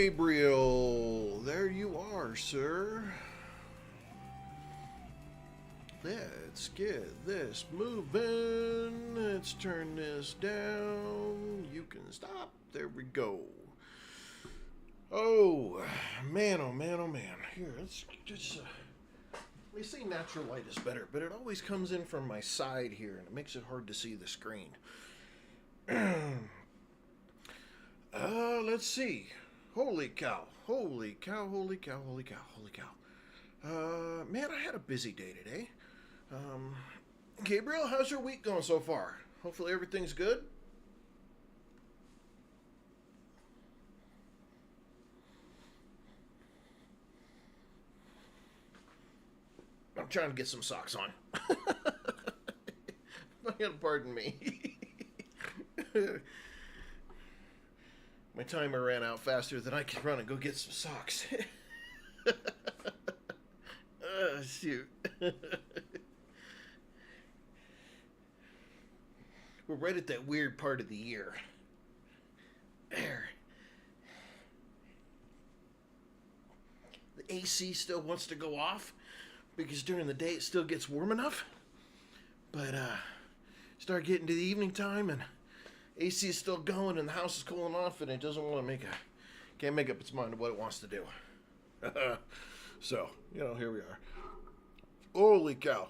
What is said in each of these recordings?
Gabriel, there you are, sir. Let's get this moving. Let's turn this down. You can stop. There we go. Oh, man, oh, man, oh, man. Here, let's just... they say natural light is better, but it always comes in from my side here, and it makes it hard to see the screen. Let's see. Holy cow. Holy cow, holy cow, holy cow, holy cow. Man, I had a busy day today. Gabriel, how's your week going so far? Hopefully everything's good. I'm trying to get some socks on. Pardon me. My timer ran out faster than I could run and go get some socks. Shoot. We're right at that weird part of the year. There. The AC still wants to go off because during the day it still gets warm enough. But start getting to the evening time and AC is still going and the house is cooling off and it doesn't want to can't make up its mind of what it wants to do. So, here we are. Holy cow.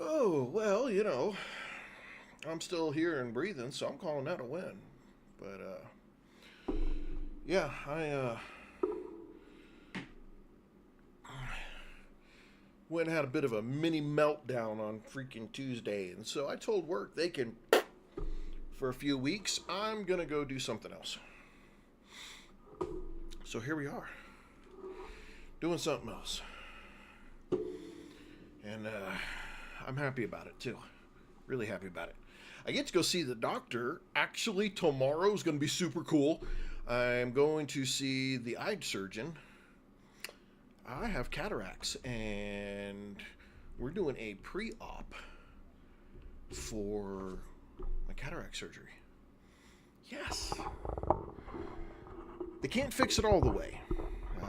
Oh, well, I'm still here and breathing, so I'm calling that a win. But, yeah, I went and had a bit of a mini meltdown on freaking Tuesday, and so I told work they can, for a few weeks, I'm going to go do something else. So here we are, doing something else. And, I'm happy about it, too. Really happy about it. I get to go see the doctor. Actually, tomorrow is going to be super cool. I'm going to see the eye surgeon. I have cataracts, and we're doing a pre-op for my cataract surgery. Yes. They can't fix it all the way. I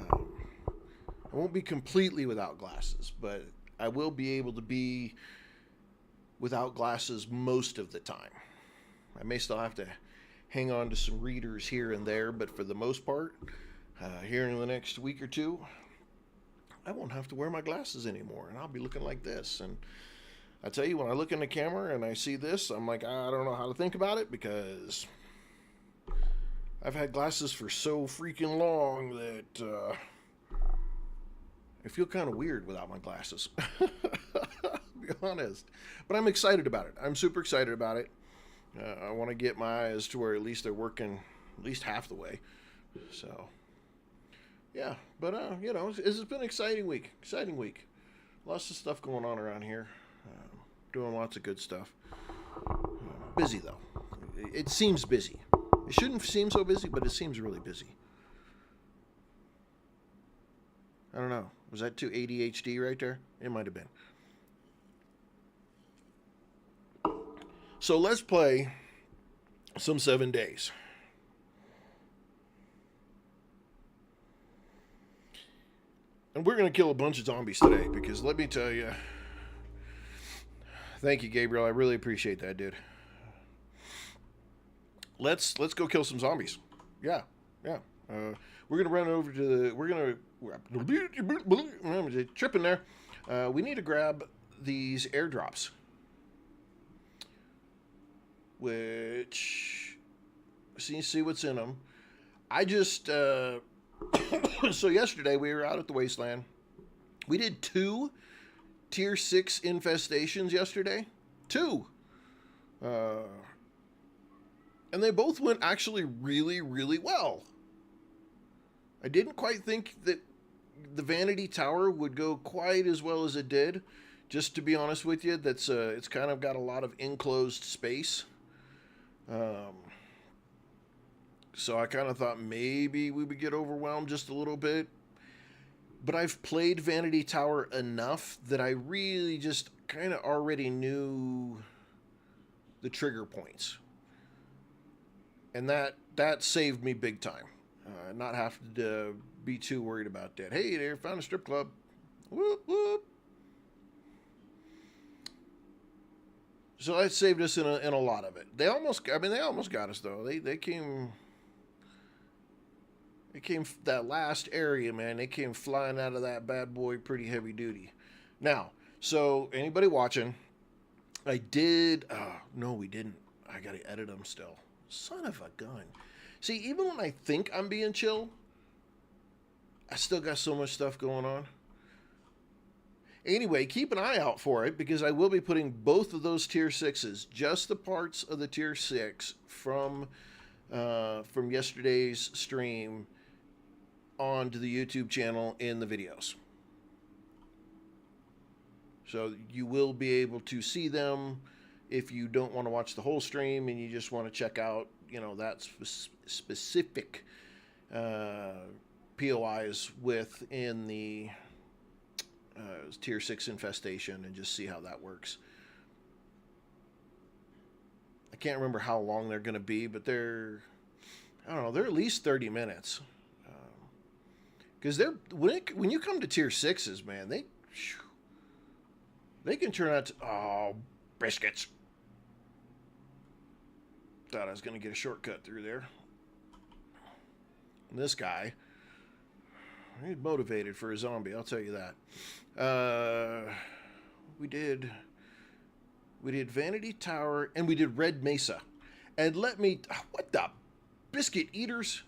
won't be completely without glasses, but I will be able to be without glasses most of the time. I may still have to hang on to some readers here and there, but for the most part, here in the next week or two, I won't have to wear my glasses anymore, and I'll be looking like this. And I tell you, when I look in the camera and I see this, I'm like, I don't know how to think about it, because I've had glasses for so freaking long that I feel kind of weird without my glasses. I'll be honest. But I'm excited about it. I'm super excited about it. I want to get my eyes to where at least they're working at least half the way. So, yeah. But, it's been an exciting week. Exciting week. Lots of stuff going on around here. Doing lots of good stuff. Busy, though. It seems busy. It shouldn't seem so busy, but it seems really busy. I don't know. Was that too ADHD right there? It might have been. So let's play some 7 Days. And we're going to kill a bunch of zombies today, because let me tell you, thank you, Gabriel. I really appreciate that, dude. Let's go kill some zombies. Yeah. We're going to run over to the... I'm tripping there. We need to grab these airdrops. Which... See what's in them. I just... so yesterday we were out at the wasteland. We did 2 tier 6 infestations yesterday. 2. And they both went actually really, really well. I didn't quite think that the Vanity Tower would go quite as well as it did. Just to be honest with you, it's kind of got a lot of enclosed space. So I kind of thought maybe we would get overwhelmed just a little bit. But I've played Vanity Tower enough that I really kind of already knew the trigger points, and that saved me big time. Not have to be too worried about that. Hey, there, found a strip club. Whoop whoop. So that saved us in a lot of it. They almost got us though. They came. It came that last area, man. They came flying out of that bad boy pretty heavy duty. Now, so anybody watching, I did. No, we didn't. I gotta edit them still. Son of a gun. See, even when I think I'm being chill, I still got so much stuff going on. Anyway, keep an eye out for it because I will be putting both of those tier 6s, just the parts of the tier 6 from yesterday's stream, onto the YouTube channel in the videos. So you will be able to see them if you don't want to watch the whole stream and you just want to check out, that specific POIs within the tier 6 infestation and just see how that works. I can't remember how long they're going to be, but they're at least 30 minutes. Because when you come to tier 6s, man, they can turn out to, biscuits. Thought I was going to get a shortcut through there. And this guy, he's motivated for a zombie, I'll tell you that. We did Vanity Tower, and we did Red Mesa. And what the biscuit eaters?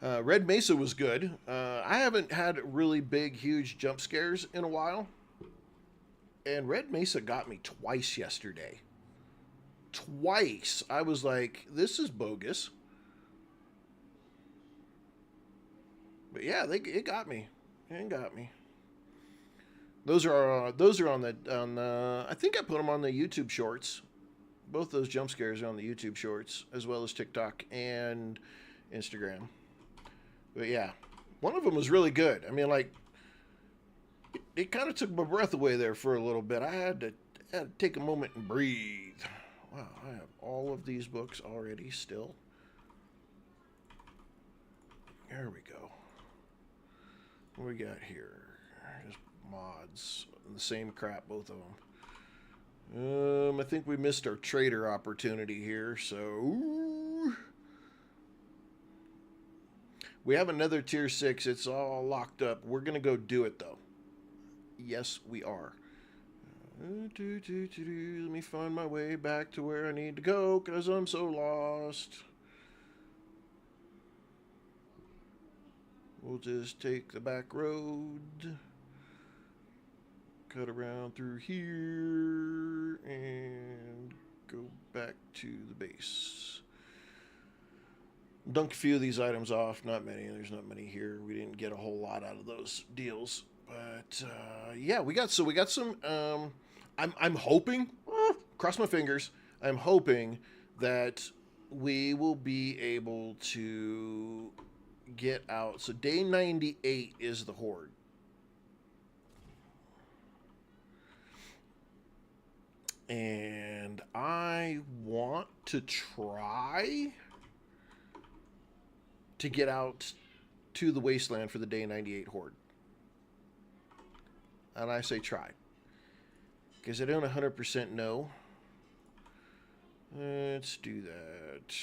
Red Mesa was good. I haven't had really big, huge jump scares in a while. And Red Mesa got me twice yesterday. Twice. I was like, this is bogus. But yeah, it got me. It got me. Those are on the. I think I put them on the YouTube Shorts. Both those jump scares are on the YouTube Shorts, as well as TikTok and Instagram. But yeah, one of them was really good. I mean, like, it kind of took my breath away there for a little bit. I had to take a moment and breathe. Wow, I have all of these books already still. There we go. What we got here? Just mods. The same crap, both of them. I think we missed our trader opportunity here, so... We have another tier 6. It's all locked up. We're going to go do it, though. Yes, we are. Let me find my way back to where I need to go, because I'm so lost. We'll just take the back road. Cut around through here. And go back to the base. Dunk a few of these items off. Not many. There's not many here. We didn't get a whole lot out of those deals. But yeah, we got some. I'm hoping. Cross my fingers. I'm hoping that we will be able to get out. So day 98 is the horde. And I want to try to get out to the wasteland for the day 98 horde. And I say try, because I don't 100% know. Let's do that.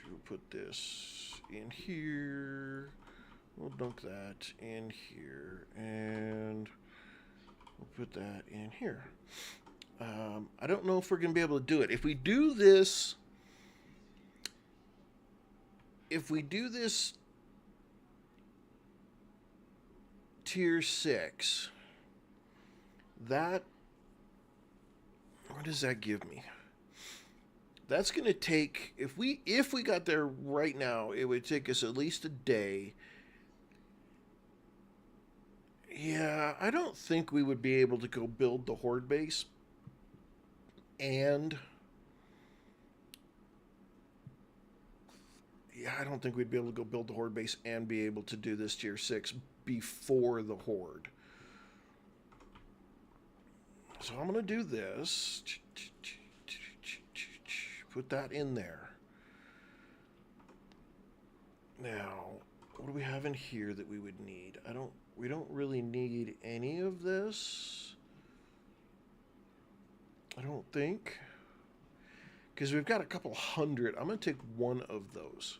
We'll put this in here. We'll dunk that in here. And we'll put that in here. I don't know if we're going to be able to do it. If we do this tier 6, what does that give me? That's going to take, if we got there right now, it would take us at least a day. Yeah, I don't think we would be able to go build the horde base and yeah, I don't think we'd be able to go build the horde base and be able to do this tier 6 before the horde. So I'm going to do this. Put that in there. Now, what do we have in here that we would need? We don't really need any of this. I don't think. Because we've got a couple hundred. I'm going to take one of those.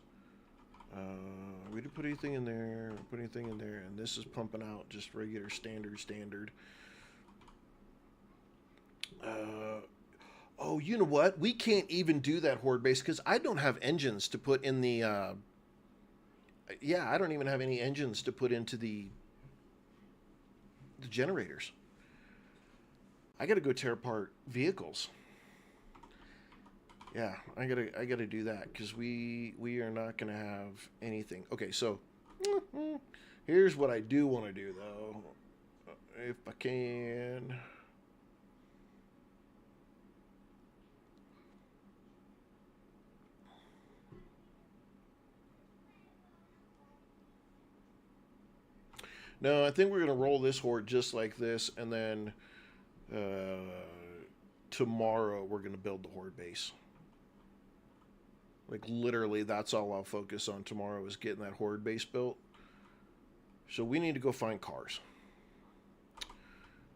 We didn't put anything in there. Put anything in there. And this is pumping out just regular standard. Oh, you know what? We can't even do that horde base because I don't have engines to put in the... I don't even have any engines to put into the generators. I got to go tear apart vehicles. Yeah, I gotta do that because we are not gonna have anything. Okay, so here's what I do want to do though, if I can. No, I think we're gonna roll this horde just like this, and then tomorrow we're gonna build the horde base. Like, literally, that's all I'll focus on tomorrow is getting that horde base built. So we need to go find cars.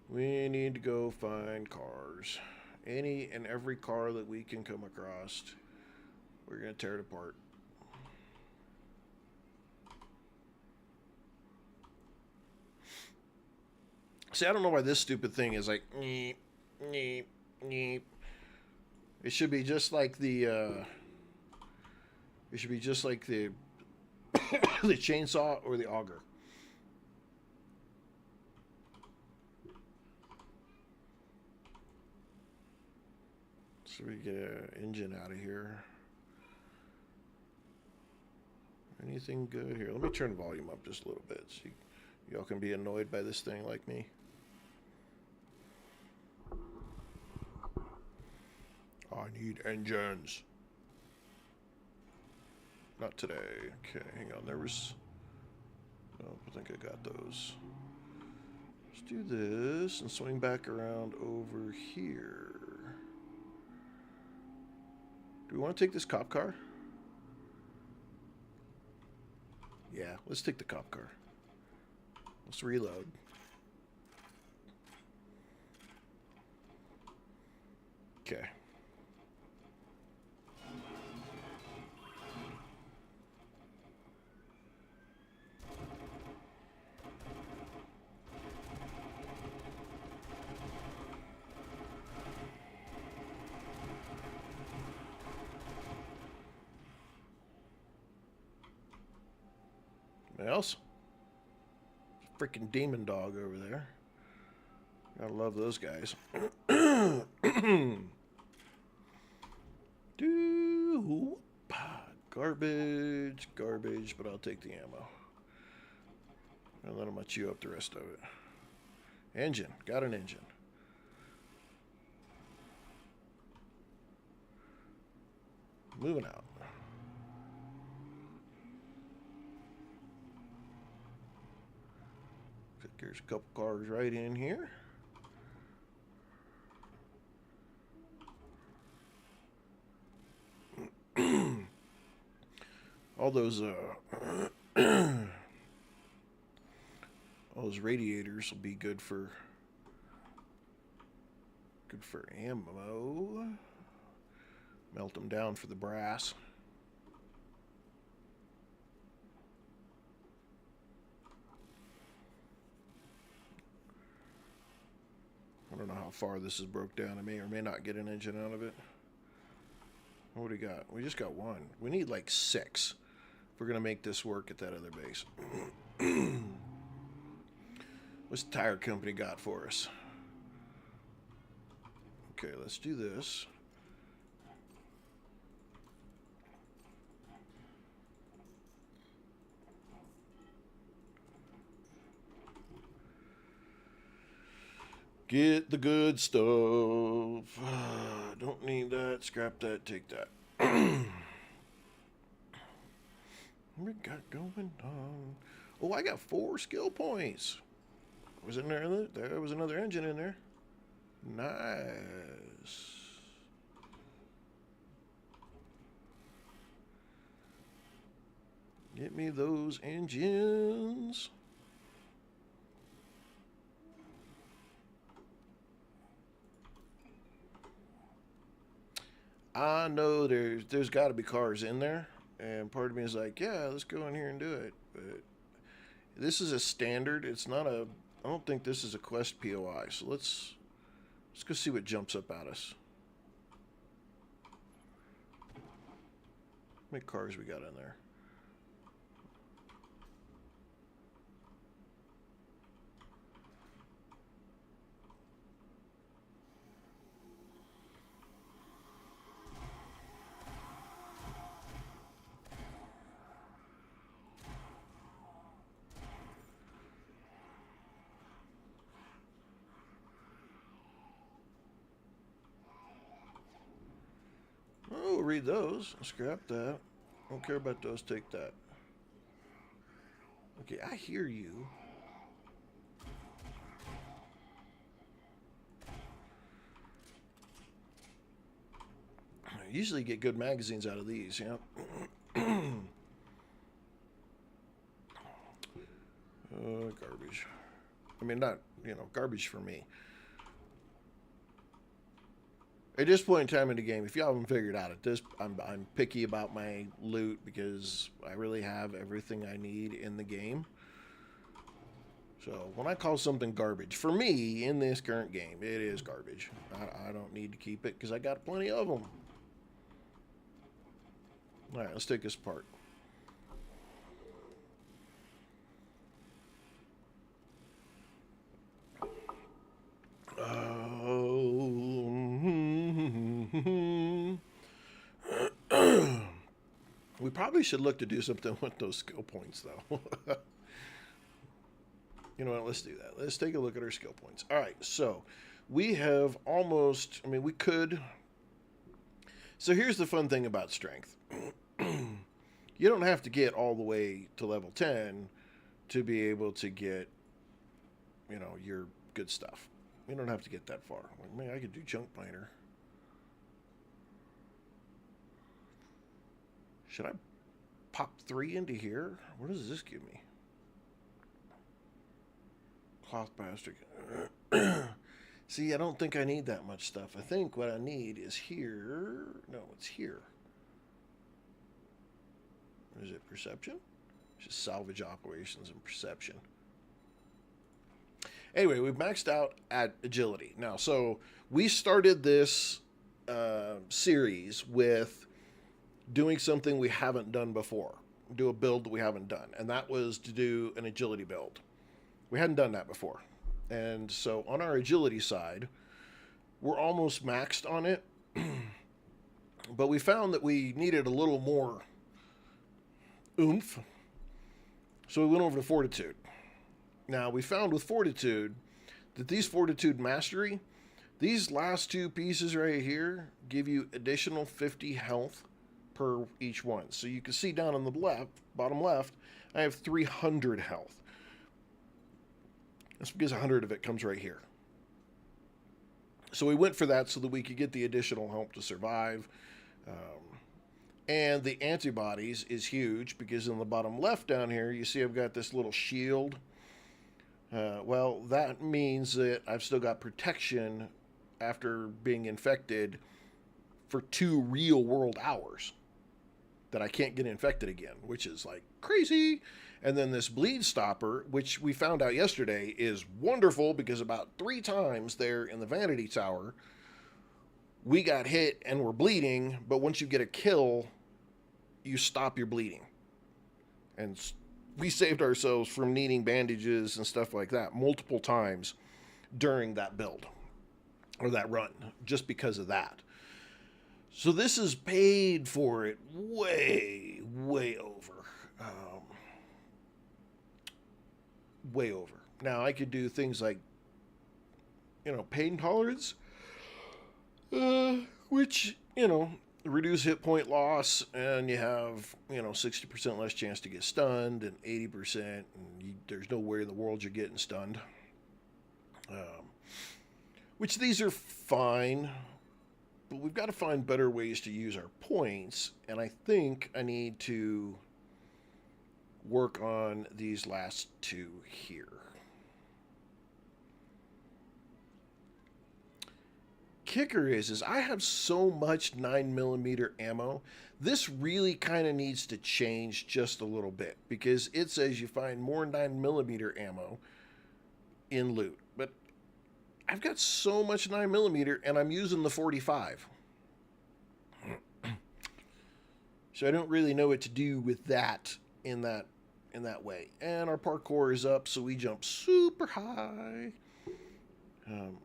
We need to go find cars. Any and every car that we can come across, we're going to tear it apart. See, I don't know why this stupid thing is like, neep, neep, neep. It should be just like the... It should be just like the the chainsaw or the auger. So we get an engine out of here. Anything good here? Let me turn the volume up just a little bit so y'all can be annoyed by this thing like me. I need engines. Not today. Okay, hang on. There was... Oh, I think I got those. Let's do this and swing back around over here. Do we want to take this cop car? Yeah, let's take the cop car. Let's reload. Okay. Else? Freaking demon dog over there. Gotta love those guys. Garbage, garbage, but I'll take the ammo. And then I'm gonna chew up the rest of it. Engine, got an engine. Moving out. There's a couple cars right in here. All those all those radiators will be good for ammo. Melt them down for the brass. I don't know how far this is broke down. I may or may not get an engine out of it. What do we got? We just got one. We need like 6 if we're going to make this work at that other base. What's the tire company got for us? Okay, let's do this. Get the good stuff. Don't need that. Scrap that. Take that. What we got going on? Oh, I got 4 skill points. Was it in there? There was another engine in there. Nice. Get me those engines. I know there's got to be cars in there, and part of me is like, yeah, let's go in here and do it. But this is a standard. It's not a. I don't think this is a quest POI. So let's go see what jumps up at us. How many cars we got in there? Oh, we'll read those. Scrap that. Don't care about those. Take that. Okay, I hear you. I usually get good magazines out of these, yeah. Garbage. I mean, not, garbage for me. At this point in time in the game, if you haven't figured out at this, I'm picky about my loot because I really have everything I need in the game. So when I call something garbage, for me in this current game, it is garbage. I don't need to keep it because I got plenty of them. All right, let's take this apart. We probably should look to do something with those skill points, though. You know what? Let's do that. Let's take a look at our skill points. All right, so we have almost, we could. So here's the fun thing about strength. You don't have to get all the way to level 10 to be able to get, your good stuff. You don't have to get that far. Like, man, I could do junk miner. Should I pop 3 into here? What does this give me? Cloth bastard. See, I don't think I need that much stuff. I think what I need is here. No, it's here. Is it perception? It's just salvage operations and perception. Anyway, we've maxed out at agility. Now, so we started this series with doing something we haven't done before. Do a build that we haven't done. And that was to do an agility build. We hadn't done that before. And so on our agility side, we're almost maxed on it. But we found that we needed a little more oomph. So we went over to fortitude. Now, we found with fortitude that these fortitude mastery, these last 2 pieces right here give you additional 50 health per each one. So you can see down on the left, bottom left, I have 300 health. That's because 100 of it comes right here. So we went for that so that we could get the additional help to survive. And the antibodies is huge because in the bottom left down here, you see I've got this little shield. Well, that means that I've still got protection after being infected for 2 real world hours that I can't get infected again, which is like crazy. And then this bleed stopper, which we found out yesterday, is wonderful because about 3 times there in the vanity tower, we got hit and we're bleeding, but once you get a kill, you stop your bleeding. And we saved ourselves from needing bandages and stuff like that multiple times during that build or that run, just because of that. So this has paid for it way, way over. Way over. Now, I could do things like, pain tolerance, which, reduce hit point loss, and you have 60% less chance to get stunned and 80%, and there's no way in the world you're getting stunned. Which these are fine, but we've got to find better ways to use our points, and I think I need to work on these last two here. Kicker is I have so much 9mm ammo. This really kind of needs to change just a little bit, because it says you find more 9mm ammo in loot, but I've got so much 9mm and I'm using the 45. So I don't really know what to do with that in that way. And our parkour is up, so we jump super high.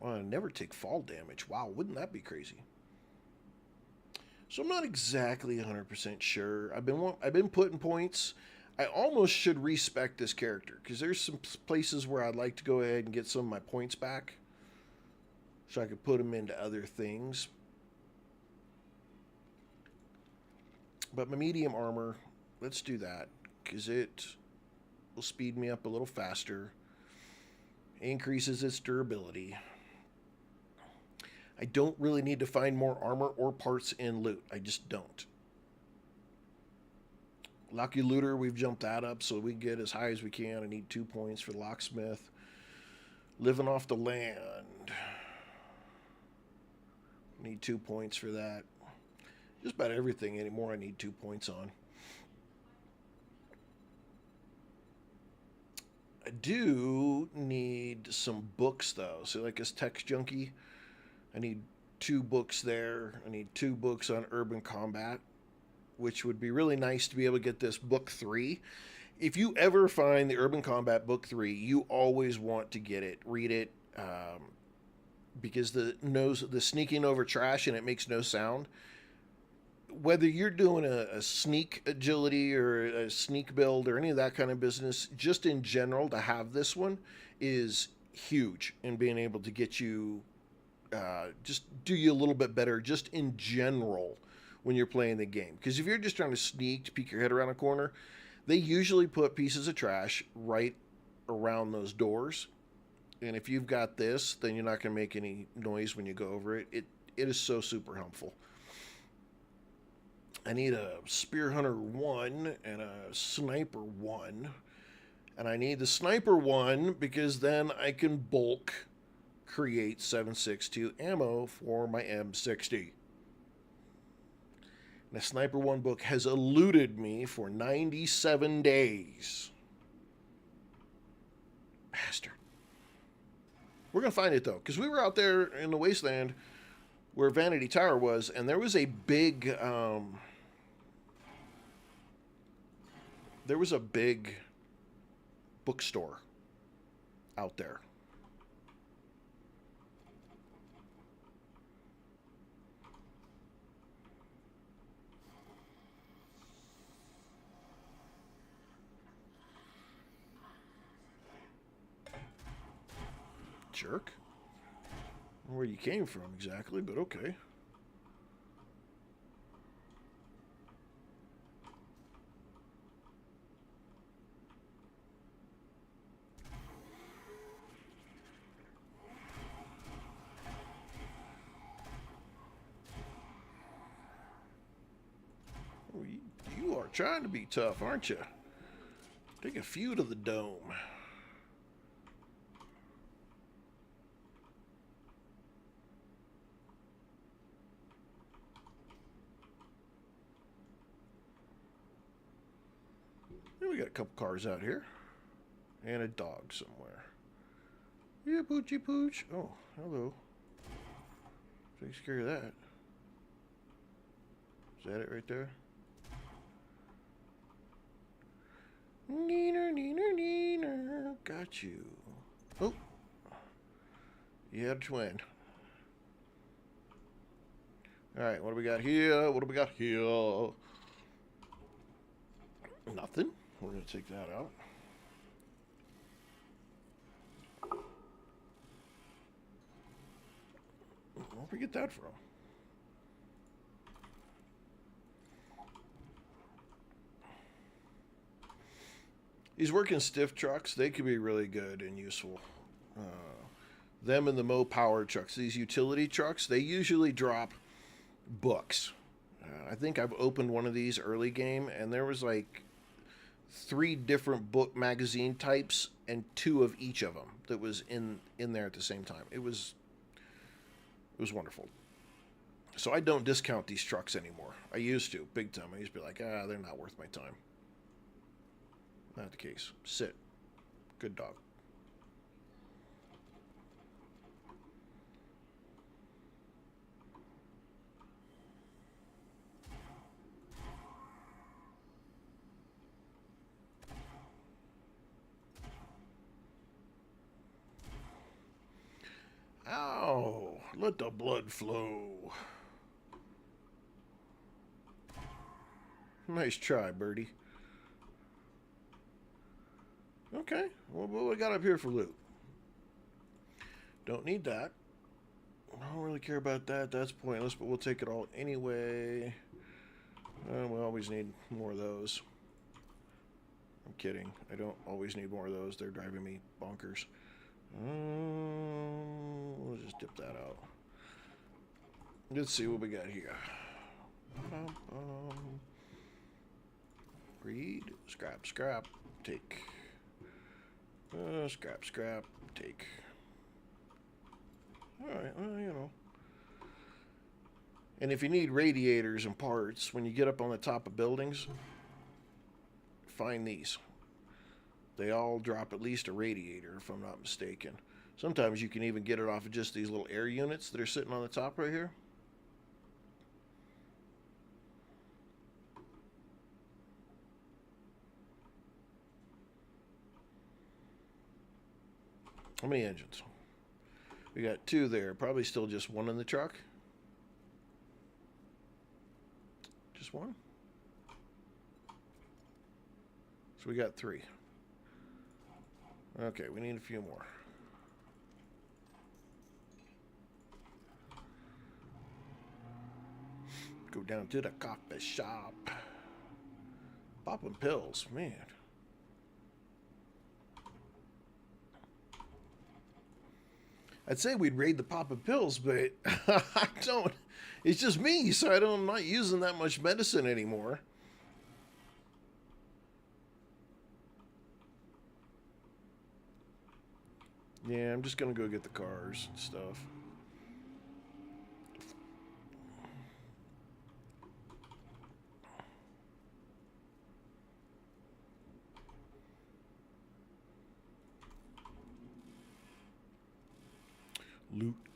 I never take fall damage. Wow, wouldn't that be crazy? So I'm not exactly 100% sure. I've been putting points. I almost should respec this character, because there's some places where I'd like to go ahead and get some of my points back, so I could put them into other things. But my medium armor, let's do that, because it will speed me up a little faster, increases its durability. I don't really need to find more armor or parts in loot. I just don't. Lucky Looter, we've jumped that up so we get as high as we can. I need 2 points for the Locksmith. Living off the land. Need 2 points for that. Just about everything anymore I need 2 points on. I do need some books though. So like this Text Junkie, I need 2 books there. I need 2 books on urban combat, which would be really nice to be able to get this book 3. If you ever find the urban combat book 3, you always want to get it, read it, because the sneaking over trash and it makes no sound. Whether you're doing a sneak agility or a sneak build or any of that kind of business, just in general, to have this one is huge in being able to get you, just do you a little bit better just in general when you're playing the game. Because if you're just trying to sneak to peek your head around a corner, they usually put pieces of trash right around those doors. And if you've got this, then you're not going to make any noise when you go over it. It is so super helpful. I need a Spear Hunter 1 and a Sniper 1. And I need the Sniper 1 because then I can bulk create 7.62 ammo for my M60. The Sniper 1 book has eluded me for 97 days. Bastard. We're going to find it, though, because we were out there in the wasteland where Vanity Tower was, and there was a big, bookstore out there. Jerk. I don't know where you came from exactly, but okay. Oh, you are trying to be tough, aren't you? Take a few to the dome. We got a couple cars out here. And a dog somewhere. Yeah, Poochie Pooch. Oh, hello. Takes care of that. Is that it right there? Neener, neener, neener. Got you. Oh. You had a twin. Alright, what do we got here? What do we got here? Nothing. We're going to take that out. Where'd we get that from? These working stiff trucks, they could be really good and useful. Uh, them and the Mo Power trucks, these utility trucks, they usually drop books. I think I've opened one of these early game, and there was like 3 different book magazine types and 2 of each of them that was in there at the same time. It was wonderful. So I don't discount these trucks anymore. I used to, big time. I used to be like, they're not worth my time. Not the case. Sit. Good dog. Ow! Let the blood flow. Nice try, birdie. Okay, well, what we got up here for loot? Don't need that. I don't really care about that. That's pointless, but we'll take it all anyway. We always need more of those. I'm kidding. I don't always need more of those. They're driving me bonkers. We'll just dip that out. Let's see what we got here. Read. Scrap. Take. Scrap. Take. Alright, well, you know. And if you need radiators and parts, when you get up on the top of buildings, find these. They all drop at least a radiator, if I'm not mistaken. Sometimes you can even get it off of just these little air units that are sitting on the top right here. How many engines? We got 2 there. Probably still just 1 in the truck. Just 1? So we got 3. Okay, we need a few more. Go down to the coffee shop. Popping pills, man. I'd say we'd raid the popping pills, but I don't. It's just me, so I'm not using that much medicine anymore. Yeah, I'm just gonna go get the cars and stuff.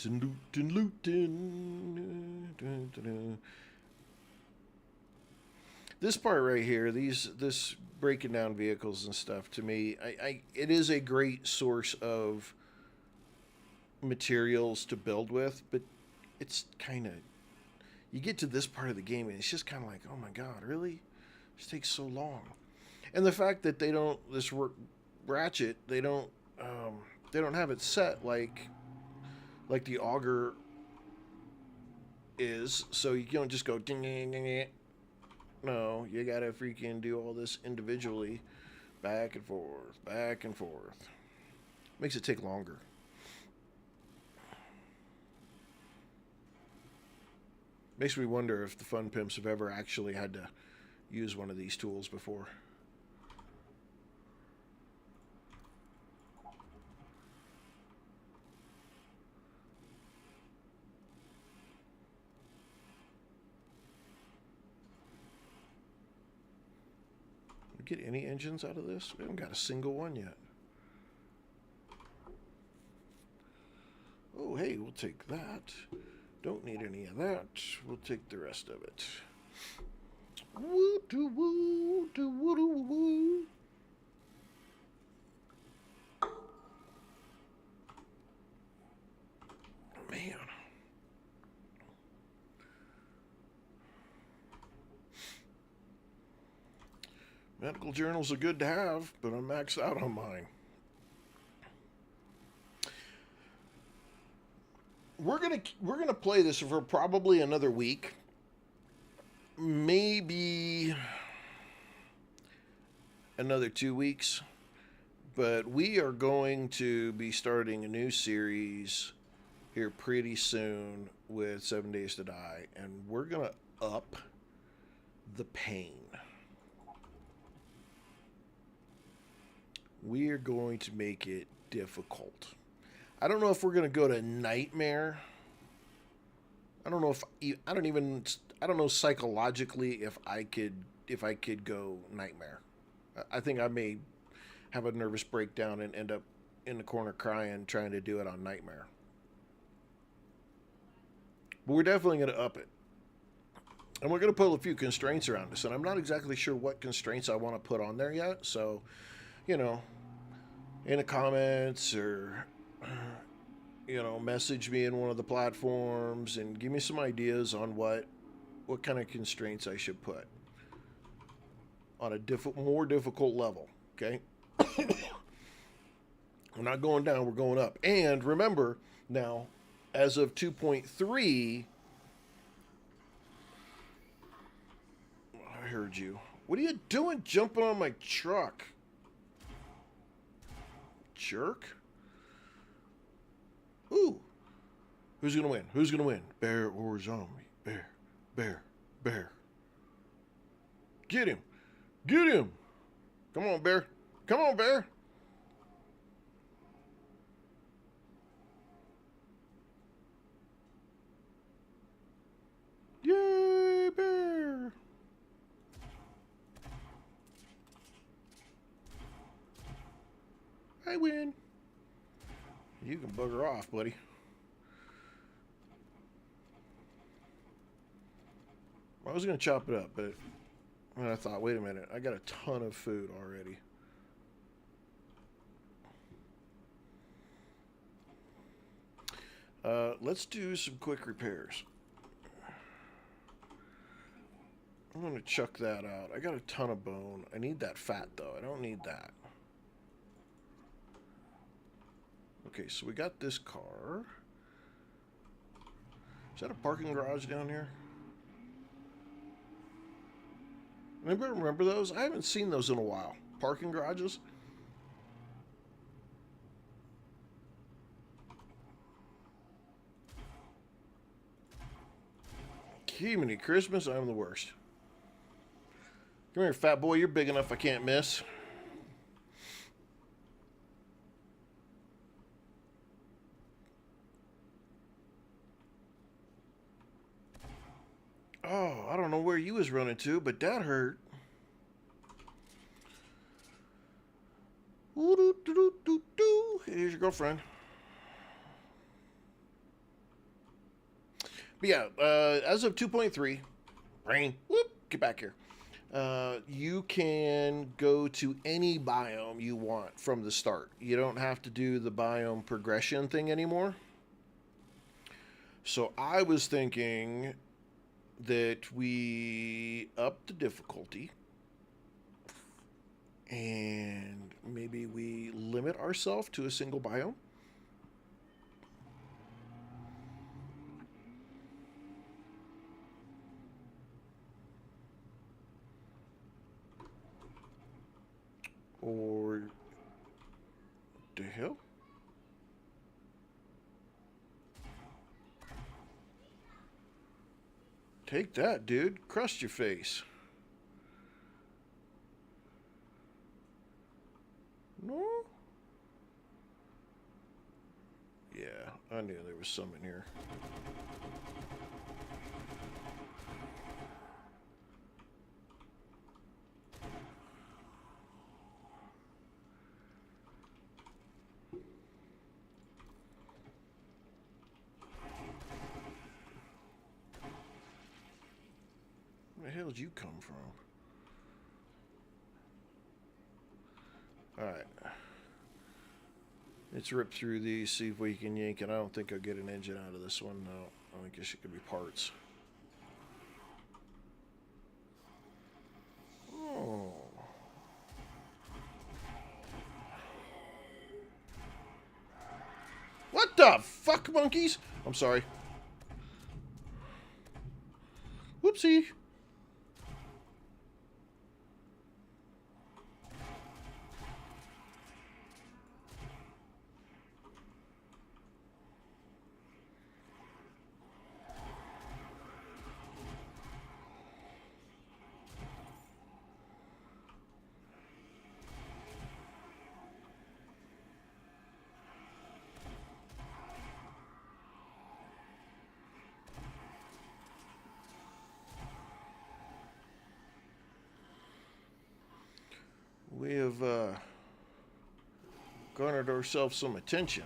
Lootin'. This part right here, this breaking down vehicles and stuff, to me, it is a great source of materials to build with, but it's kind of, you get to this part of the game and it's just kind of like, oh my god, really? This takes so long. And the fact that they don't, this ratchet, they don't have it set like the auger is, so you don't just go ding ding ding ding. No, you gotta freaking do all this individually, back and forth. Makes it take longer. Makes me wonder if the fun pimps have ever actually had to use one of these tools before. Get any engines out of this? We haven't got a single one yet. Oh, hey, we'll take that. Don't need any of that. We'll take the rest of it. Woo doo woo doo woo doo woo. Man. Medical journals are good to have, but I'm maxed out on mine. We're gonna play this for probably another week, maybe another 2 weeks. But we are going to be starting a new series here pretty soon with 7 Days to Die, and we're going to up the pain. We are going to make it difficult. I don't know if we're going to go to nightmare. I don't know I don't know psychologically if I could go nightmare. I think I may have a nervous breakdown and end up in the corner crying trying to do it on nightmare. But we're definitely going to up it. And we're going to put a few constraints around this. And I'm not exactly sure what constraints I want to put on there yet. So, you know, in the comments or, you know, message me in one of the platforms and give me some ideas on what kind of constraints I should put on a more difficult level. Okay. We're not going down, we're going up. And remember now, as of 2.3, I heard you. What are you doing jumping on my truck? Jerk. Ooh. Who's going to win? Who's going to win? Bear or zombie? Bear. Bear. Bear. Get him. Get him. Come on, bear. Come on, bear. Yay, bear. I win. You can bugger off, buddy. I was going to chop it up, but I thought, wait a minute, I got a ton of food already. Let's do some quick repairs. I'm going to chuck that out. I got a ton of bone. I need that fat, though. I don't need that. Okay, so we got this car. Is that a parking garage down here? Anybody remember those? I haven't seen those in a while. Parking garages? Jiminy Christmas, I'm the worst. Come here, fat boy. You're big enough I can't miss. Oh, I don't know where you was running to, but that hurt. Here's your girlfriend. But yeah, as of 2.3, Rain, whoop, get back here. You can go to any biome you want from the start. You don't have to do the biome progression thing anymore. So I was thinking that we up the difficulty and maybe we limit ourselves to a single biome. Or the hell? Take that, dude. Crust your face. No? Yeah, I knew there was some in here. Where the hell did you come from? Alright. Let's rip through these, see if we can yank it. I don't think I'll get an engine out of this one. No, I guess it could be parts. Oh. What the fuck, monkeys? I'm sorry. Whoopsie. we have garnered ourselves some attention.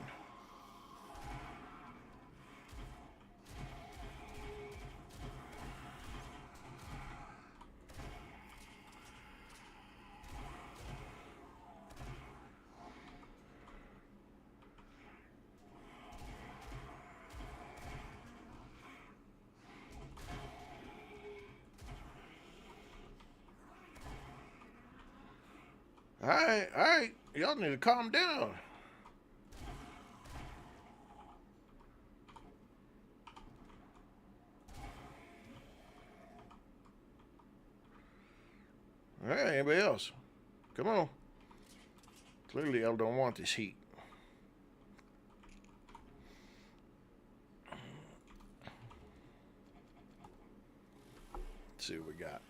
All right, y'all need to calm down. All right, anybody else? Come on. Clearly, y'all don't want this heat. Let's see what we got.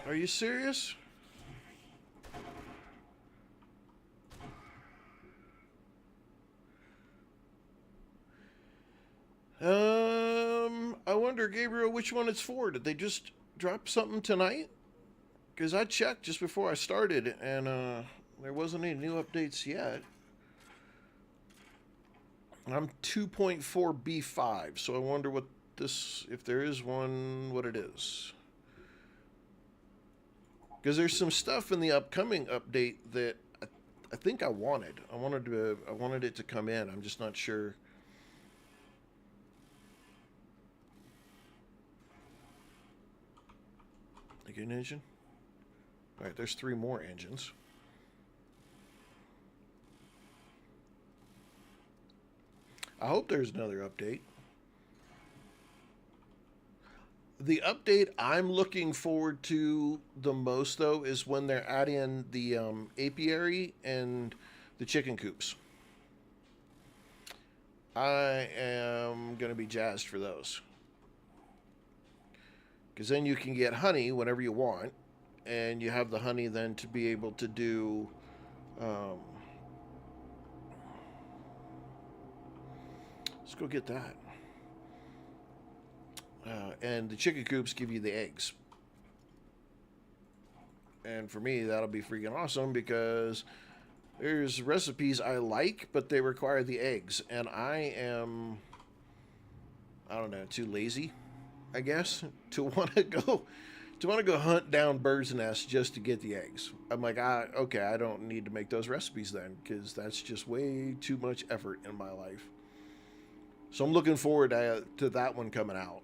Are you serious? I wonder, Gabriel, which one it's for. Did they just drop something tonight? Because I checked just before I started, and there wasn't any new updates yet. I'm 2.4B5, so I wonder what this, if there is one, what it is. Because there's some stuff in the upcoming update that I think I wanted. I wanted it to come in. I'm just not sure. Like an engine? All right, there's 3 more engines. I hope there's another update. The update I'm looking forward to the most, though, is when they're adding the apiary and the chicken coops. I am going to be jazzed for those. Because then you can get honey whenever you want, and you have the honey then to be able to do... let's go get that. And the chicken coops give you the eggs. And for me, that'll be freaking awesome because there's recipes I like, but they require the eggs. And I am, I don't know, too lazy, I guess, to want to go hunt down birds' nests just to get the eggs. I'm like, okay, I don't need to make those recipes then because that's just way too much effort in my life. So I'm looking forward to that one coming out.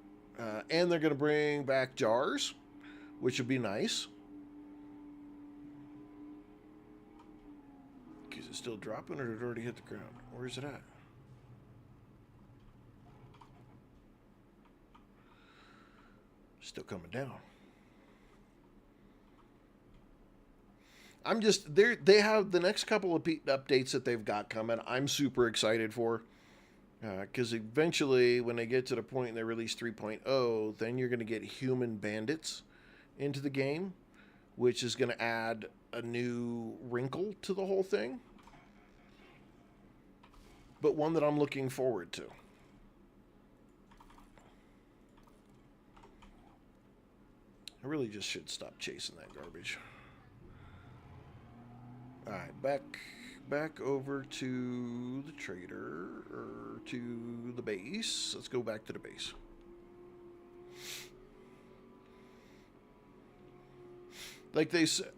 And they're going to bring back jars, which would be nice. Is it still dropping or did it already hit the ground? Where is it at? Still coming down. I'm just, they have the next couple of updates that they've got coming. I'm super excited for. Because eventually, when they get to the point they release 3.0, then you're going to get human bandits into the game, which is going to add a new wrinkle to the whole thing. But one that I'm looking forward to. I really just should stop chasing that garbage. Alright, back over to the trader, or to the base. Let's go back to the base. Like they said,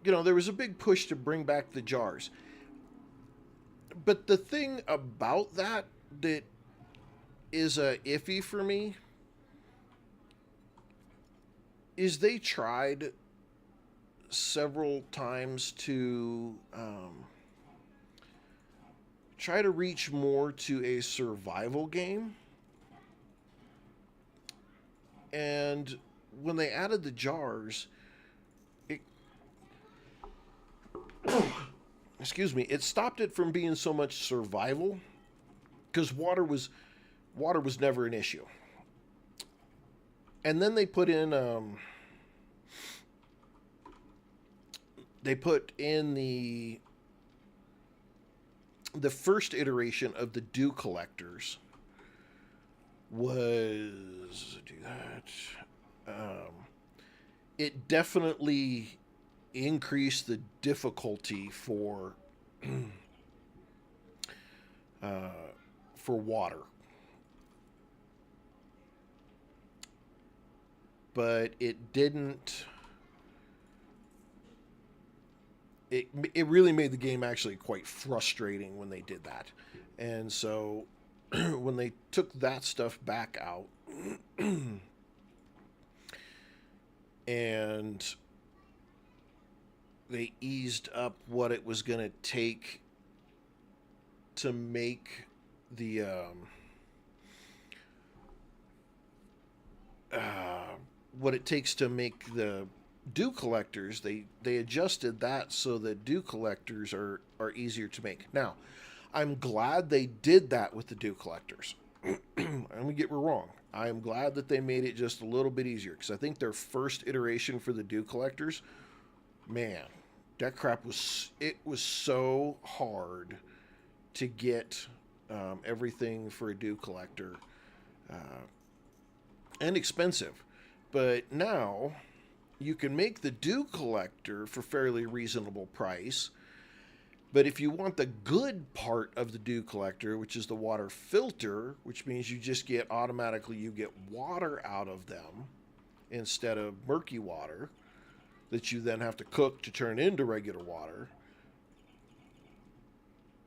you know, there was a big push to bring back the jars. But the thing about that is iffy for me is they tried several times to try to reach more to a survival game. And when they added the jars, excuse me, it stopped it from being so much survival because water was never an issue. And then they put in the first iteration of the dew collectors was do that. it definitely increased the difficulty uh, for water, but it didn't. It really made the game actually quite frustrating when they did that, and so when they took that stuff back out and they eased up what it was going to take to make the what it takes to make the dew collectors, they adjusted that so that dew collectors are easier to make. Now, I'm glad they did that with the dew collectors. Let me get me wrong. I am glad that they made it just a little bit easier, because I think their first iteration for the dew collectors, man, that crap was so hard to get everything for a dew collector, uh, and expensive. But now you can make the dew collector for fairly reasonable price. But if you want the good part of the dew collector, which is the water filter, which means you just get automatically, you get water out of them instead of murky water that you then have to cook to turn into regular water,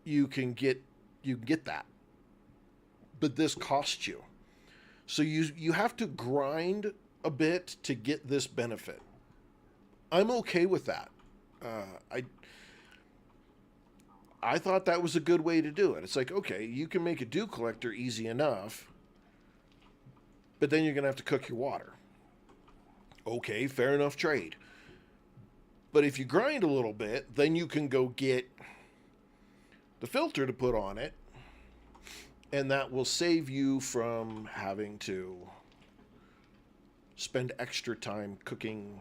you can get that. But this costs you. So you have to grind a bit to get this benefit. I'm okay with that. I thought that was a good way to do it. It's like, okay, you can make a dew collector easy enough, but then you're going to have to cook your water. Okay, fair enough trade. But if you grind a little bit, then you can go get the filter to put on it, and that will save you from having to spend extra time cooking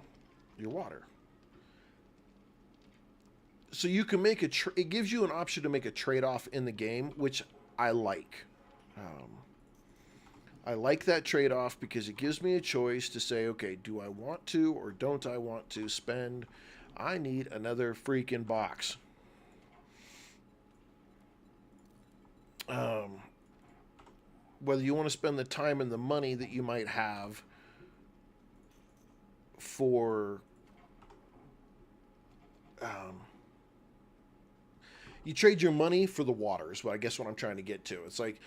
your water. So you can make it gives you an option to make a trade-off in the game, which I like. I like that trade-off because it gives me a choice to say, okay, do I want to or don't I want to spend? I need another freaking box. Whether you want to spend the time and the money that you might have for you trade your money for the water is what I guess what I'm trying to get to. It's like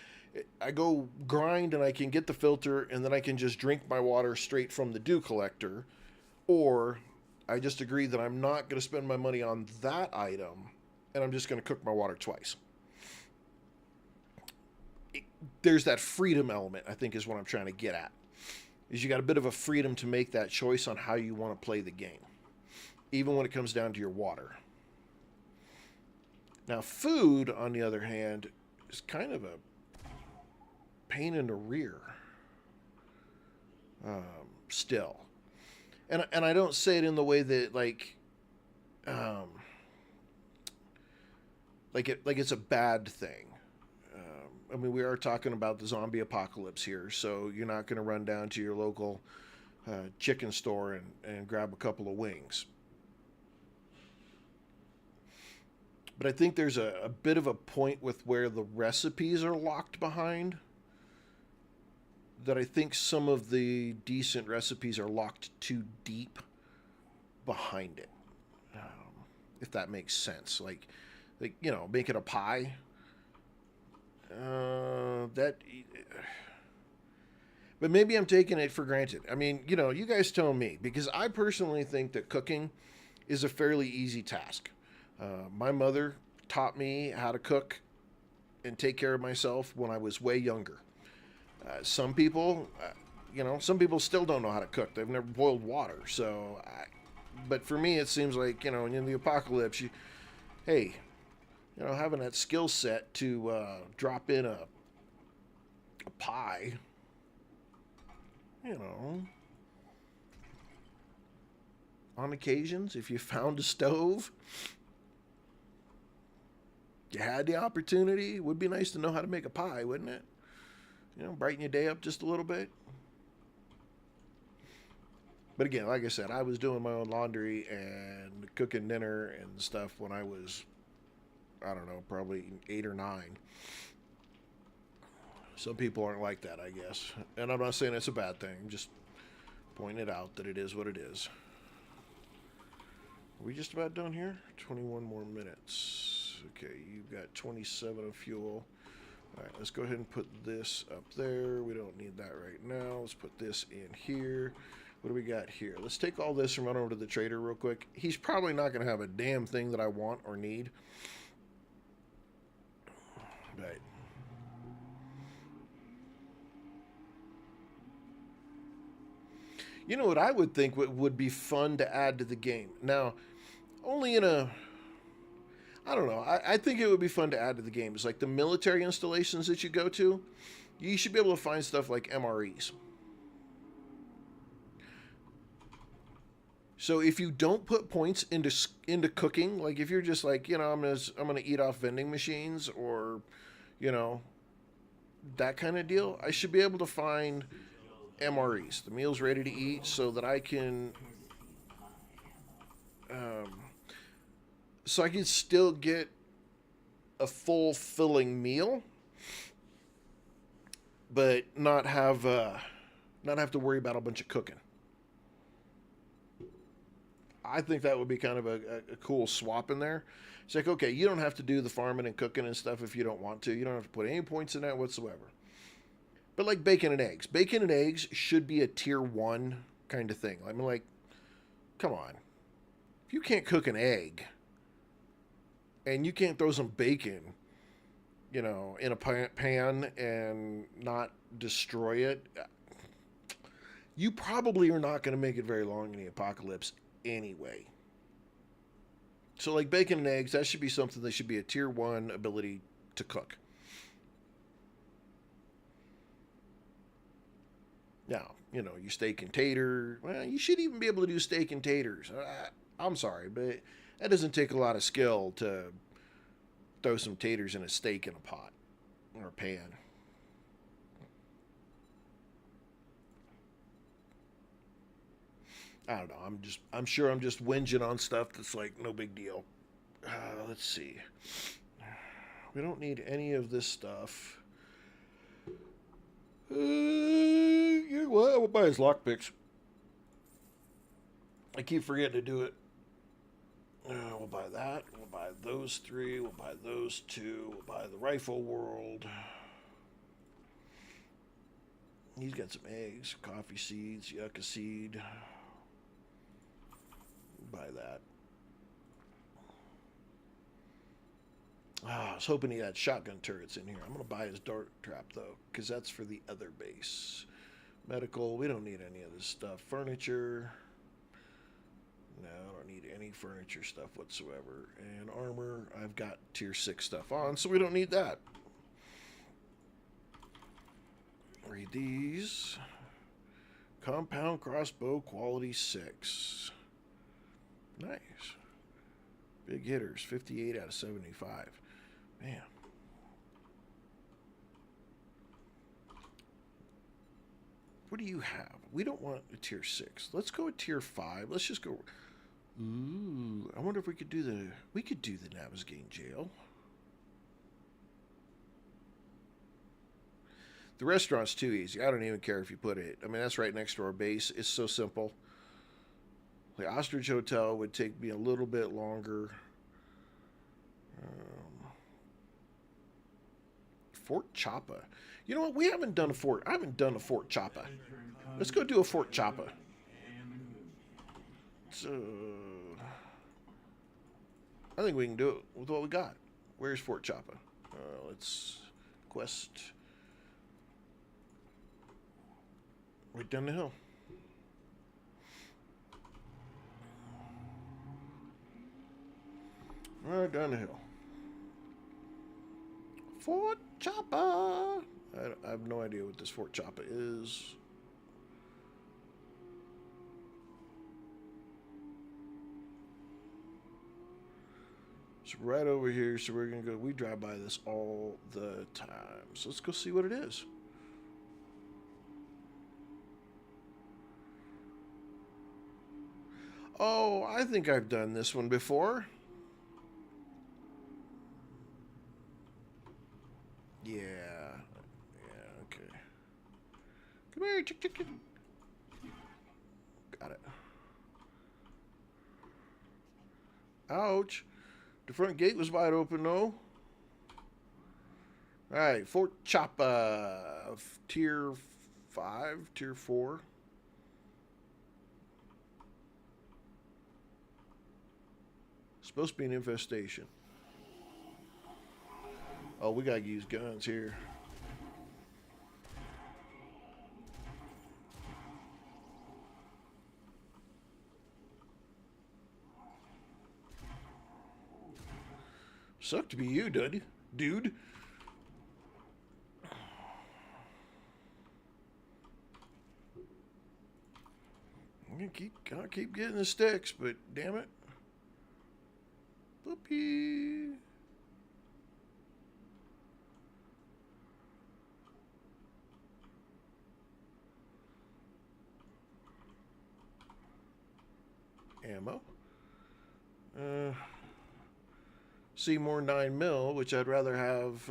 I go grind and I can get the filter and then I can just drink my water straight from the dew collector, or I just agree that I'm not going to spend my money on that item and I'm just going to cook my water twice. There's that freedom element, I think, is what I'm trying to get at. Is you got a bit of a freedom to make that choice on how you want to play the game, even when it comes down to your water. Now, food, on the other hand, is kind of a pain in the rear. Still, and I don't say it in the way that like it's a bad thing. I mean, we are talking about the zombie apocalypse here, so you're not going to run down to your local chicken store and grab a couple of wings. But I think there's a bit of a point with where the recipes are locked behind, that I think some of the decent recipes are locked too deep behind it. If that makes sense. Like making a pie. But maybe I'm taking it for granted. I mean, you guys tell me, because I personally think that cooking is a fairly easy task. My mother taught me how to cook and take care of myself when I was way younger. Some people still don't know how to cook. They've never boiled water. But for me, it seems like, in the apocalypse, having that skill set to drop in a pie, on occasions, if you found a stove, you had the opportunity, it would be nice to know how to make a pie, wouldn't it? Brighten your day up just a little bit. But again, like I said, I was doing my own laundry and cooking dinner and stuff when I was, I don't know, probably 8 or 9. Some people aren't like that, I guess. And I'm not saying it's a bad thing, just pointing it out that it is what it is. Are we just about done here? 21 more minutes. Okay, you've got 27 of fuel. All right, let's go ahead and put this up there. We don't need that right now. Let's put this in here. What do we got here? Let's take all this and run over to the trader real quick. He's probably not going to have a damn thing that I want or need. But you know what I would think would be fun to add to the game? Now, only in a... I don't know. I think it would be fun to add to the game. It's like the military installations that you go to. You should be able to find stuff like MREs. So if you don't put points into cooking, like if you're just like, I'm gonna eat off vending machines or, that kind of deal, I should be able to find MREs, the meals ready to eat, so that I can, so I can still get a full-filling meal, but not have to worry about a bunch of cooking. I think that would be kind of a cool swap in there. It's like, okay, you don't have to do the farming and cooking and stuff if you don't want to. You don't have to put any points in that whatsoever. But like bacon and eggs. Bacon and eggs should be a tier 1 kind of thing. I mean, like, come on. If you can't cook an egg and you can't throw some bacon, in a pan and not destroy it, you probably are not going to make it very long in the apocalypse anyway. So like bacon and eggs, that should be something that should be a tier 1 ability to cook. Now, your steak and tater, well, you should even be able to do steak and taters. I'm sorry, but that doesn't take a lot of skill to throw some taters in a steak in a pot or a pan. I don't know. I'm sure I'm just whinging on stuff that's like no big deal. Let's see. We don't need any of this stuff. Well, we'll buy his lockpicks. I keep forgetting to do it. We'll buy that. We'll buy those 3. We'll buy those 2. We'll buy the rifle world. He's got some eggs, coffee seeds, yucca seed. Buy that. I was hoping he had shotgun turrets in here. I'm going to buy his dart trap, though, because that's for the other base. Medical, we don't need any of this stuff. Furniture. No, I don't need any furniture stuff whatsoever. And armor, I've got tier 6 stuff on, so we don't need that. Read these. Compound crossbow, quality 6. Nice. Big hitters, 58 out of 75. Man. What do you have? We don't want a tier 6. Let's go with tier 5. Let's just go. Ooh, I wonder if we could do the Navezgane jail. The restaurant's too easy. I don't even care if you put it. I mean, that's right next to our base. It's so simple. The Ostrich Hotel would take me a little bit longer. Fort Chapa. You know what? We haven't done a fort. I haven't done a Fort Chapa. Let's go do a Fort Chapa. So, I think we can do it with what we got. Where's Fort Chapa? Let's quest. Right down the hill. Right down the hill. Fort Chapa. I have no idea what this Fort Chapa is. It's right over here, so we're going to go. We drive by this all the time. So let's go see what it is. Oh, I think I've done this one before. Yeah. Yeah, okay. Come here, chick, chick, chick. Got it. Ouch. The front gate was wide open, though. Alright, Fort Chapa. Tier 5, Tier 4. Supposed to be an infestation. Oh, we gotta use guns here. Suck to be you, dude. I'm gonna keep getting the sticks, but damn it. Whoopee. Ammo. Seymour 9mm, which I'd rather have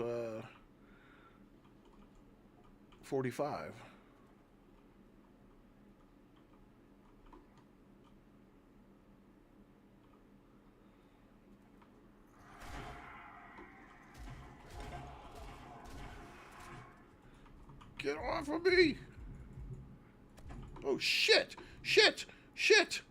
45. Get off of me! Oh, shit! Shit! Shit!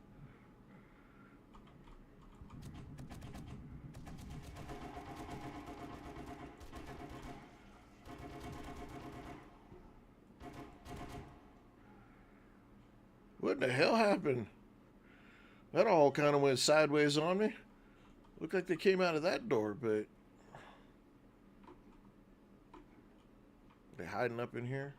What the hell happened? That all kind of went sideways on me. Looked like they came out of that door, but... They hiding up in here?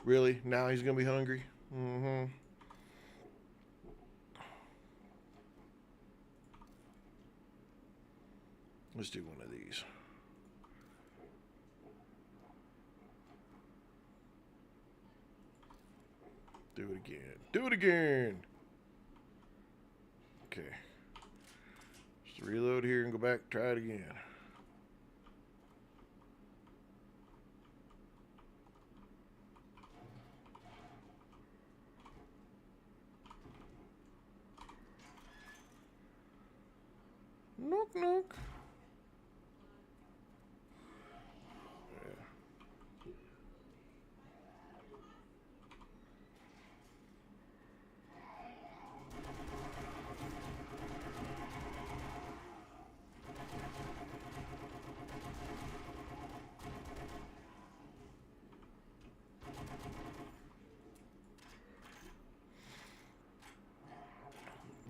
Really? Now he's gonna be hungry? Mm-hmm. Let's do one of these. Do it again. Do it again! Okay. Just reload here and go back, try it again. Knock, knock.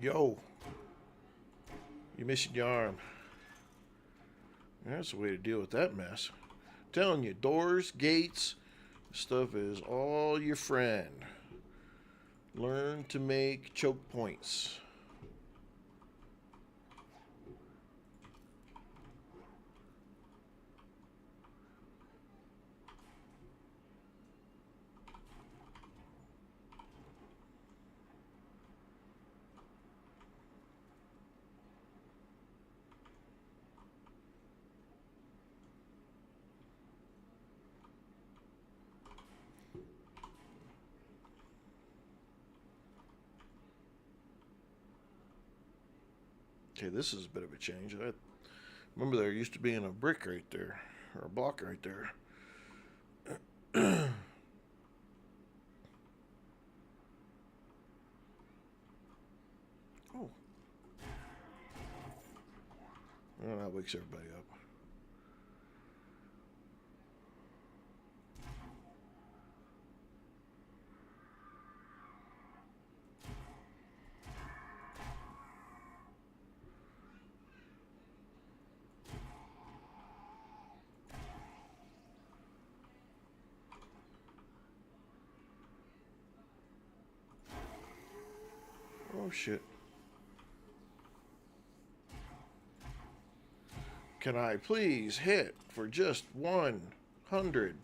Yo. You're missing your arm. That's the way to deal with that mess. I'm telling you, doors, gates, stuff is all your friend. Learn to make choke points. Okay, this is a bit of a change. I remember there used to be a brick right there, or a block right there. Oh. Well, that wakes everybody up. Oh, shit. Can I please hit for just 100?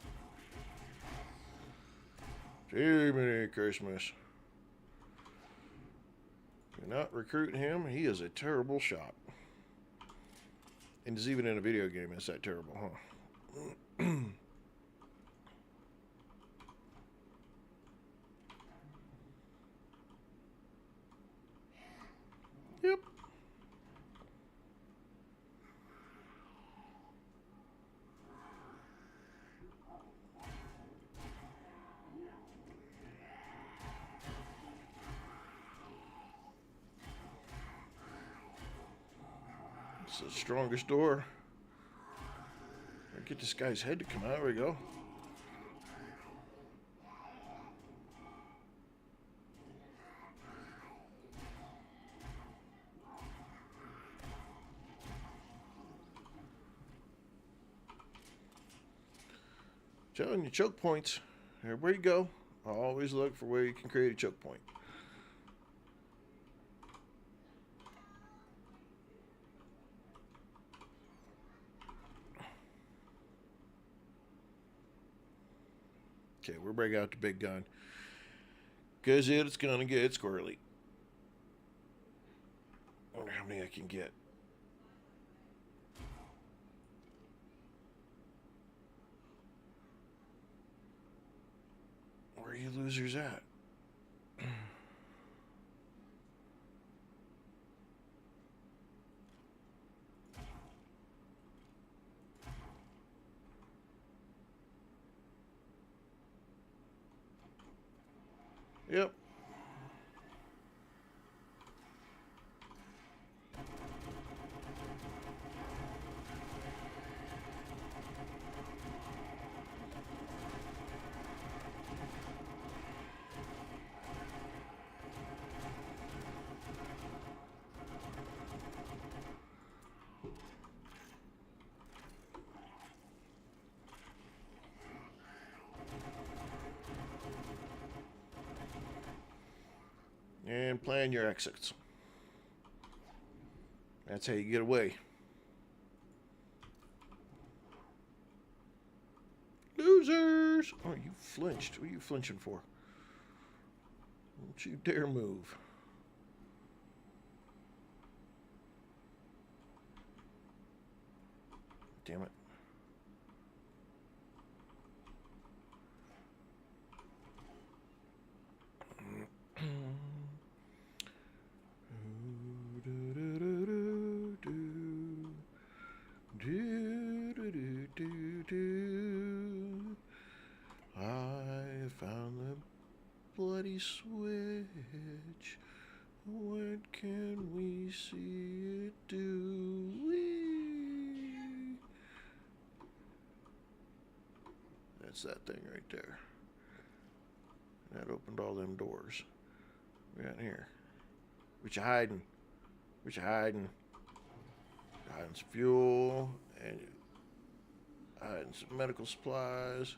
Jiminy Christmas. You're not recruiting him. He is a terrible shot. And he's even in a video game. It's that terrible, huh? Yep. It's the strongest door. Get this guy's head to come out. There we go. Telling you, choke points. Everywhere you go, always look for where you can create a choke point. Okay, we're breaking out the big gun. Because it's going to get squirrely. I wonder how many I can get. Where are you losers at? Yep. And plan your exits. That's how you get away. Losers! Oh, you flinched. What are you flinching for? Don't you dare move. Damn it. I found the bloody switch. When can we see it do? Whee! That's that thing right there. That opened all them doors. We got in here. What you hiding? What you hiding? Hiding some fuel and hiding some medical supplies.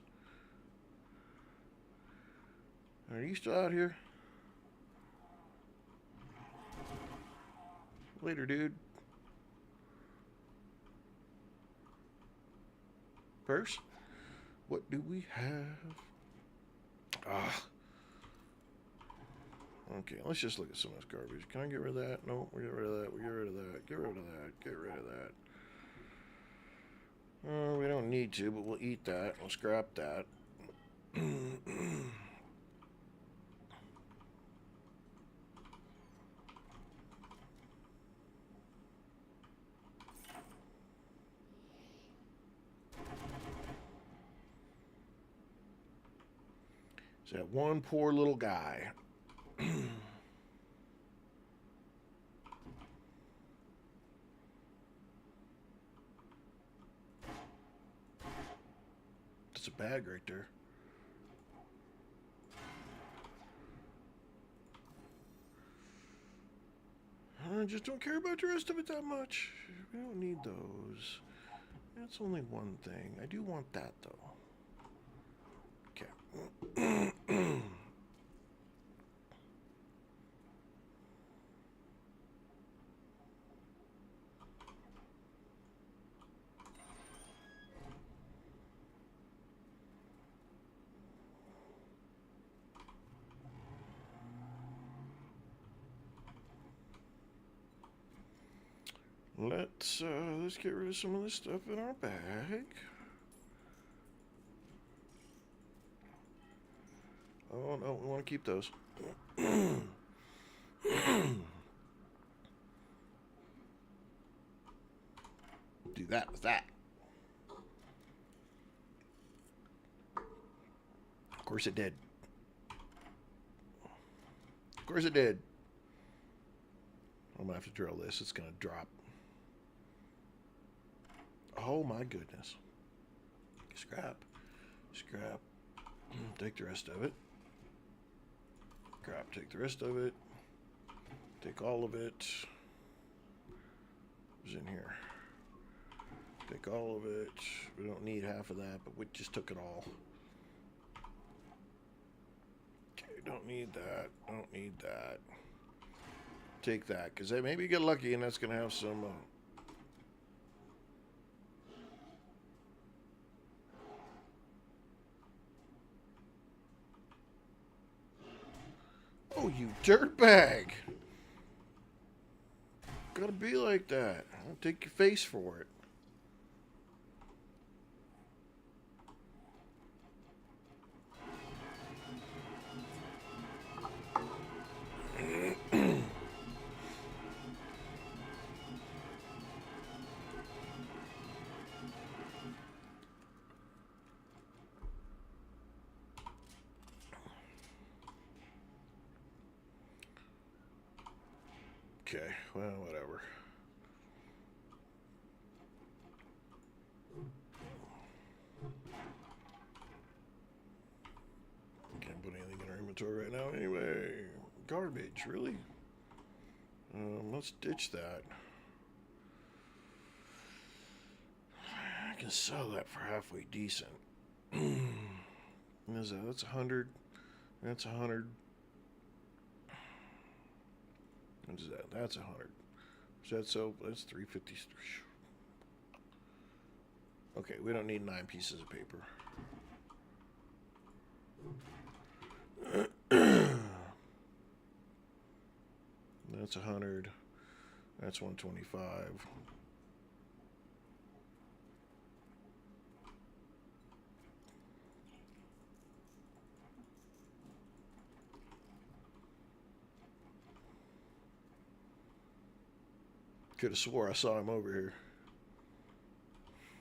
Are you still out here? Later, dude. Purse? What do we have? Ah. Okay, let's just look at some of this garbage. Can I get rid of that? No, we get rid of that. We get rid of that. Get rid of that. Get rid of that. We don't need to, but we'll eat that. We'll scrap that. It's that one poor little guy. That's a bag right there. I just don't care about the rest of it that much. We don't need those. That's only one thing. I do want that, though. Okay. Let's get rid of some of this stuff in our bag. Oh no, we want to keep those. Do that with that. Of course it did. Of course it did. I'm gonna have to drill this. It's gonna drop. Oh my goodness. Scrap. Scrap. Take the rest of it. Crap, take the rest of it. Take all of it. What's in here? Take all of it. We don't need half of that, but we just took it all. Okay, don't need that. Don't need that. Take that, because maybe you get lucky and that's going to have some... Oh, you dirtbag! Gotta be like that. I'll take your face for it. Okay, well, whatever. Can't put anything in our inventory right now anyway. Garbage, really? Let's ditch that. I can sell that for halfway decent. What is that? That's 100. That's 100. What is that? That's 100. So that's 350. Okay, we don't need 9 pieces of paper. That's 100. That's 125. Could have swore I saw him over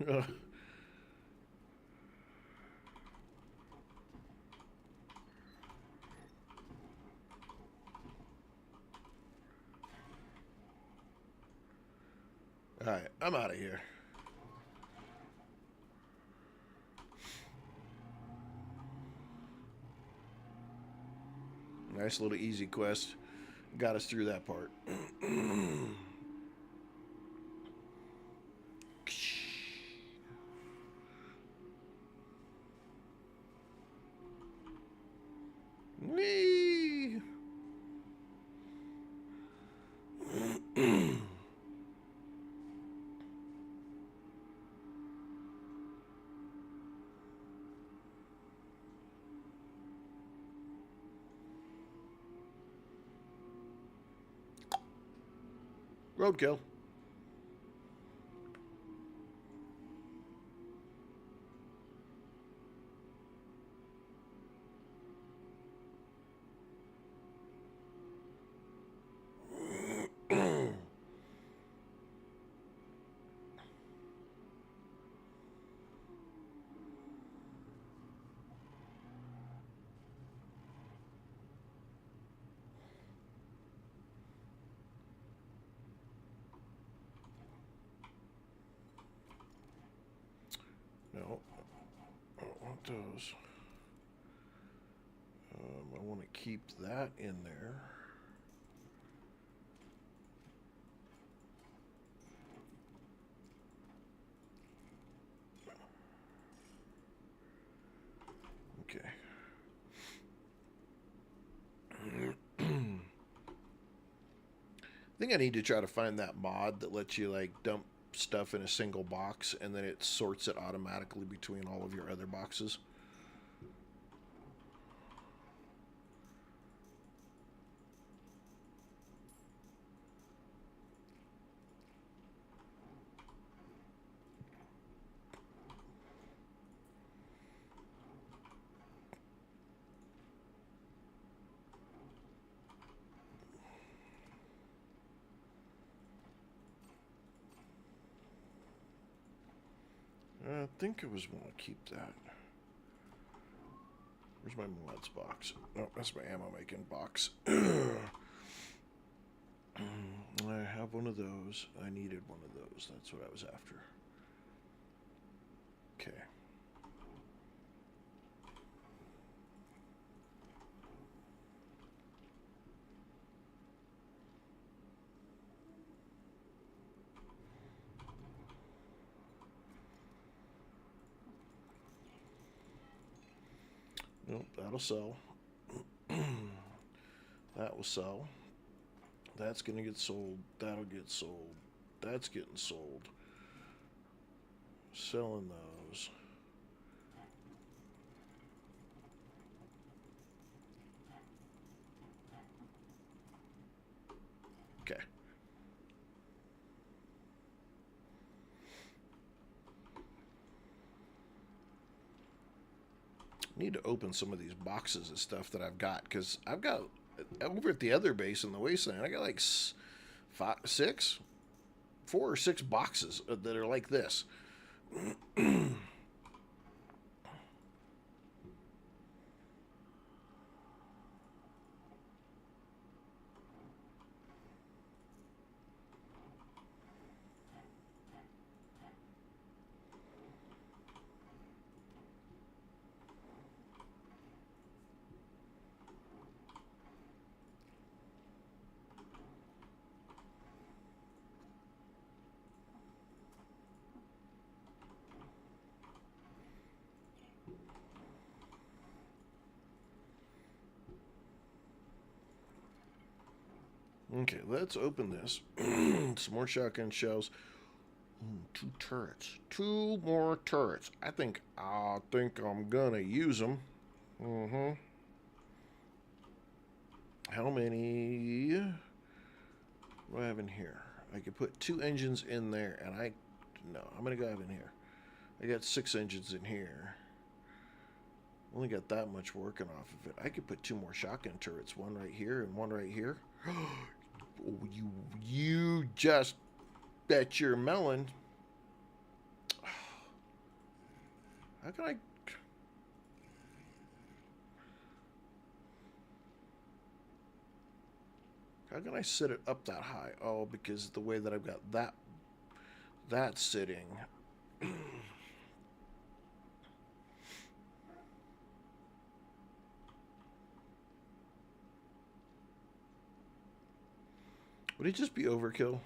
here. Alright, I'm out of here. Nice little easy quest. Got us through that part. Whee! Roadkill. No, I don't want those. I want to keep that in there. Okay. I think I need to try to find that mod that lets you like dump stuff in a single box and then it sorts it automatically between all of your other boxes. I think I was going to keep that. Where's my mods box? Oh, that's my ammo making box. I have one of those. I needed one of those. That's what I was after. Okay. Nope, that'll sell. That will sell. That's gonna get sold. That'll get sold. That's getting sold. Selling those. Okay. Need to open some of these boxes of stuff that I've got, because I've got over at the other base in the wasteland, I got like 4 or 6 boxes that are like this. Okay, let's open this. Some more shotgun shells. 2 turrets. 2 more turrets. I think I'm gonna use them. How many do I have in here? I could put 2 engines in there, and no, I'm gonna go have in here. I got 6 engines in here. Only got that much working off of it. I could put 2 more shotgun turrets, one right here and one right here. Oh, you just bet your melon. How can I set it up that high? Oh, because the way that I've got that sitting. Would it just be overkill?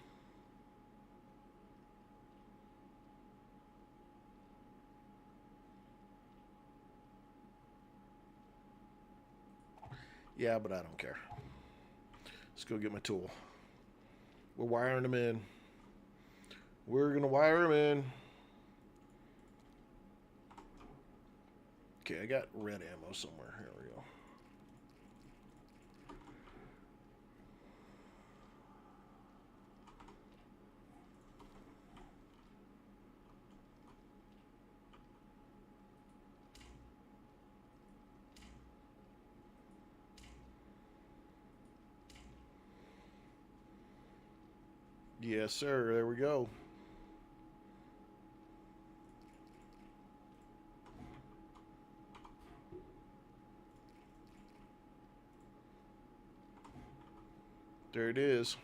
Yeah, but I don't care. Let's go get my tool. We're wiring them in. We're going to wire them in. Okay, I got red ammo somewhere. Here we go. Yes, sir. There we go. There it is.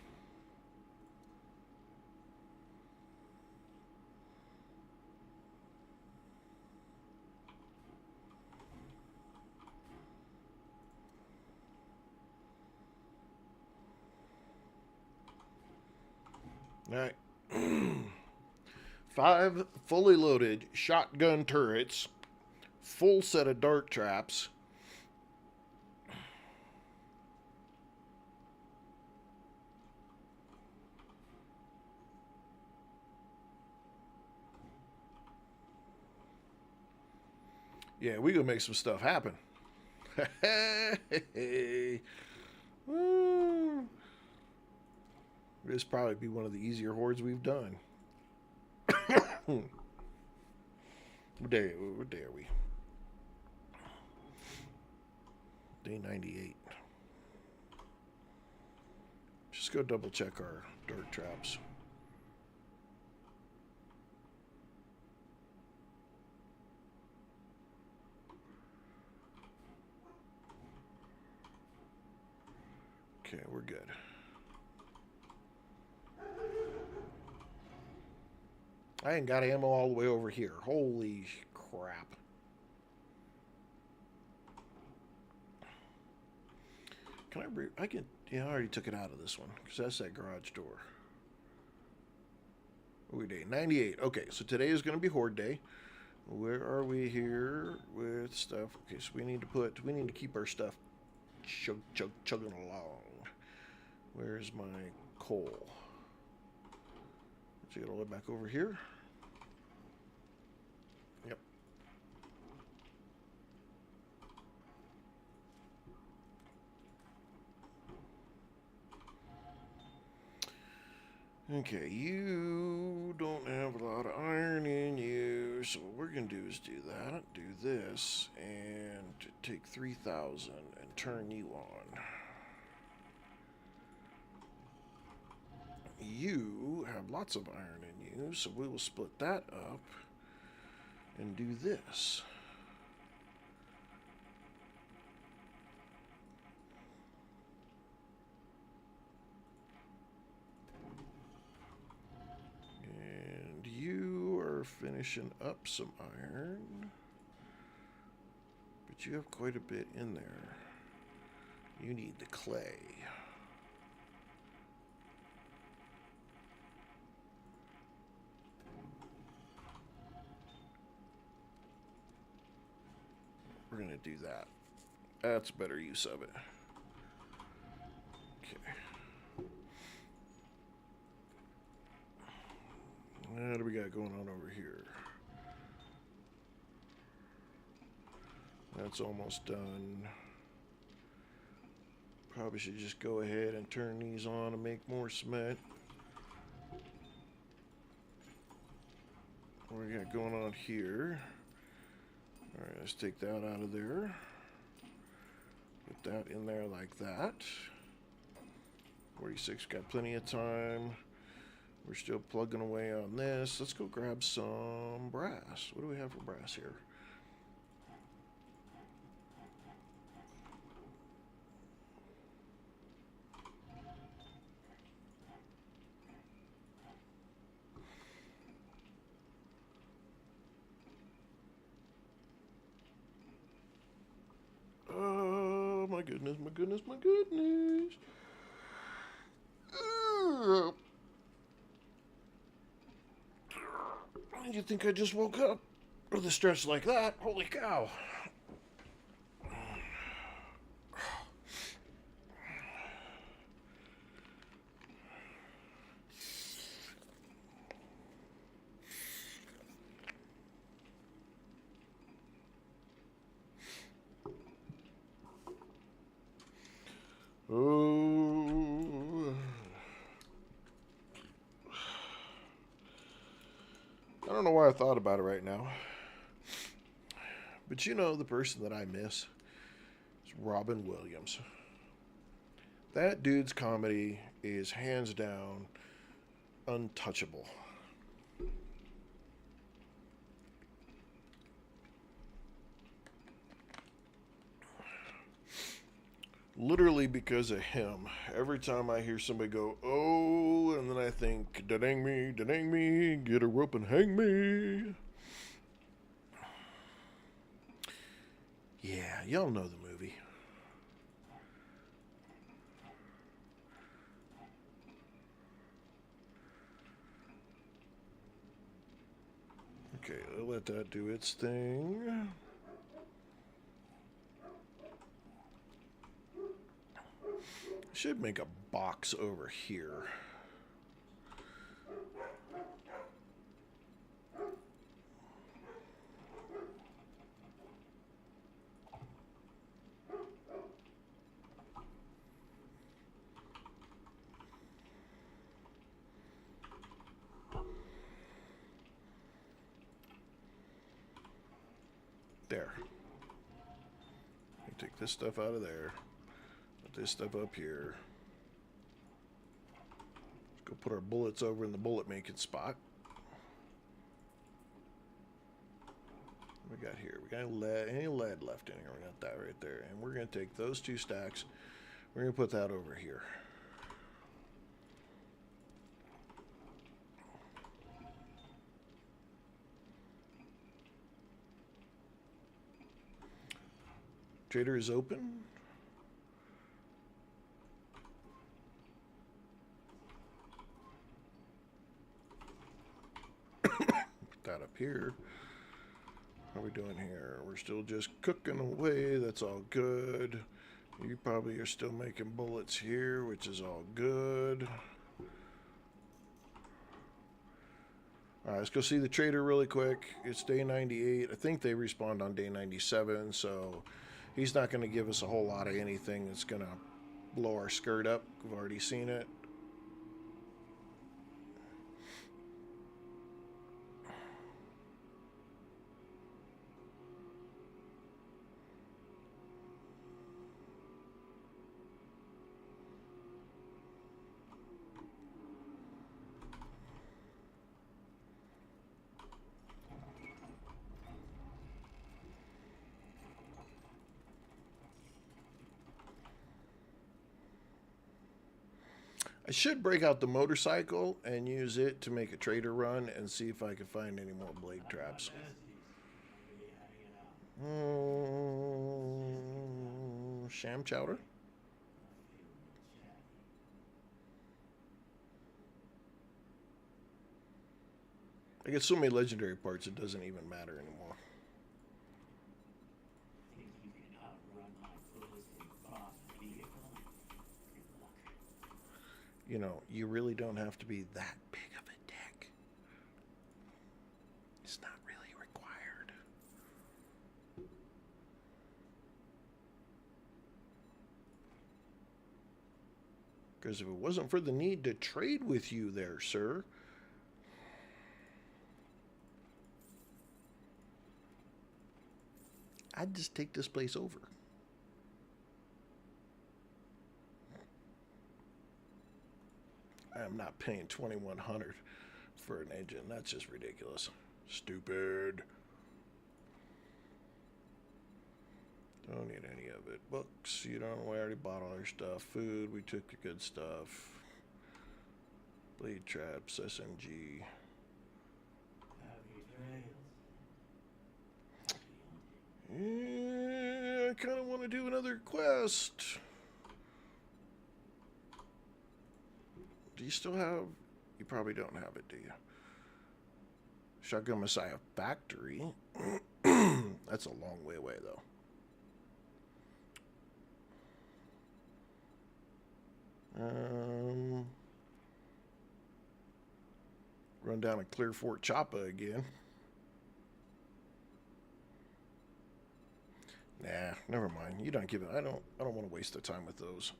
All right. 5 fully loaded shotgun turrets, full set of dart traps. Yeah, we gonna make some stuff happen. Woo. This probably be one of the easier hordes we've done. What day are we? Day 98. Just go double check our dart traps. Okay, we're good. I ain't got ammo all the way over here. Holy crap. Can I can, yeah, I already took it out of this one, because that's that garage door. What are we day? 98. Okay, so today is going to be Horde Day. Where are we here with stuff? Okay, so we need to keep our stuff chugging along. Where's my coal? Let's get all the way back over here. Yep. Okay, you don't have a lot of iron in you, so what we're going to do is do that, do this, and take 3,000 and turn you on. You have lots of iron in you, so we will split that up and do this. And you are finishing up some iron, but you have quite a bit in there. You need the clay. We're going to do that. That's better use of it. Okay. What do we got going on over here? That's almost done. Probably should just go ahead and turn these on and make more cement. What do we got going on here? Alright, let's take that out of there. Put that in there like that. 46, got plenty of time. We're still plugging away on this. Let's go grab some brass. What do we have for brass here? Oh my goodness, my goodness, my goodness. You think I just woke up with a stretch like that? Holy cow. Oh. I don't know why I thought about it right now. But you know the person that I miss is Robin Williams. That dude's comedy is hands down untouchable. Literally because of him. Every time I hear somebody go, oh, and then I think, da-dang me, get a rope and hang me. Yeah, y'all know the movie. Okay, I'll let that do its thing. Should make a box over here. There. Take this stuff out of there. Put this stuff up here. Let's go put our bullets over in the bullet making spot. What we got here? We got lead, any lead left in here? We got that right there. And we're going to take those two stacks. We're going to put that over here. Trader is open. Put that up here. How are we doing here? We're still just cooking away. That's all good. You probably are still making bullets here, which is all good. All right, let's go see the trader really quick. It's day 98. I think they respawned on day 97, so he's not going to give us a whole lot of anything that's going to blow our skirt up. We've already seen it. I should break out the motorcycle and use it to make a trader run and see if I can find any more blade traps. Sham chowder. I get so many legendary parts it doesn't even matter anymore. You know, you really don't have to be that big of a dick. It's not really required. Because if it wasn't for the need to trade with you there, sir, I'd just take this place over. I'm not paying $2,100 for an engine. That's just ridiculous. Stupid. Don't need any of it. Books, you don't. We already bought all our stuff. Food, we took the good stuff. Blade traps, SMG. Yeah, I kind of want to do another quest. Do you still have... You probably don't have it, do you? Shotgun Messiah Factory. That's a long way away, though. Run down a Clear Fort Choppa again. Nah, never mind. You don't give it. I don't want to waste the time with those.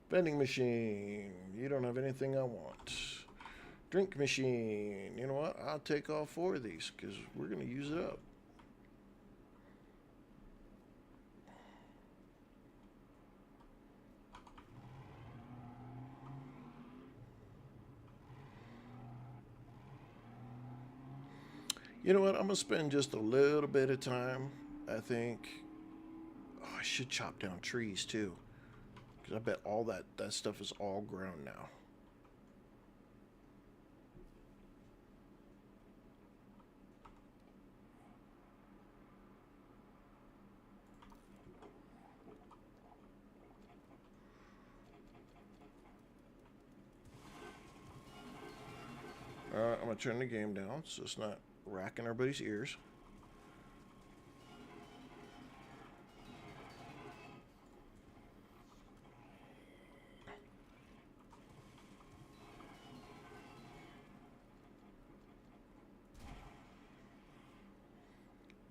Vending machine. You don't have anything I want. Drink machine. You know what? I'll take all 4 of these because we're going to use it up. You know what? I'm going to spend just a little bit of time, I think. Oh, I should chop down trees too. Because I bet all that stuff is all grown now. I'm going to turn the game down so it's not racking everybody's ears.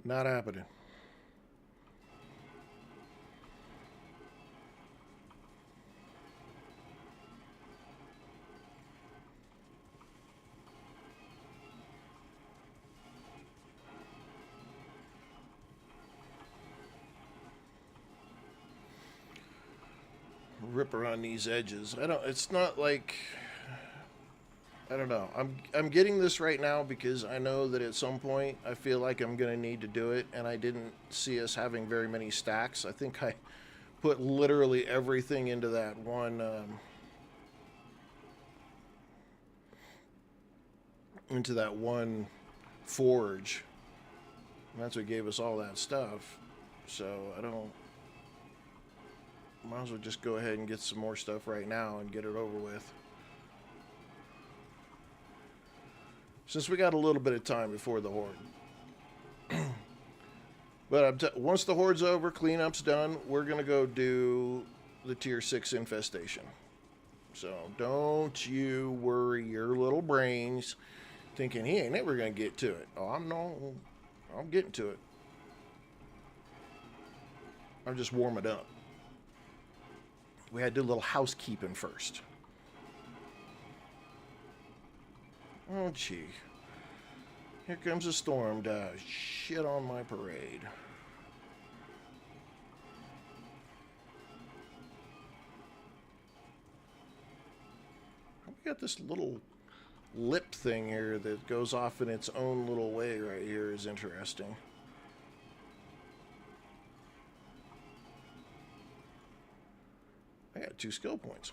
Not happening. Rip around these edges. It's not like, I don't know. I'm getting this right now because I know that at some point I feel like I'm going to need to do it, and I didn't see us having very many stacks. I think I put literally everything into that one forge. And that's what gave us all that stuff. So I don't. Might as well just go ahead and get some more stuff right now and get it over with. Since we got a little bit of time before the horde. But once the horde's over, cleanup's done, we're going to go do the tier 6 infestation. So don't you worry your little brains thinking he ain't never going to get to it. Oh, I'm getting to it. I'm just warming up. We had to do a little housekeeping first. Oh, gee. Here comes a storm to shit on my parade. We got this little lip thing here that goes off in its own little way right here is interesting. I got 2 skill points.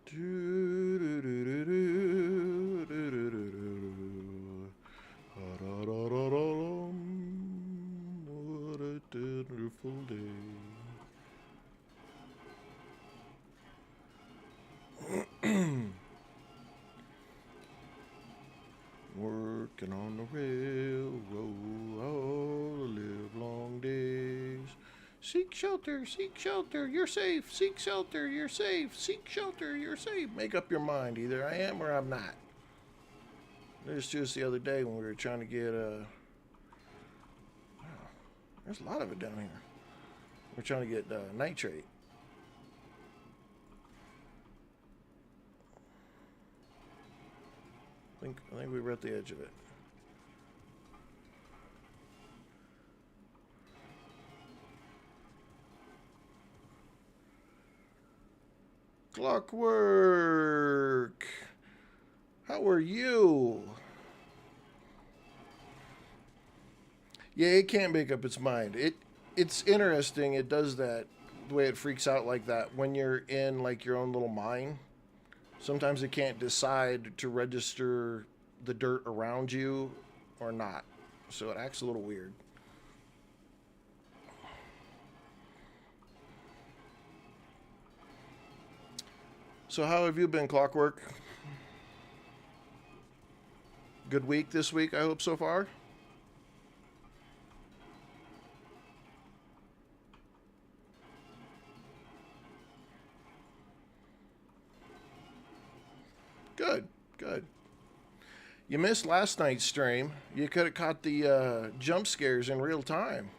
What a wonderful day. Working on the railroad all the livelong days. Seek shelter, you're safe. Seek shelter, you're safe. Seek shelter, you're safe. Make up your mind. Either I am or I'm not. There's just the other day when we were trying to get there's a lot of it down here. We're trying to get nitrate. I think we were at the edge of it. Clockwork. How are you? Yeah, it can't make up its mind. It's interesting. It does that the way it freaks out like that when you're in like your own little mine. Sometimes it can't decide to register the dirt around you or not. So it acts a little weird. So how have you been, Clockwork? Good week this week, I hope, so far? Good, good. You missed last night's stream. You could have caught the jump scares in real time.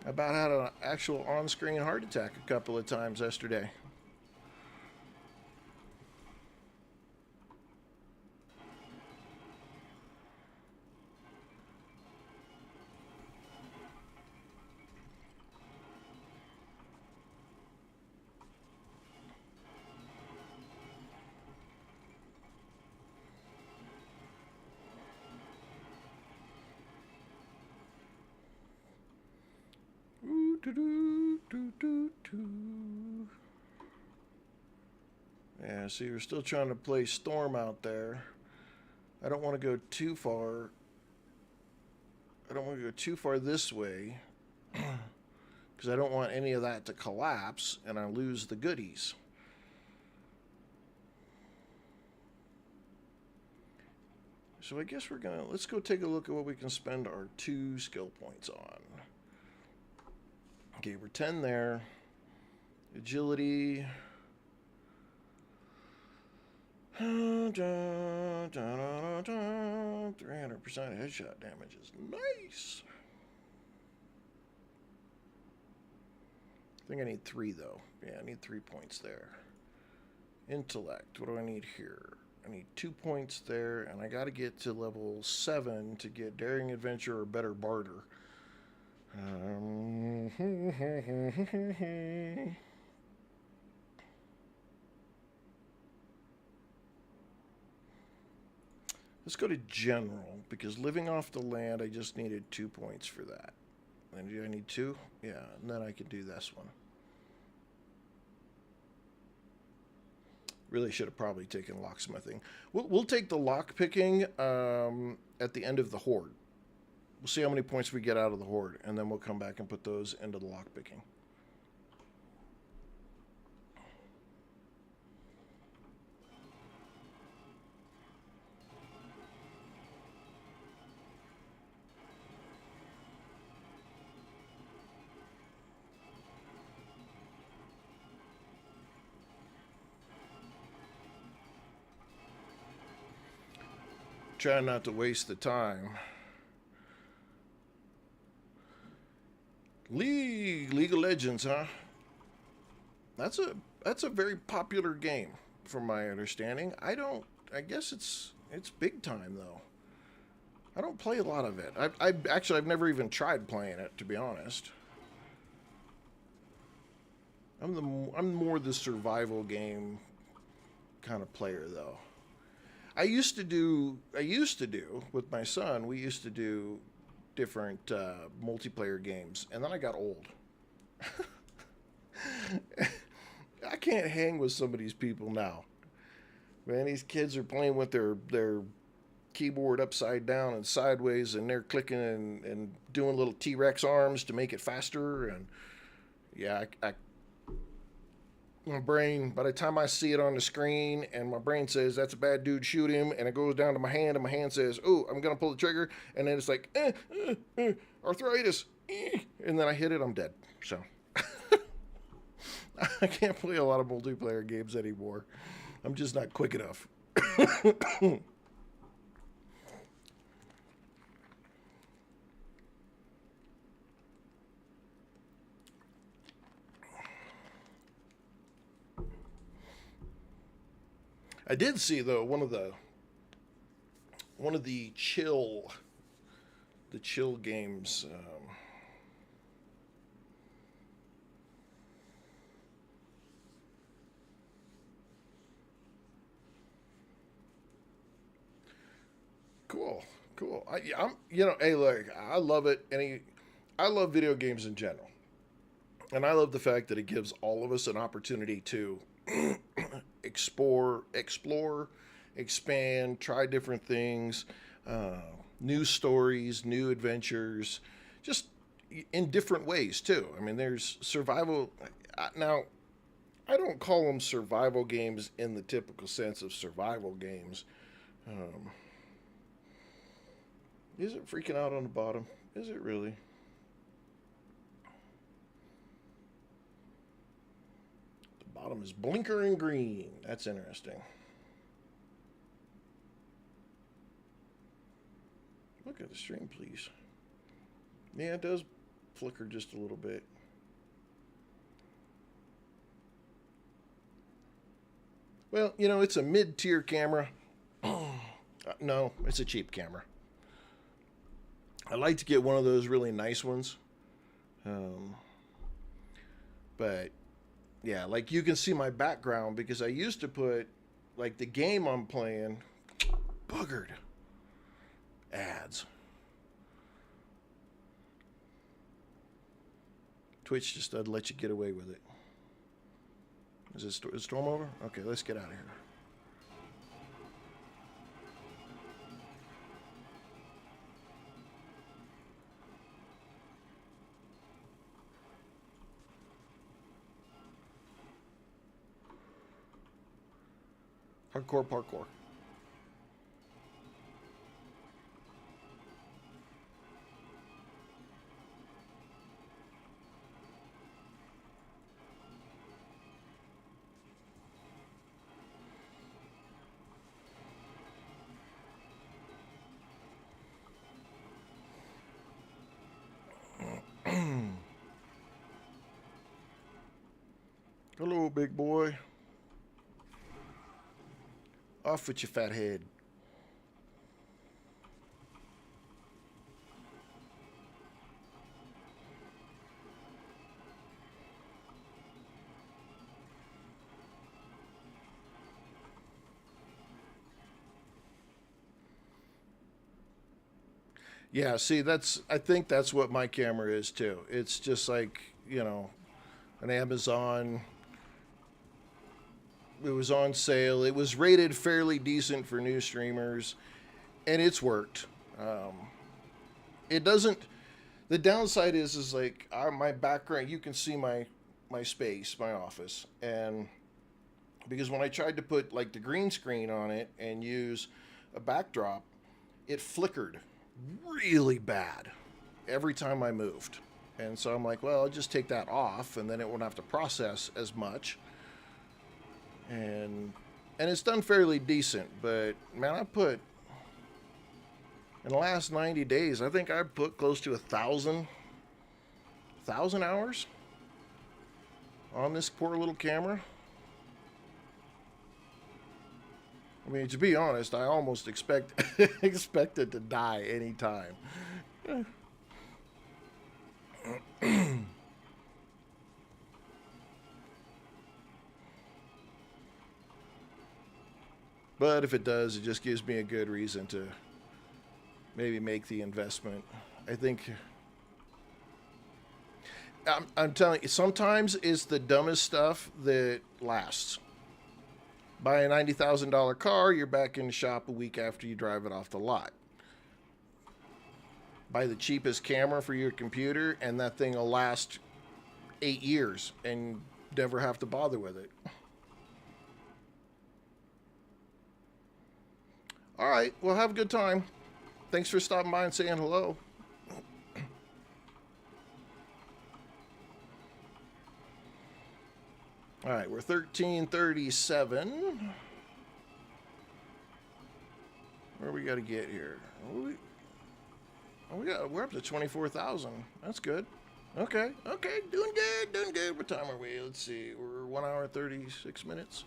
I about had an actual on-screen heart attack a couple of times yesterday. Yeah, see, we're still trying to play Storm out there. I don't want to go too far. I don't want to go too far this way because I don't want any of that to collapse and I lose the goodies. So I guess let's go take a look at what we can spend our 2 skill points on. Okay, we're 10 there. Agility. 300% headshot damage is nice. think I need 3, though. Yeah, I need 3 points there. Intellect. What do I need here? I need 2 points there, and I got to get to level 7 to get Daring Adventure or Better Barter. Let's go to General, because living off the land, I just needed 2 points for that. And do I need 2? Yeah, and then I can do this one. Really should have probably taken locksmithing. We'll take the lock picking at the end of the horde. We'll see how many points we get out of the horde, and then we'll come back and put those into the lock picking. Try not to waste the time. League of Legends, huh? That's a very popular game, from my understanding. I guess it's big time though. I don't play a lot of it. I've never even tried playing it, to be honest. I'm more the survival game kind of player though. I used to do with my son. We used to do different multiplayer games, and then I got old. I can't hang with some of these people now. Man, these kids are playing with their keyboard upside down and sideways, and they're clicking and doing little T-Rex arms to make it faster. And yeah, my brain, by the time I see it on the screen and my brain says, that's a bad dude, shoot him, and it goes down to my hand, and my hand says, oh, I'm going to pull the trigger, and then it's like, arthritis, and then I hit it, I'm dead. So I can't play a lot of multiplayer games anymore. I'm just not quick enough. I did see though one of the chill games. Cool. I'm hey, look, I love it. I love video games in general, and I love the fact that it gives all of us an opportunity to explore, expand, try different things, new stories, new adventures, just in different ways too. I mean, there's survival. Now, I don't call them survival games in the typical sense of survival games. Is it freaking out on the bottom? Is it really? Bottom is blinker and green. That's interesting. Look at the stream, please. Yeah, it does flicker just a little bit. Well, it's a mid-tier camera. No, it's a cheap camera. I'd like to get one of those really nice ones. But yeah, like you can see my background because I used to put, like, the game I'm playing, buggered ads. Twitch just doesn't let you get away with it. Is Storm over? Okay, let's get out of here. Hardcore parkour. Hello, big boy. Off with your fat head. Yeah, see, I think that's what my camera is too. It's just like, an Amazon. It was on sale. It was rated fairly decent for new streamers, and it's worked. Um, it doesn't. The downside is like my background. You can see my space, my office, and because when I tried to put like the green screen on it and use a backdrop, it flickered really bad every time I moved. And so I'm like, well, I'll just take that off, and then it won't have to process as much. And it's done fairly decent, but man, I put in the last 90 days, I think I put close to 1,000 hours on this poor little camera. I mean, to be honest, I almost expected to die anytime. But if it does, it just gives me a good reason to maybe make the investment. I think I'm telling you, sometimes it's the dumbest stuff that lasts. Buy a $90,000 car, you're back in the shop a week after you drive it off the lot. Buy the cheapest camera for your computer, and that thing will last 8 years and never have to bother with it. All right, well, have a good time. Thanks for stopping by and saying hello. All right, we're 1337. Where we got to get here? We're up to 24,000. That's good. Okay, doing good. What time are we? Let's see. We're 1 hour 36 minutes.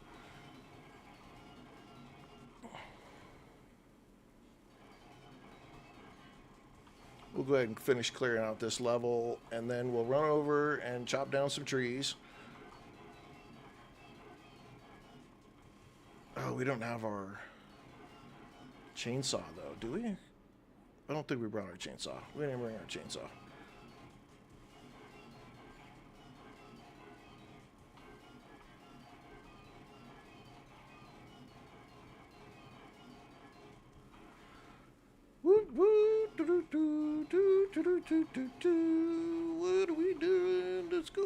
We'll go ahead and finish clearing out this level, and then we'll run over and chop down some trees. Oh, we don't have our chainsaw, though, do we? I don't think we brought our chainsaw. We didn't bring our chainsaw. What are we doing? Let's go.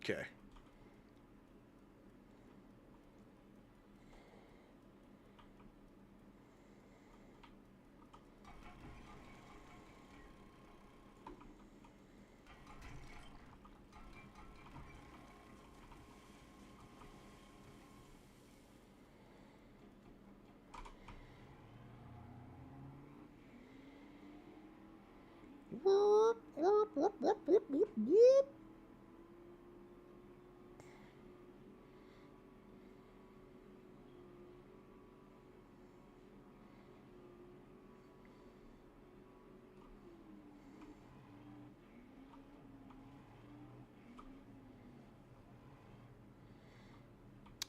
Okay.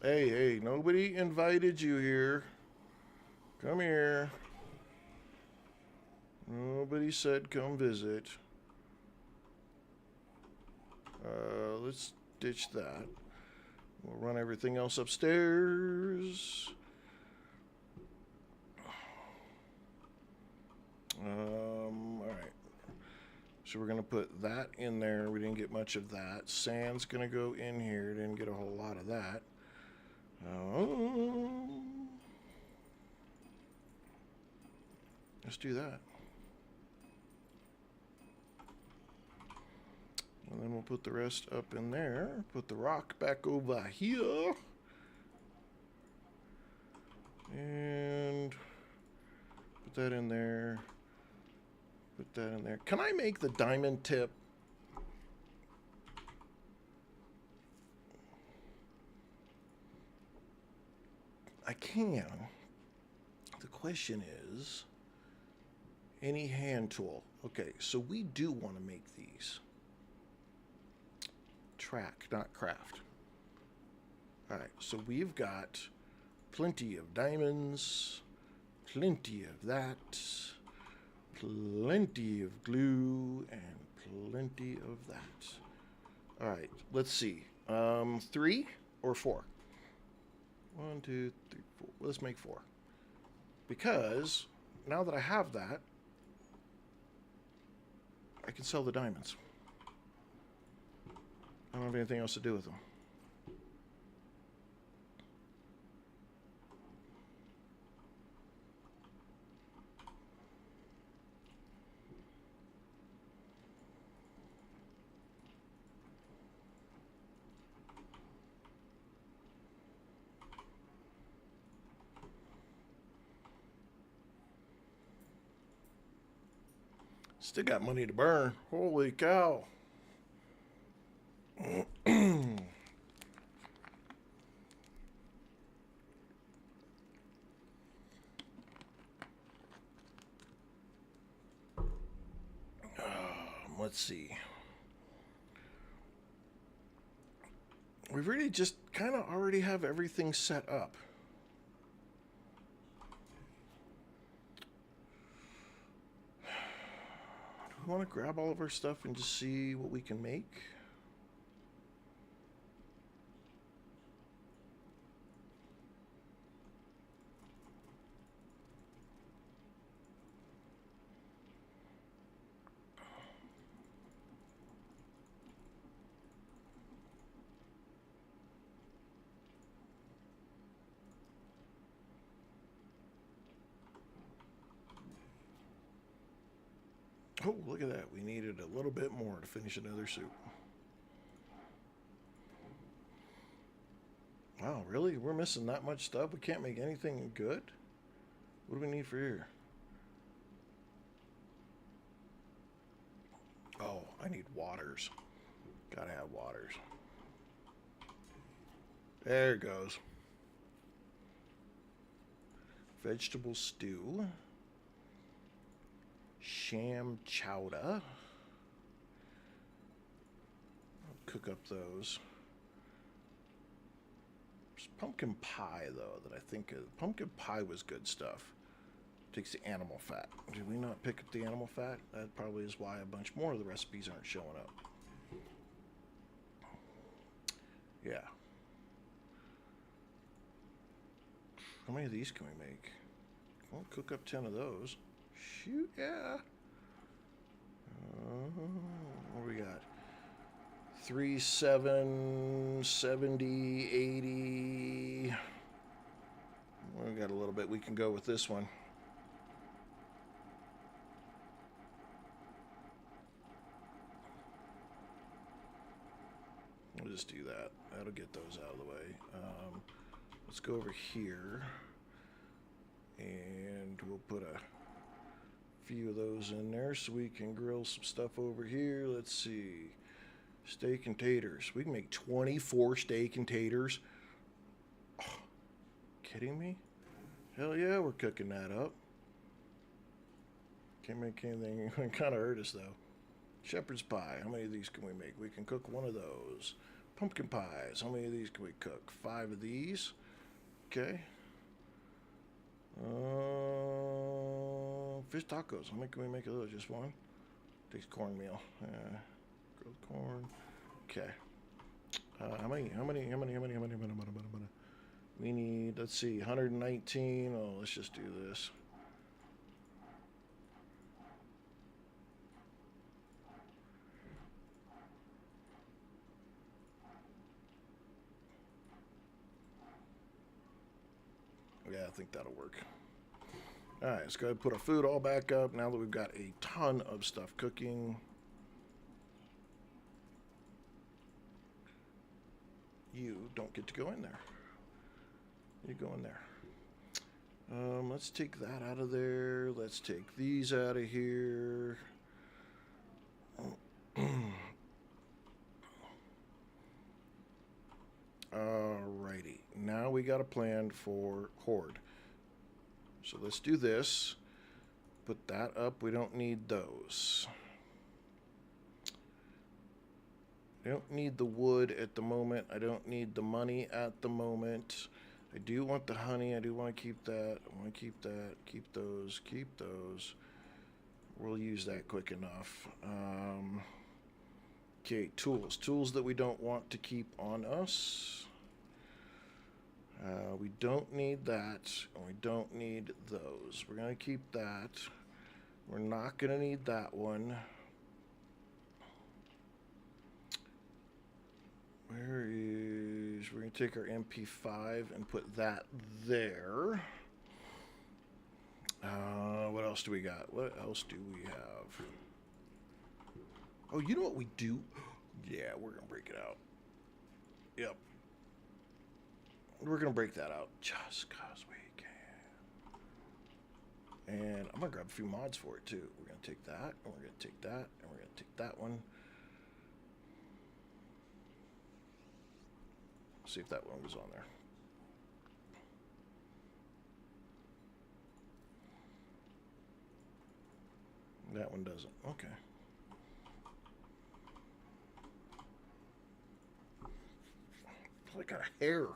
Hey, nobody invited you here. Come here. Nobody said come visit. Let's ditch that. We'll run everything else upstairs. Alright. So we're going to put that in there. We didn't get much of that. Sand's going to go in here. Didn't get a whole lot of that. Let's do that. And then we'll put the rest up in there. Put the rock back over here. And put that in there. Put that in there. Can I make the diamond tip? I can. The question is, any hand tool? Okay, so we do want to make these. Track, not craft. All right, so we've got plenty of diamonds, plenty of that, plenty of glue, and plenty of that. All right, let's see. 3 or 4? 1, 2, 3, 4. Let's make 4. Because now that I have that, I can sell the diamonds. I don't have anything else to do with them. Still got money to burn. Holy cow. Let's see. We really just kind of already have everything set up. Do we want to grab all of our stuff and just see what we can make? Oh, look at that. We needed a little bit more to finish another soup. Wow, really? We're missing that much stuff? We can't make anything good? What do we need for here? Oh, I need waters. Gotta have waters. There it goes. Vegetable stew. Sham chowder. I'll cook up those. There's pumpkin pie, though, that I think pumpkin pie was good stuff. Takes the animal fat. Did we not pick up the animal fat? That probably is why a bunch more of the recipes aren't showing up. Yeah. How many of these can we make? We'll cook up 10 of those. Shoot, yeah. What do we got? 3, 7, 70, 80. We got a little bit. We can go with this one. We'll just do that. That'll get those out of the way. Let's go over here. And we'll put a few of those in there so we can grill some stuff over here. Let's see. Steak and taters. We can make 24 steak and taters. Oh, kidding me? Hell yeah, we're cooking that up. Can't make anything. It kind of hurt us though. Shepherd's pie. How many of these can we make? We can cook one of those. Pumpkin pies. How many of these can we cook? 5 of these. Okay. Fish tacos. How many can we make of those? Just one? Takes cornmeal. Grilled corn. Okay. How many? We need, let's see, 119. Oh, let's just do this. Yeah, I think that'll work. All right, let's go ahead and put our food all back up now that we've got a ton of stuff cooking. You don't get to go in there. You go in there. Let's take that out of there. Let's take these out of here. Alrighty. Now we got a plan for Horde. So let's do this. Put that up. We don't need those. I don't need the wood at the moment. I don't need the money at the moment. I do want the honey. I do want to keep that. I want to keep that. Keep those. Keep those. We'll use that quick enough. Okay, tools. Tools that we don't want to keep on us. We don't need that. And we don't need those. We're going to keep that. We're not going to need that one. We're going to take our MP5 and put that there. What else do we got? What else do we have? Oh, you know what we do? Yeah, we're going to break it out. Yep. We're going to break that out just because we can. And I'm going to grab a few mods for it, too. We're going to take that, and we're going to take that, and we're going to take that one. See if that one was on there. That one doesn't. Okay. It's like a hair.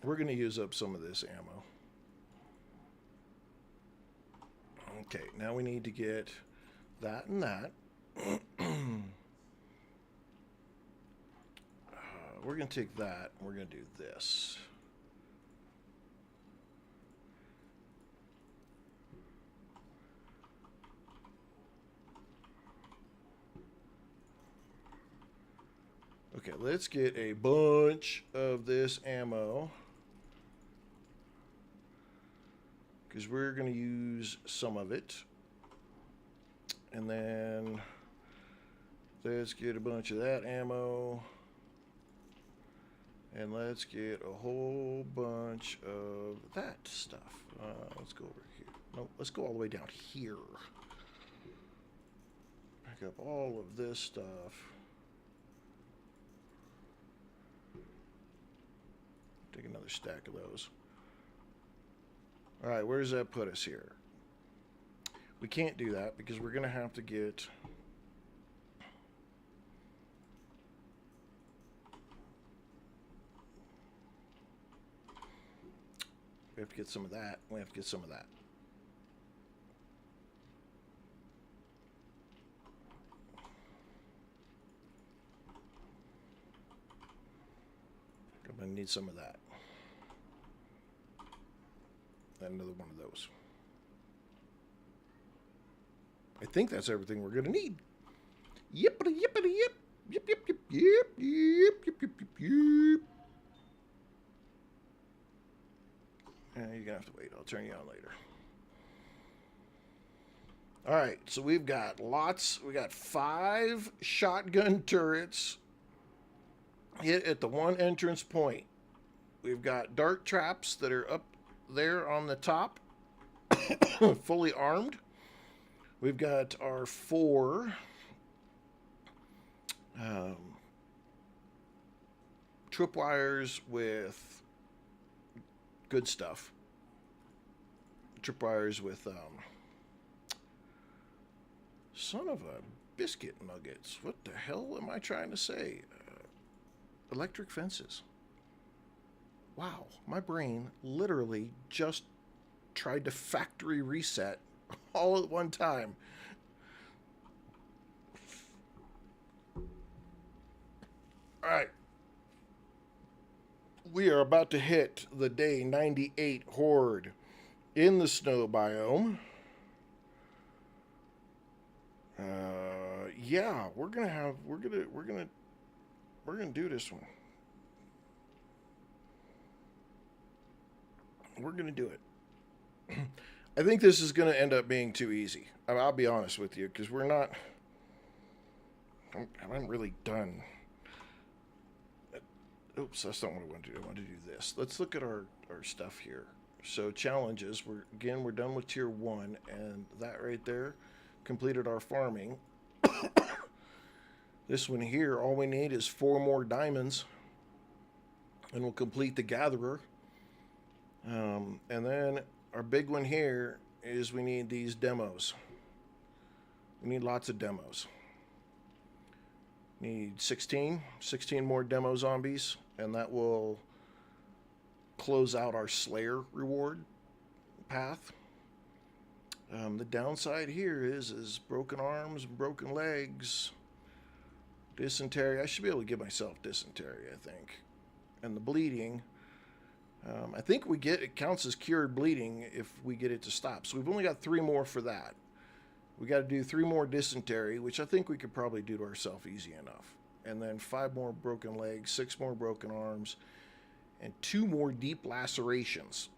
We're going to use up some of this ammo. Okay, now we need to get that and that. We're going to take that and we're going to do this. Okay, let's get a bunch of this ammo. Because we're going to use some of it. And then let's get a bunch of that ammo. And let's get a whole bunch of that stuff. Let's go over here. No, let's go all the way down here. Pick up all of this stuff. Take another stack of those. All right, where does that put us here? We can't do that because we're going to have to get... We have to get some of that. We have to get some of that. I'm going to need some of that. And another one of those. I think that's everything we're going to need. Yippity yippity yip. Yip yip yip yip yip yip yip yip yip. You're going to have to wait. I'll turn you on later. All right, so we've got lots. We got 5 shotgun turrets hit at the one entrance point. We've got dart traps that are up there on the top, fully armed. We've got our 4 tripwires with good stuff. Tripwires with son of a biscuit nuggets. What the hell am I trying to say? Electric fences. Wow, my brain literally just tried to factory reset all at one time. All right. We are about to hit the day 98 horde in the snow biome. Yeah, we're gonna do this one. We're going to do it. I think this is going to end up being too easy. I'll be honest with you, because we're not... I haven't really done... Oops, that's not what I want to do. I want to do this. Let's look at our stuff here. So challenges, we're done with tier 1, and that right there completed our farming. This one here, all we need is 4 more diamonds, and we'll complete the gatherer. And then our big one here is we need these demos. We need lots of demos. Need 16 more demo zombies, and that will close out our Slayer reward path. The downside here is broken arms, broken legs, dysentery. I should be able to give myself dysentery, I think. And the bleeding, I think it counts as cured bleeding if we get it to stop. So we've only got 3 more for that. We got to do 3 more dysentery, which I think we could probably do to ourselves easy enough. And then 5 more broken legs, 6 more broken arms, and 2 more deep lacerations.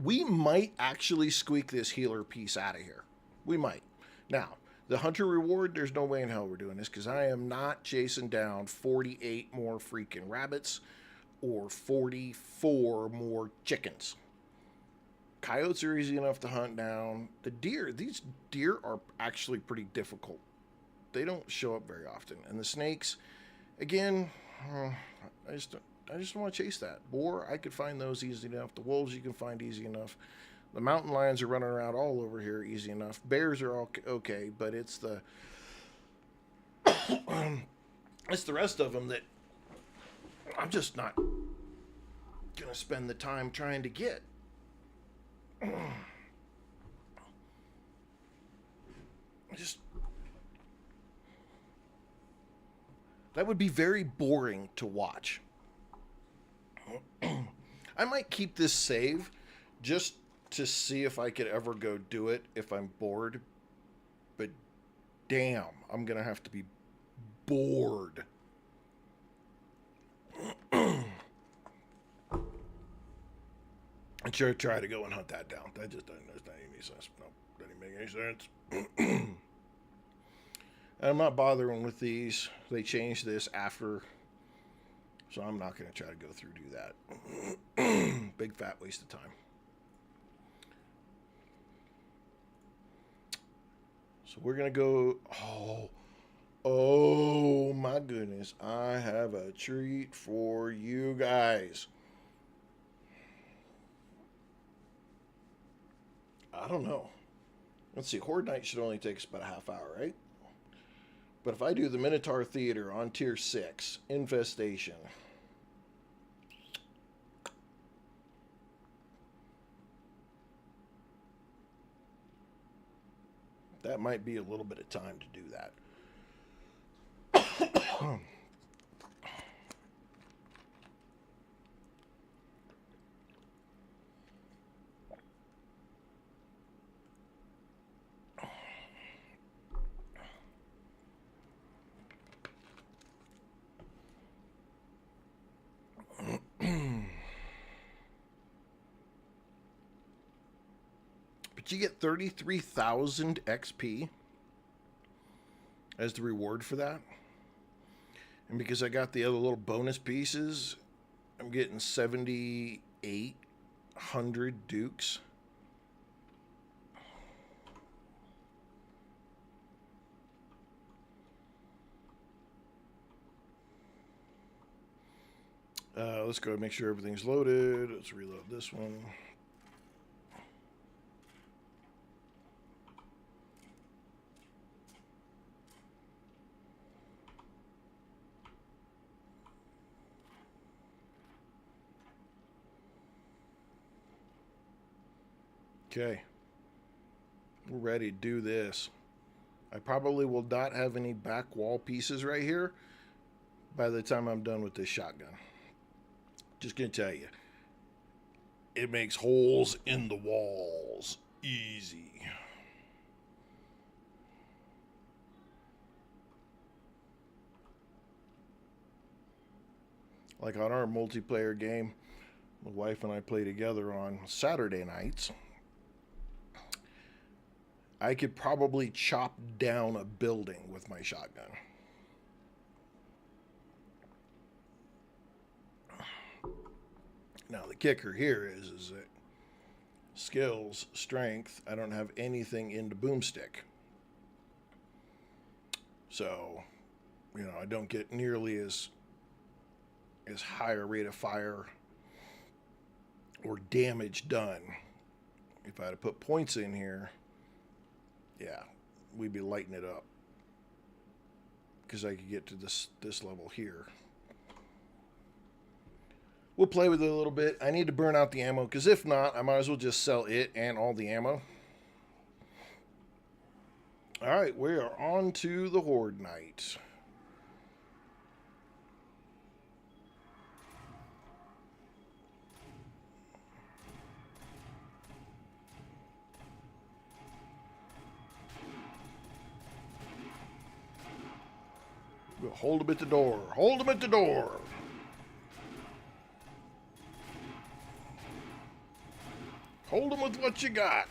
We might actually squeak this healer piece out of here. We might. Now, the hunter reward, there's no way in hell we're doing this, because I am not chasing down 48 more freaking rabbits or 44 more chickens. Coyotes are easy enough to hunt down. The deer, these deer are actually pretty difficult. They don't show up very often. And the snakes, again, I just don't want to chase that. Boar, I could find those easy enough. The wolves you can find easy enough. The mountain lions are running around all over here easy enough. Bears are all okay, but it's the it's the rest of them that I'm just not gonna spend the time trying to get. That would be very boring to watch. I might keep this save just to see if I could ever go do it if I'm bored. But damn, I'm gonna have to be bored. I sure try to go and hunt that down. That just doesn't make any sense. No, doesn't make any sense. I'm not bothering with these. They changed this after, so I'm not going to try to go through do that. Big fat waste of time. So we're going to go. Oh my goodness. I have a treat for you guys. I don't know. Let's see. Horde Night should only take us about a half hour, right? But if I do the Minotaur Theater on tier 6, Infestation. That might be a little bit of time to do that. But you get 33,000 XP as the reward for that. And because I got the other little bonus pieces, I'm getting 7,800 dukes. Let's go and make sure everything's loaded. Let's reload this one. Okay. We're ready to do this. I probably will not have any back wall pieces right here by the time I'm done with this shotgun. Just gonna tell you, it makes holes in the walls easy. Like on our multiplayer game, my wife and I play together on Saturday nights. I could probably chop down a building with my shotgun. Now the kicker here is that skills, strength, I don't have anything in the boomstick. So, I don't get nearly as high a rate of fire or damage done. If I had to put points in here, yeah, we'd be lighting it up. Because I could get to this level here. We'll play with it a little bit. I need to burn out the ammo, because if not, I might as well just sell it and all the ammo. Alright, we are on to the Horde Night. We'll hold him at the door. Hold him at the door. Hold them with what you got.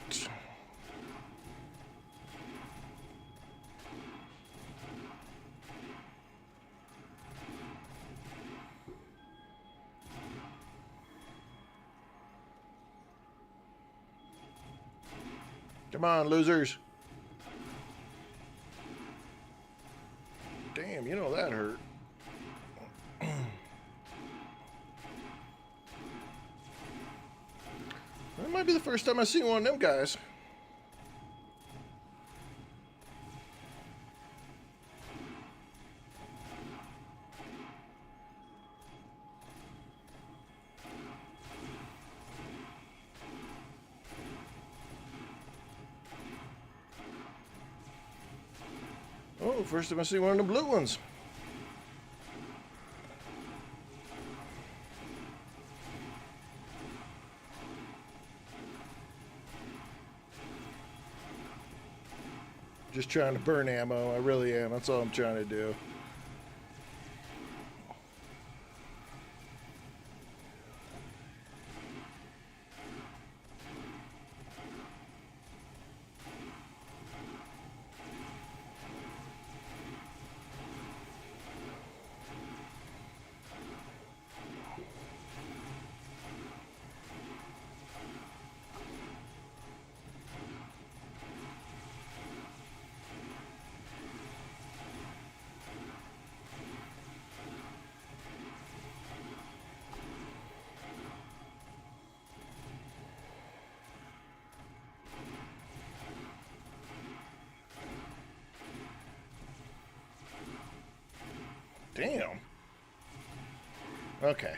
Come on, losers. Damn, that hurt. That might be the first time I've seen one of them guys. Oh, first time I see one of the blue ones. Just trying to burn ammo. I really am. That's all I'm trying to do. Damn. Okay.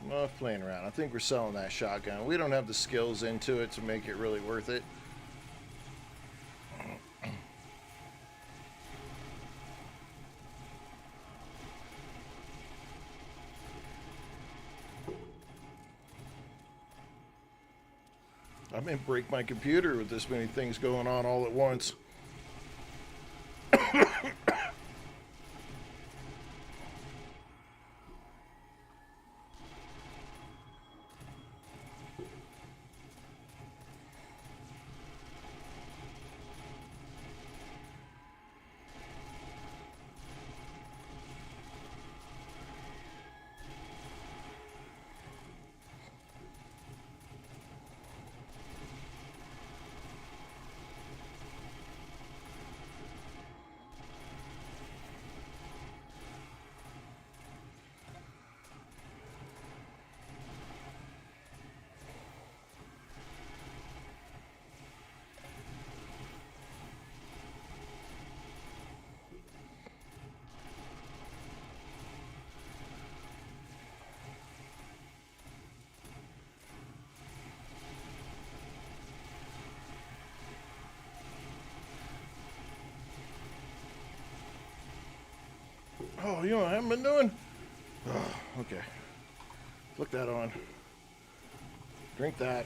Enough playing around. I think we're selling that shotgun. We don't have the skills into it to make it really worth it. I may break my computer with this many things going on all at once. Oh, I haven't been doing? Oh, okay. Flick that on. Drink that.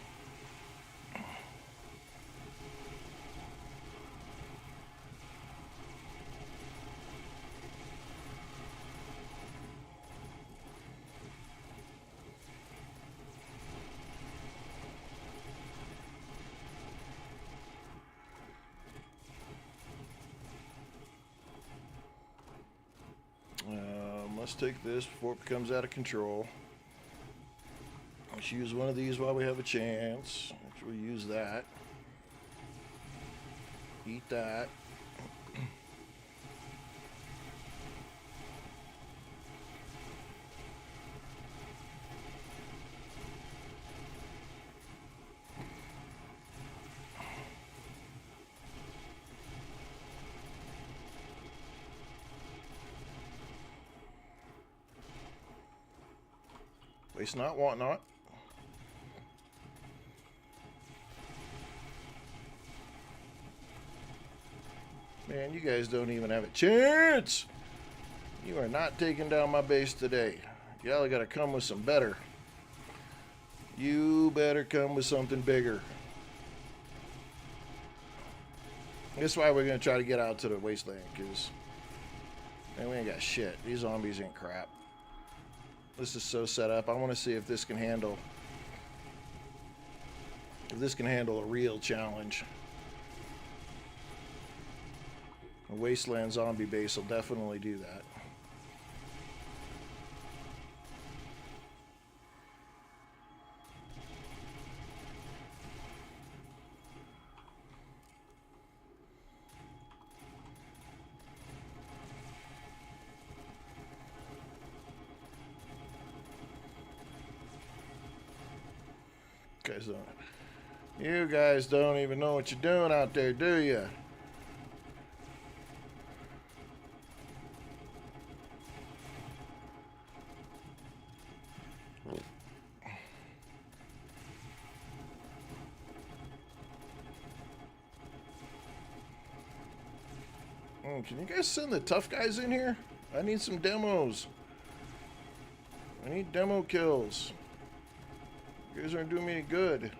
let's take this before it becomes out of control. Let's use one of these while we have a chance. We'll use that. Eat that. Waste not, want not. Man, you guys don't even have a chance. You are not taking down my base today. Y'all gotta come with some better. You better come with something bigger. That's why we're gonna try to get out to the wasteland, because man, we ain't got shit. These zombies ain't crap. This is so set up. I want to see if this can handle a real challenge. A wasteland zombie base will definitely do that. You guys don't even know what you're doing out there, do you? Can you guys send the tough guys in here? I need some demos. I need demo kills. You guys aren't doing me any good.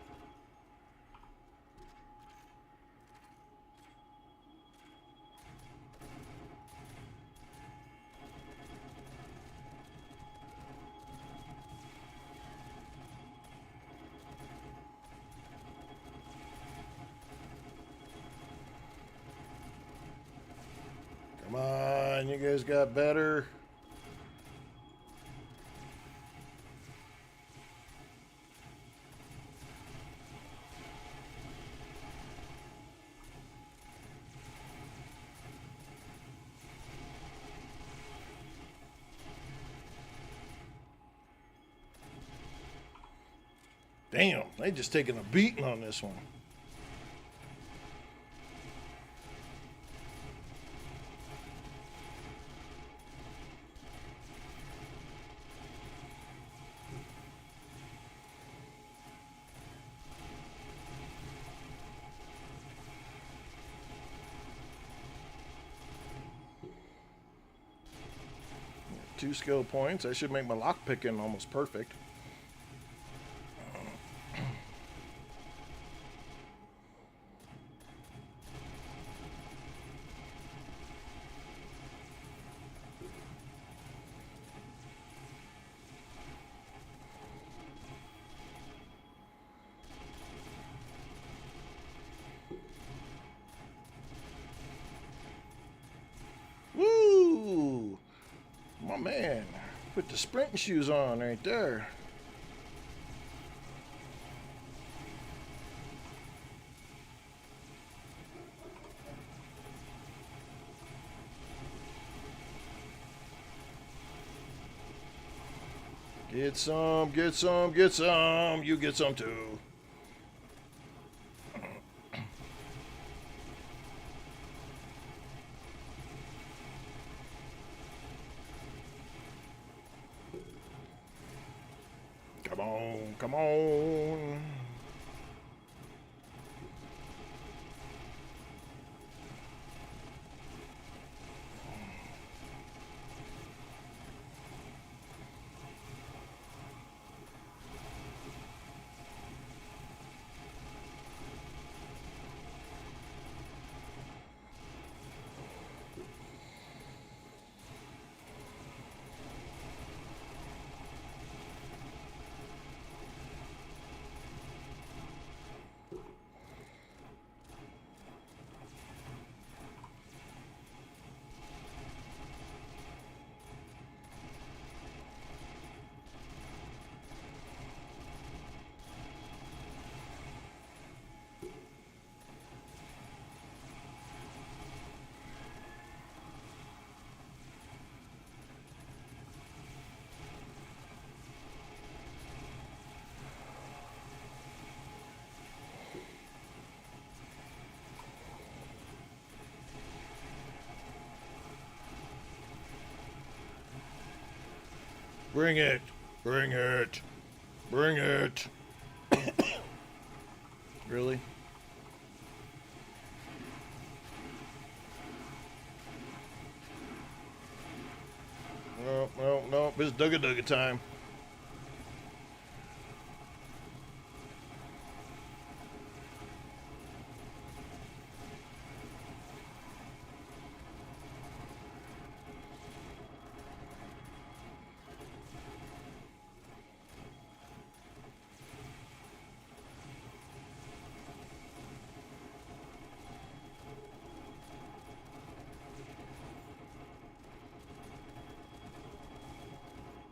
Come on, you guys got better. Damn, they just taking a beating on this one. Two skill points. I should make my lock picking almost perfect. Woo! My man, put the sprinting shoes on right there. Get some, get some, get some. You get some too. Come on, come on. Bring it. Bring it. Bring it. Really? No, no, no. It's Dugga Dugga time.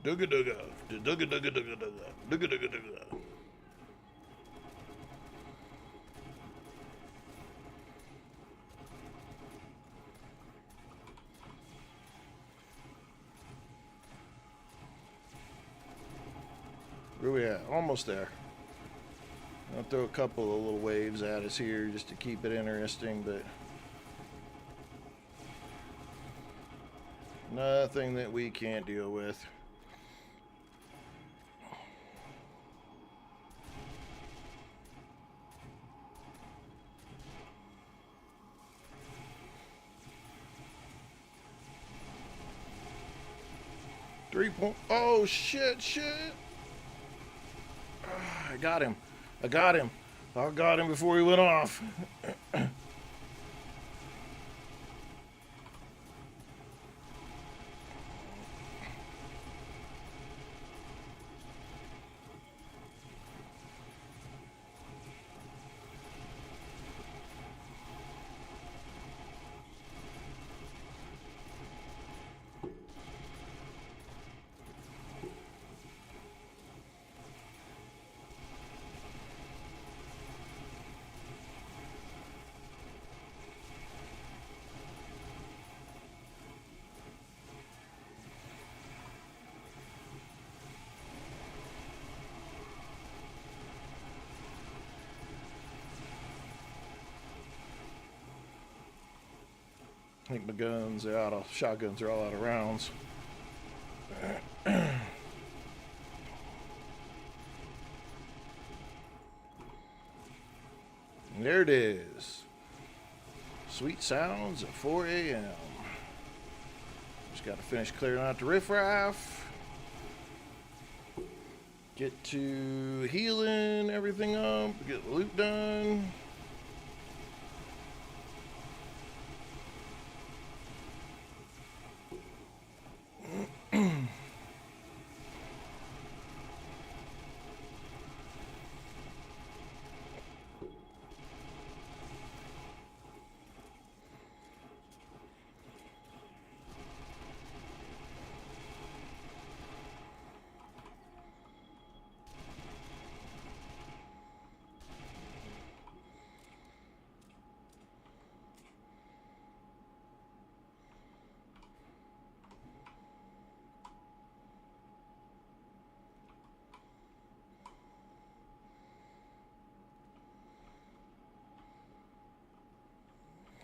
Dugga Dugga. Dugga Dugga Dugga Dugga. Dugga Dugga Dugga. Where we at? Almost there. I'll throw a couple of little waves at us here just to keep it interesting, but nothing that we can't deal with. Oh, shit, shit. I got him. I got him. I got him before he went off. I think my guns are out of shotguns are all out of rounds. And there it is. Sweet sounds at 4 a.m. Just got to finish clearing out the riffraff. Get to healing everything up. Get the loot done.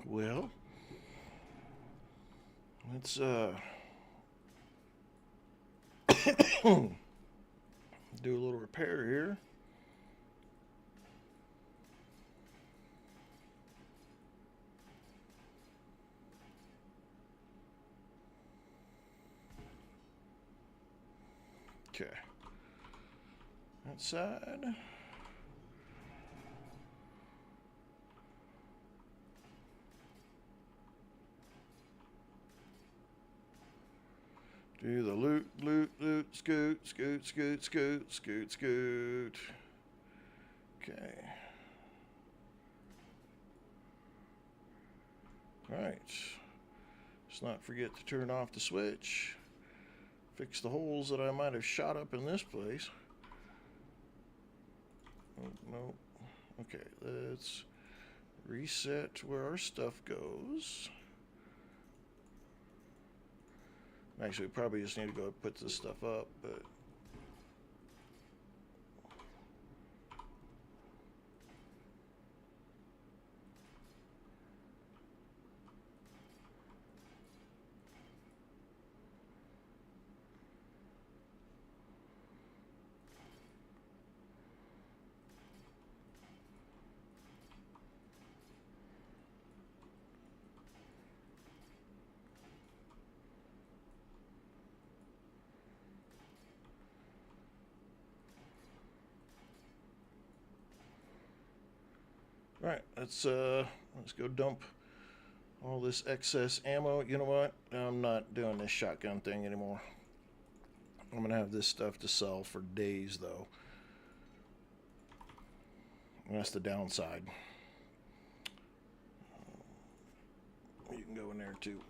Well, let's do a little repair here. Okay. That side. Do the loot, loot, loot, scoot, scoot, scoot, scoot, scoot, scoot. Okay. Alright. Let's not forget to turn off the switch. Fix the holes that I might have shot up in this place. Oh, no. Okay, let's reset where our stuff goes. Actually, we probably just need to go put this stuff up, but Right, let's go dump all this excess ammo. You know what? I'm not doing this shotgun thing anymore. I'm gonna have this stuff to sell for days, though. And that's the downside. You can go in there too.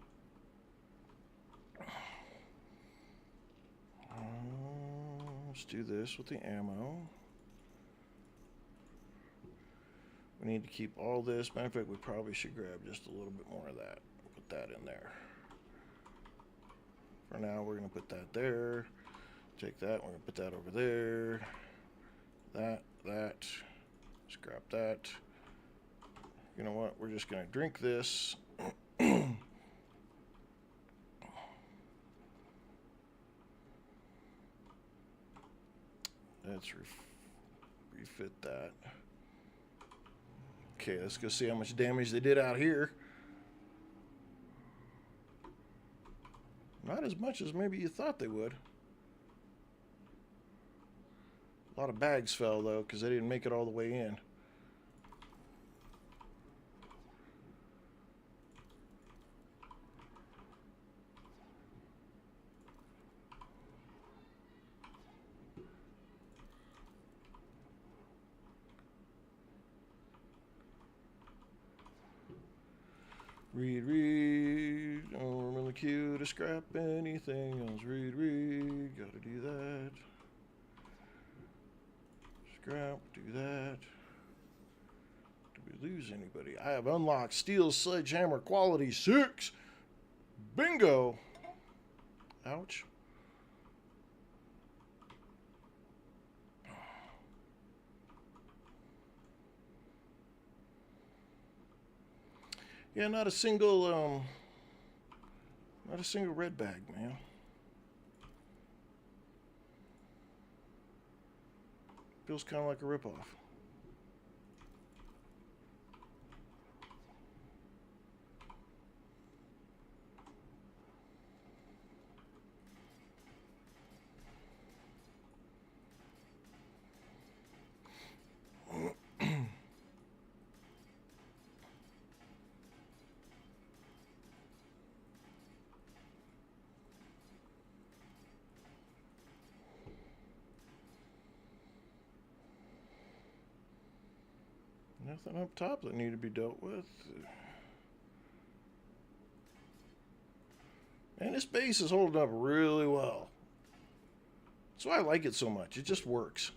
Let's do this with the ammo. We need to keep all this. Matter of fact, we probably should grab just a little bit more of that. Put that in there. For now, we're going to put that there. Take that. We're going to put that over there. That. Scrap that. You know what? We're just going to drink this. Let's refit that. Okay, let's go see how much damage they did out here. Not as much as maybe you thought they would. A lot of bags fell, though, because they didn't make it all the way in. Read. Oh, I'm in the queue to scrap anything else. Read. Gotta do that. Scrap, do that. Did we lose anybody? I have unlocked Steel Sledgehammer Quality 6. Bingo. Ouch. Yeah, not a single red bag, man. Feels kind of like a ripoff. Nothing up top that need to be dealt with. Man, this base is holding up really well. That's why I like it so much. It just works.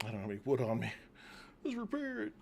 I don't have any wood on me. Let's repair it.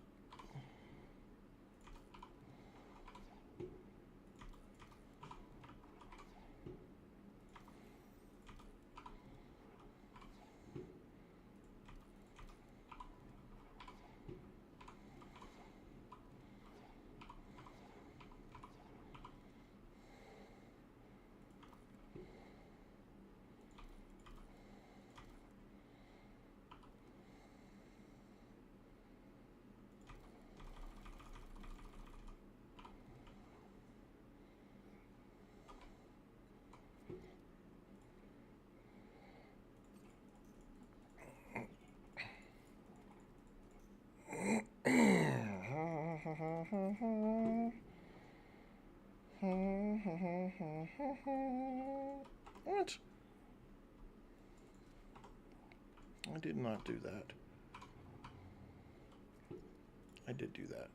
What? I did not do that. I did do that.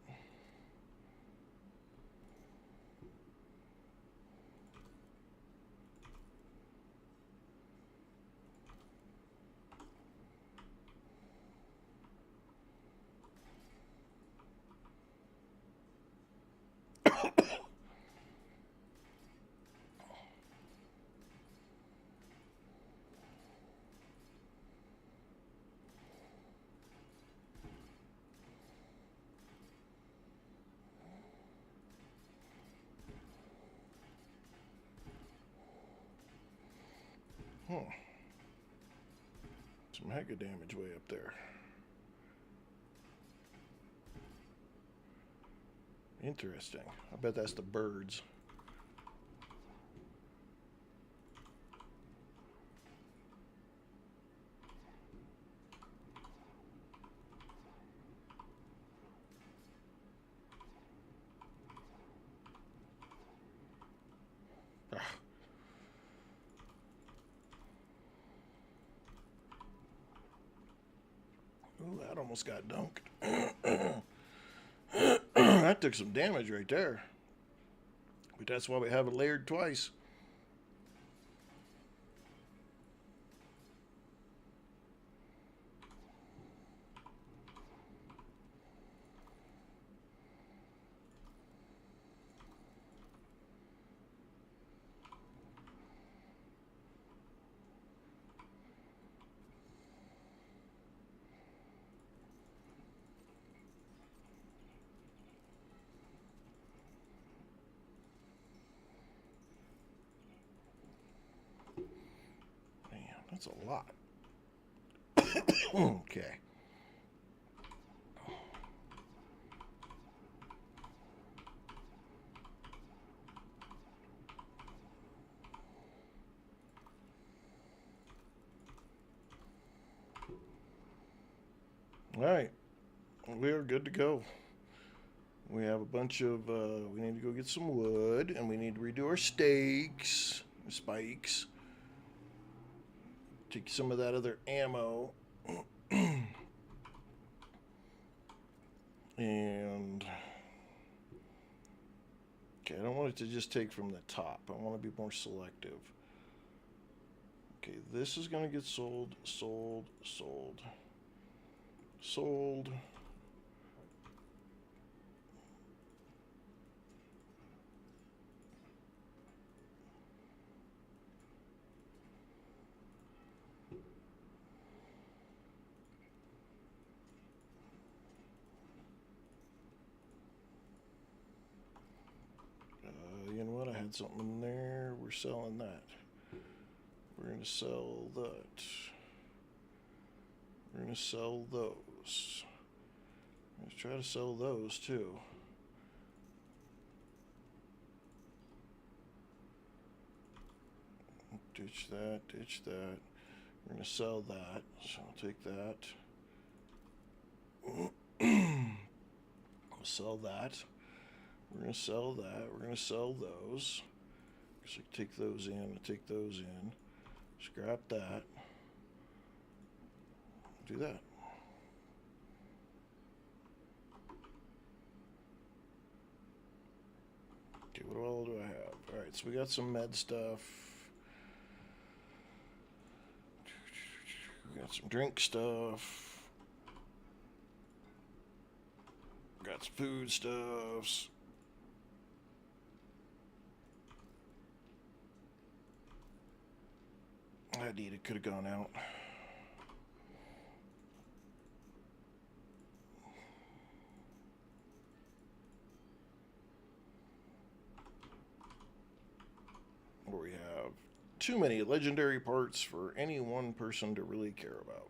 heck of damage way up there. Interesting. I bet that's the birds. Ooh, that almost got dunked. That took some damage right there. But that's why we have it layered twice. That's a lot. Okay. All right. We are good to go. We have a bunch of, we need to go get some wood, and we need to redo our spikes. Take some of that other ammo. And, okay, I don't want it to just take from the top. I want to be more selective. Okay, this is going to get sold. You know what? I had something in there. We're selling that. We're going to sell that. We're going to sell those. Let's try to sell those too. Ditch that. We're going to sell that. So I'll take that. We'll sell that. We're going to sell that. We're going to sell those. So take those in. Take those in. Scrap that. Do that. Okay, what all do I have? Alright, so we got some med stuff. We got some drink stuff. Got some food stuffs. That needed could have gone out. Where we have too many legendary parts for any one person to really care about.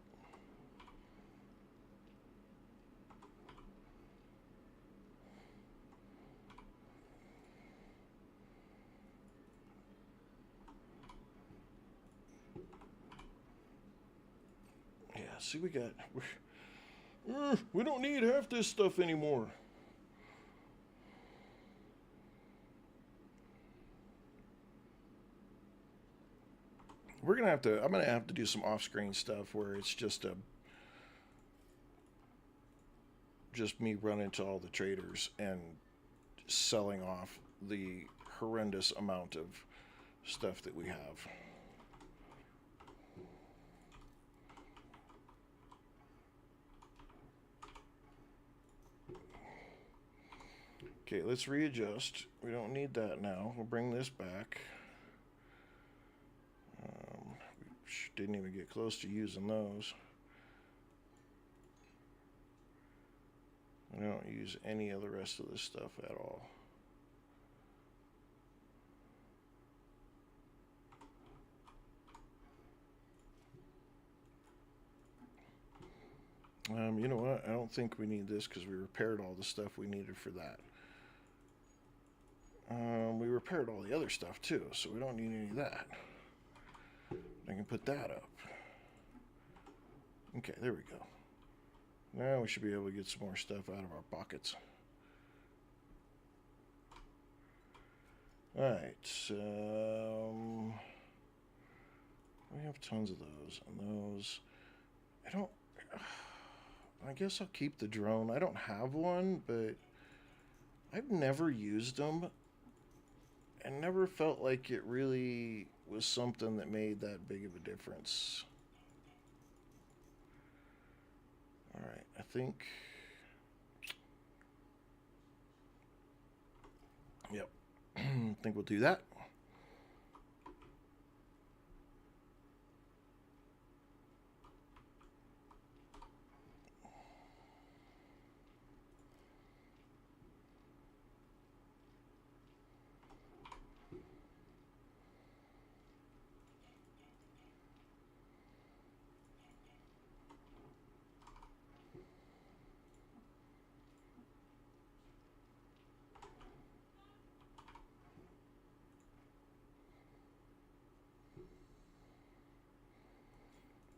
Yeah, see, we don't need half this stuff anymore. I'm gonna have to do some off-screen stuff where it's just me running to all the traders and selling off the horrendous amount of stuff that we have. Okay, let's readjust. We don't need that now. We'll bring this back. We didn't even get close to using those. I don't use any of the rest of this stuff at all. You know what? I don't think we need this because we repaired all the stuff we needed for that. We repaired all the other stuff too, so we don't need any of that. I can put that up. Okay, there we go. Now we should be able to get some more stuff out of our pockets. Alright, we have tons of those, and those, I guess I'll keep the drone. I don't have one, but I've never used them, and never felt like it really was something that made that big of a difference. Alright, I think, yep, I think we'll do that.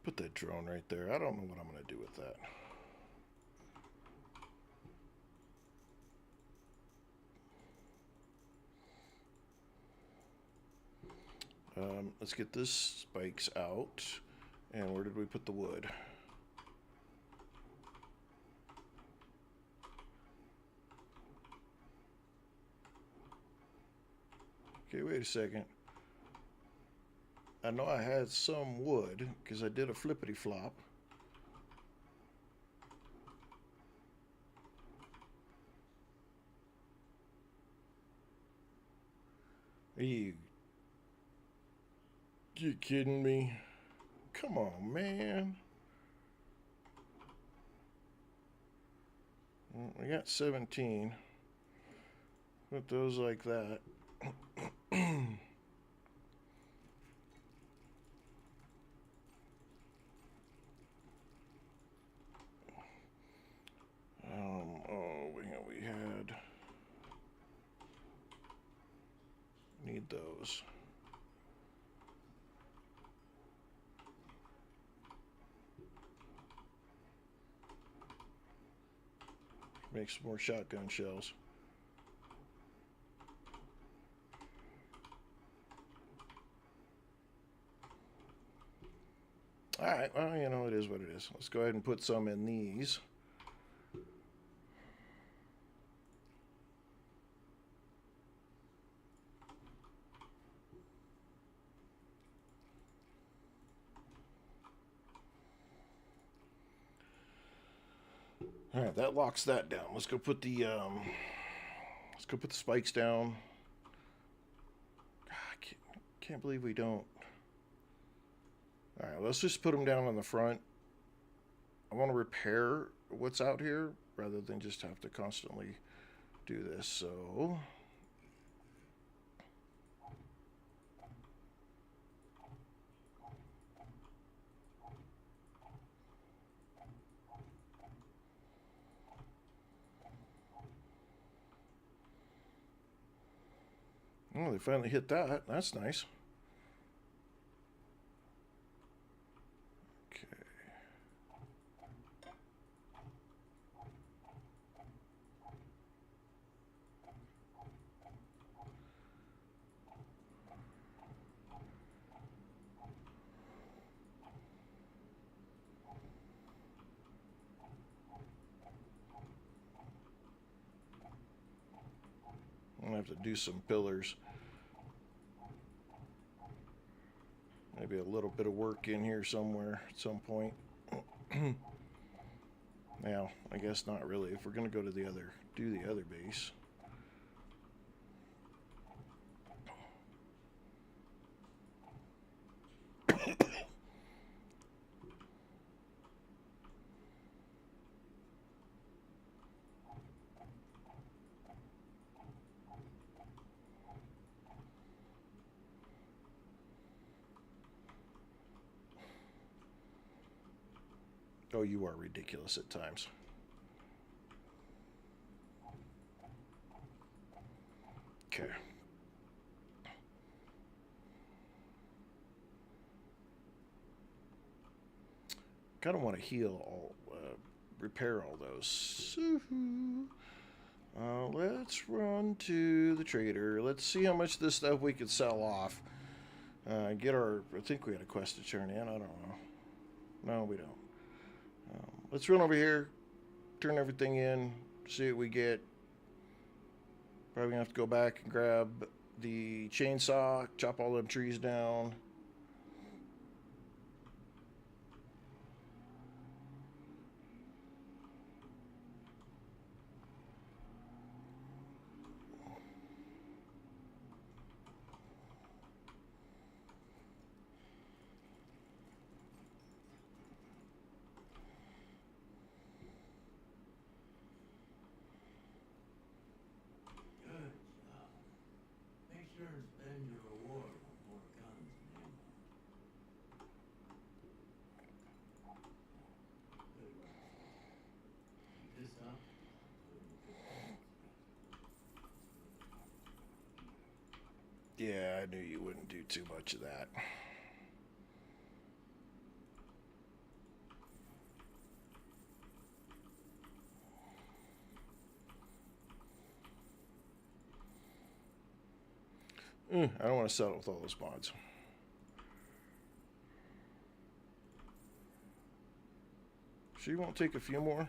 Put that drone right there. I don't know what I'm going to do with that. Let's get this spikes out. And where did we put the wood? Okay, wait a second. I know I had some wood because I did a flippity flop. Are you kidding me? Come on, man. I got 17. Put those like that. We had. Need those. Make some more shotgun shells. Alright, well, you know, it is what it is. Let's go ahead and put some in these. Alright, that locks that down. Let's go put the spikes down. God, I can't believe we don't. Alright, let's just put them down on the front. I want to repair what's out here rather than just have to constantly do this. So oh, they finally hit that. That's nice. Okay. I'm gonna have to do some pillars. Maybe a little bit of work in here somewhere at some point. Now, I guess not really. If we're gonna go to the other base. Oh, you are ridiculous at times. Okay. Kind of want to heal all, repair all those. Let's run to the trader. Let's see how much of this stuff we can sell off. Get our. I think we had a quest to turn in. I don't know. No, we don't. Let's run over here, turn everything in, see what we get. Probably gonna have to go back and grab the chainsaw, chop all them trees down. Yeah, I knew you wouldn't do too much of that. I don't want to settle with all those mods. She won't take a few more.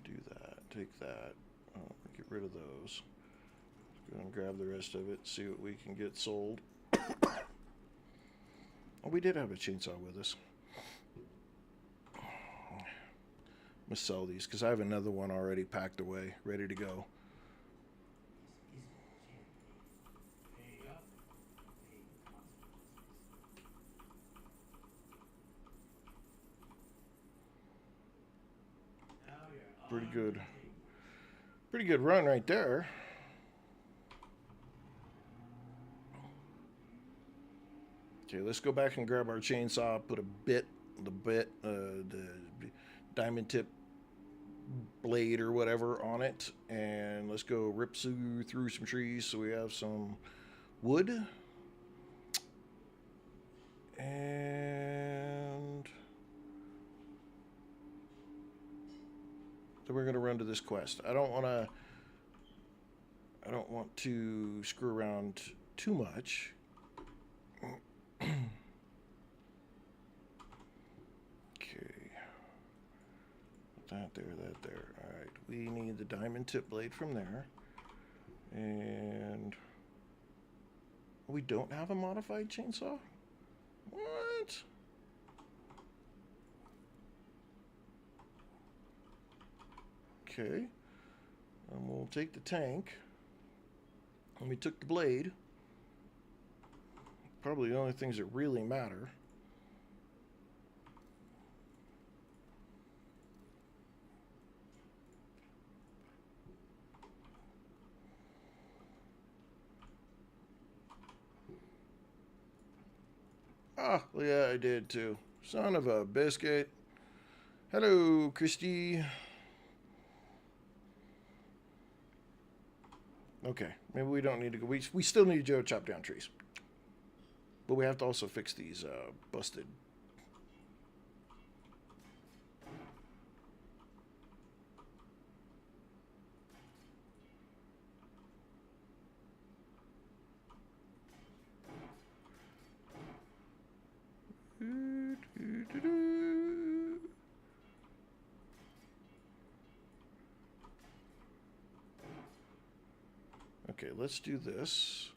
Do that. Take that. Get rid of those. Go and grab the rest of it. See what we can get sold. Oh, we did have a chainsaw with us. I'm gonna sell these because I have another one already packed away, ready to go. Pretty good. Pretty good run right there. Okay, let's go back and grab our chainsaw, put the diamond tip blade or whatever on it, and let's go rip through some trees so we have some wood. And then we're gonna run to this quest. I don't want to screw around too much. Okay. That there. Alright, we need the diamond tip blade from there. And we don't have a modified chainsaw? What? Okay. And we'll take the tank. And we took the blade. Probably the only things that really matter. Ah, yeah, I did too. Son of a biscuit. Hello, Christy. Okay, maybe we don't need to go. We still need to go chop down trees. But we have to also fix these busted. Okay, let's do this.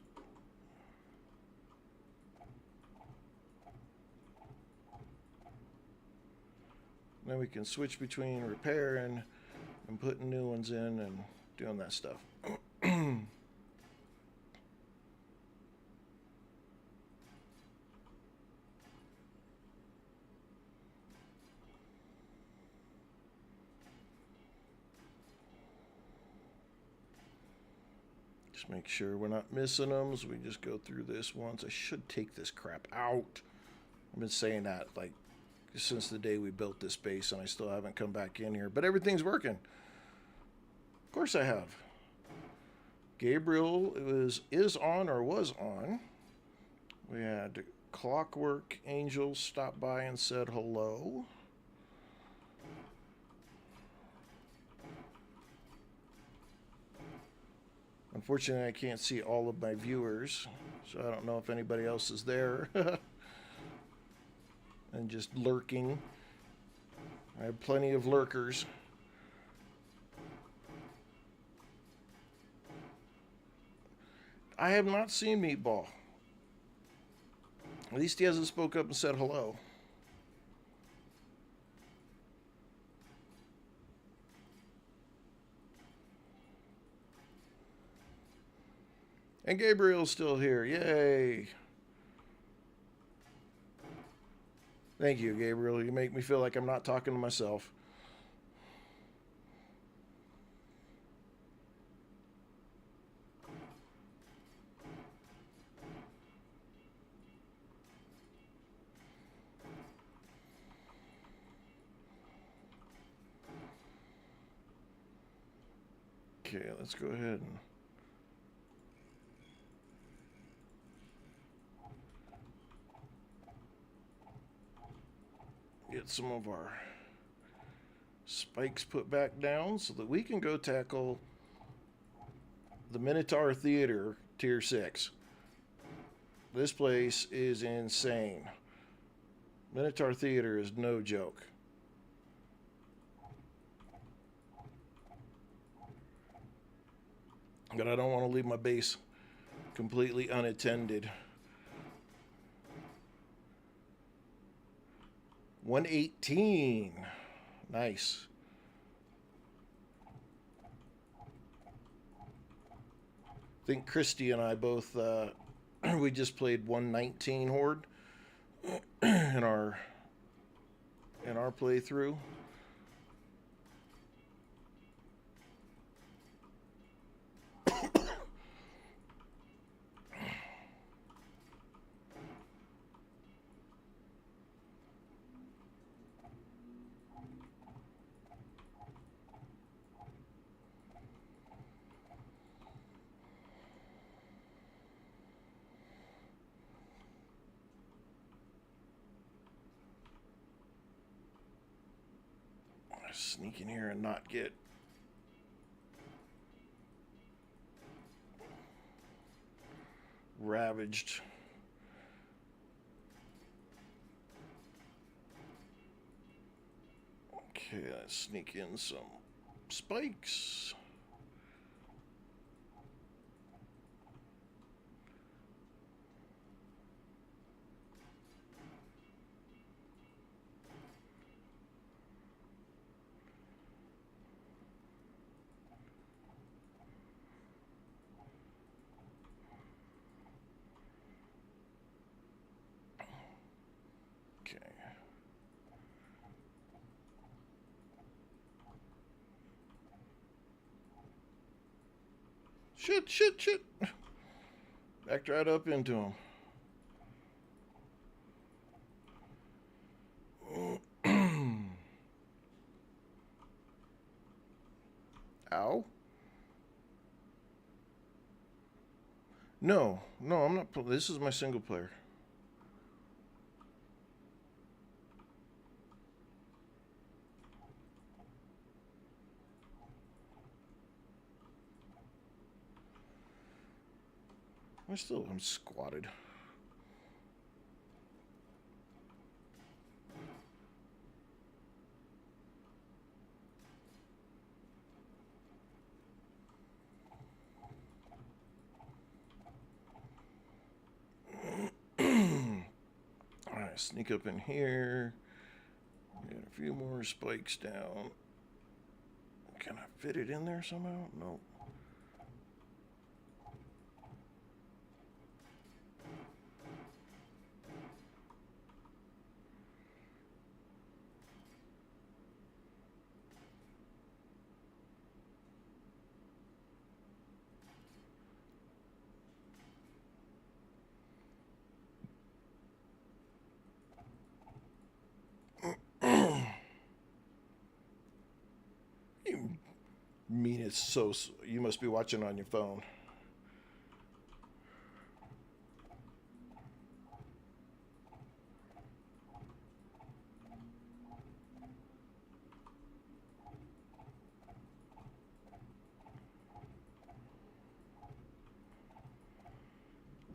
then we can switch between repairing and putting new ones in and doing that stuff. Just make sure we're not missing them, so we just go through this once. I should take this crap out. I've been saying that like since the day we built this base, and I still haven't come back in here. But everything's working. Of course I have. Gabriel is on or was on. We had Clockwork Angel stop by and said hello. Unfortunately, I can't see all of my viewers, so I don't know if anybody else is there. And just lurking. I have plenty of lurkers. I have not seen Meatball. At least he hasn't spoke up and said hello. And Gabriel's still here. Yay. Thank you, Gabriel. You make me feel like I'm not talking to myself. Okay, let's go ahead and get some of our spikes put back down so that we can go tackle the Minotaur Theater Tier 6. This place is insane. Minotaur Theater is no joke. But I don't want to leave my base completely unattended. 118. Nice. I think Christy and I both, we just played 119 Horde in our playthrough. Sneak in here and not get ravaged. Okay, let's sneak in some spikes. Shit. Backed right up into him. Ow. No, I'm not. This is my single player. I'm squatted. Alright, sneak up in here. Get a few more spikes down. Can I fit it in there somehow? No. You mean it's so. You must be watching on your phone.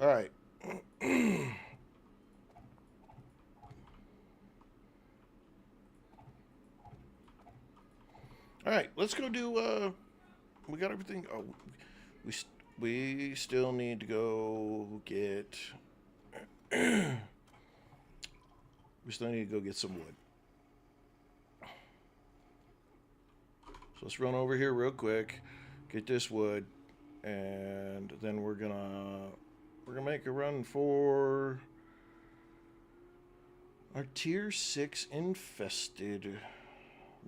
All right. All right. Let's go do. We got everything. Oh, we we still need to go get. We still need to go get some wood. So let's run over here real quick, get this wood, and then we're gonna make a run for our tier 6 infested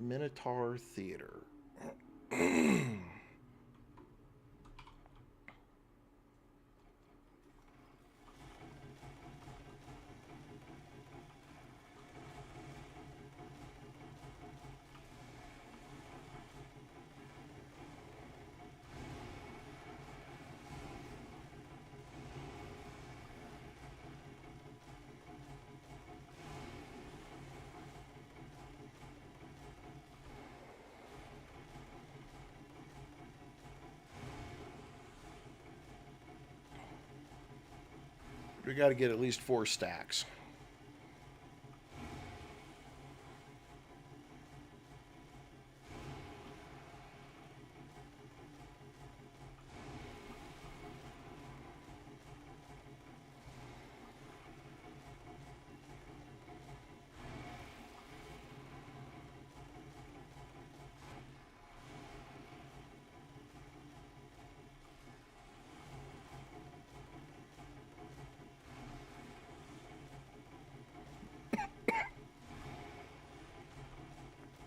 Minotaur Theater. We got to get at least 4 stacks.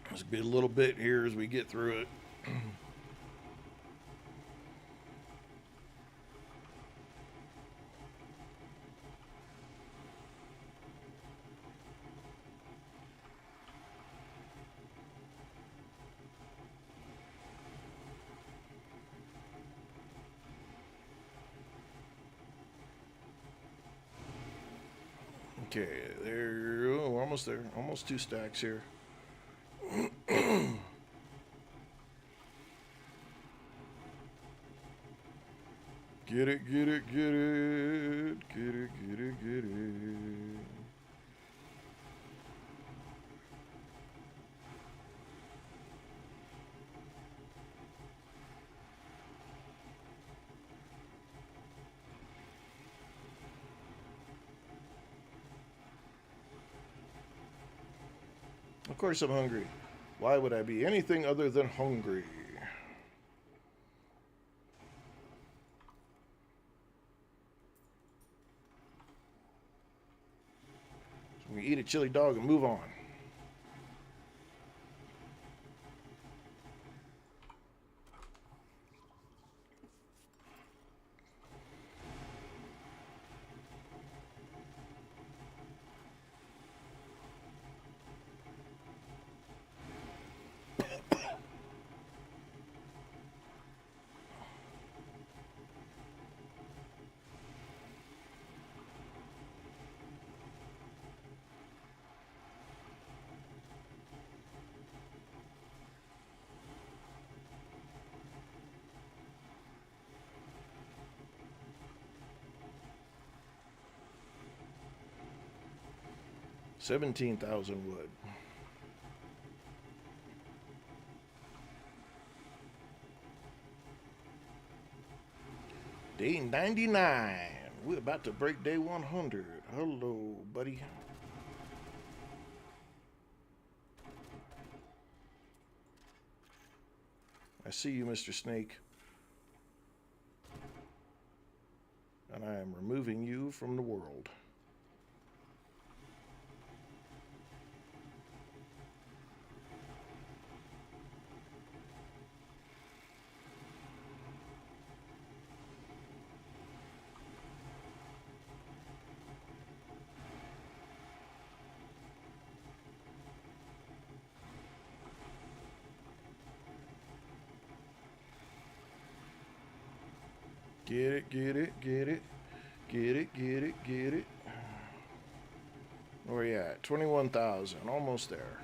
There's be a little bit here as we get through it. Okay, there. Oh, we're almost there. Almost 2 stacks here. Get it, get it, get it. Get it, get it, get it. Of course I'm hungry. Why would I be anything other than hungry? So we eat a chili dog and move on. $17,000 wood. Day 99. We're about to break day 100. Hello, buddy. I see you, Mr. Snake. And I am removing you from the world. Get it, get it, get it. Get it, get it, get it. Where you at? 21,000. Almost there.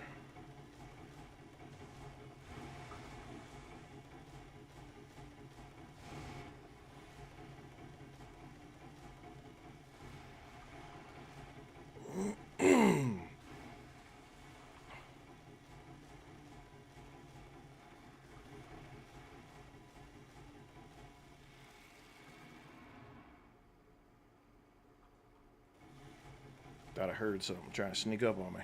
Thought I heard something trying to sneak up on me.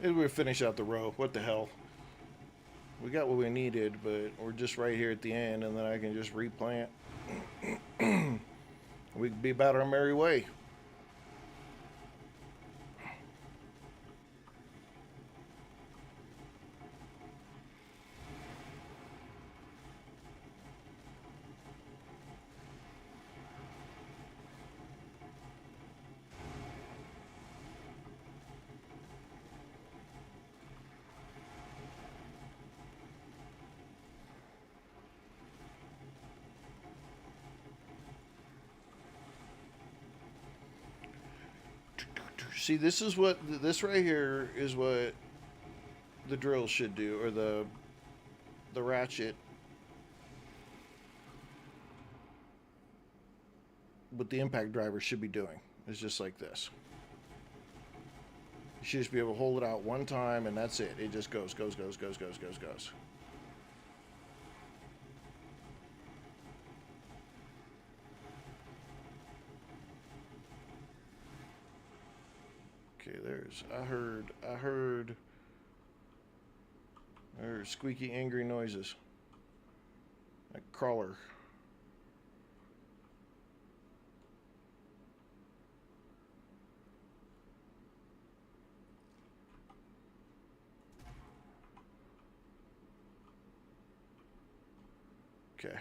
Maybe we'll finish out the row. What the hell? We got what we needed, but we're just right here at the end, and then I can just replant. We could be about our merry way. See, this right here is what the drill should do, or the ratchet. What the impact driver should be doing is just like this. You should just be able to hold it out one time, and that's it. It just goes, goes, goes, goes, goes, goes, goes. Okay, I heard squeaky, angry noises. Like crawler. Okay.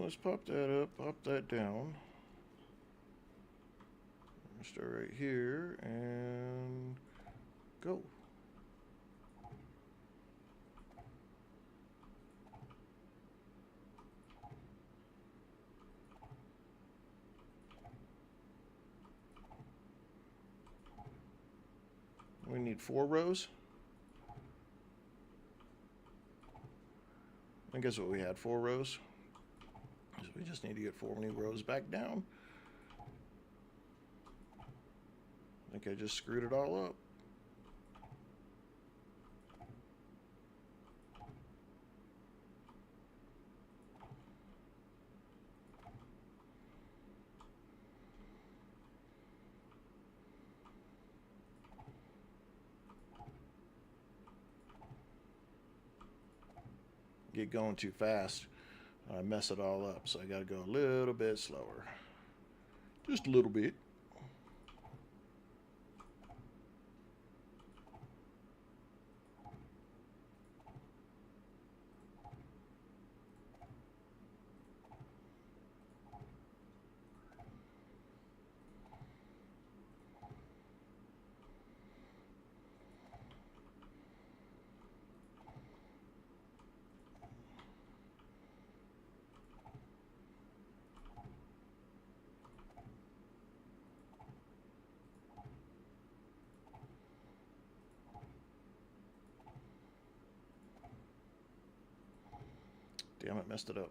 Let's pop that up, pop that down. Start right here and go. We need 4 rows. I guess what we had, 4 rows. So we just need to get 4 new rows back down. I think I just screwed it all up. Get going too fast, I mess it all up. So I got to go a little bit slower. Just a little bit. Damn it, messed it up.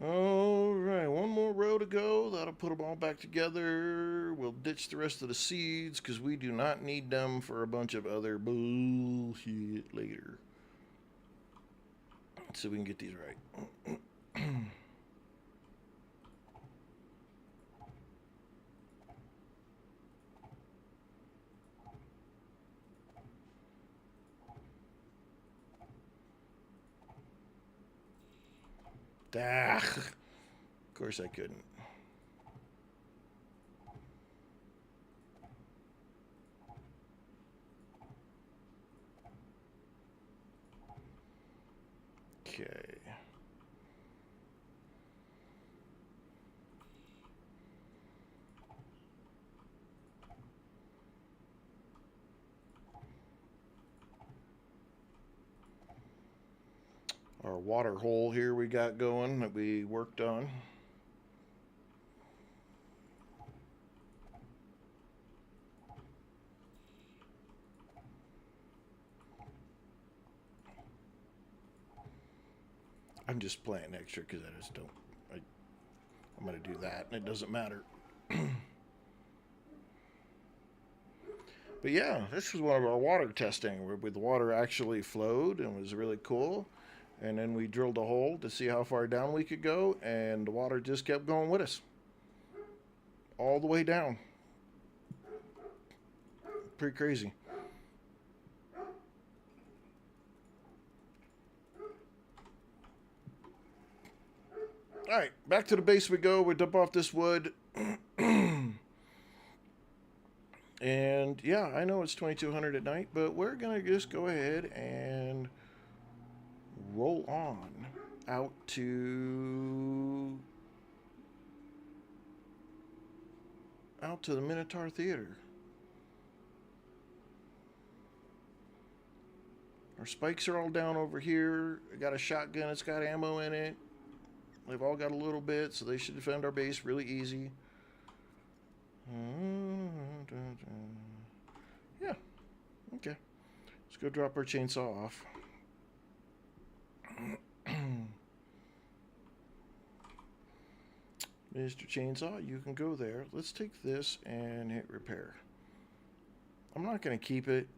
All right, one more row to go. That'll put them all back together. We'll ditch the rest of the seeds because we do not need them for a bunch of other bullshit later. Let's see if we can get these right. Of course I couldn't. Okay. Our water hole here we got going that we worked on. I'm just playing extra because I just don't. I'm going to do that, and it doesn't matter. But yeah, this was one of our water testing where the water actually flowed and was really cool. And then we drilled a hole to see how far down we could go, and the water just kept going with us. All the way down. Pretty crazy. Alright, back to the base we go. We dump off this wood. And yeah, I know it's 2200 at night, but we're going to just go ahead and roll on out to the Minotaur Theater. Our spikes are all down over here. I got a shotgun, it's got ammo in it. They've all got a little bit, so they should defend our base really easy. Yeah. Okay. Let's go drop our chainsaw off. Mr. Chainsaw, you can go there. Let's take this and hit repair. I'm not going to keep it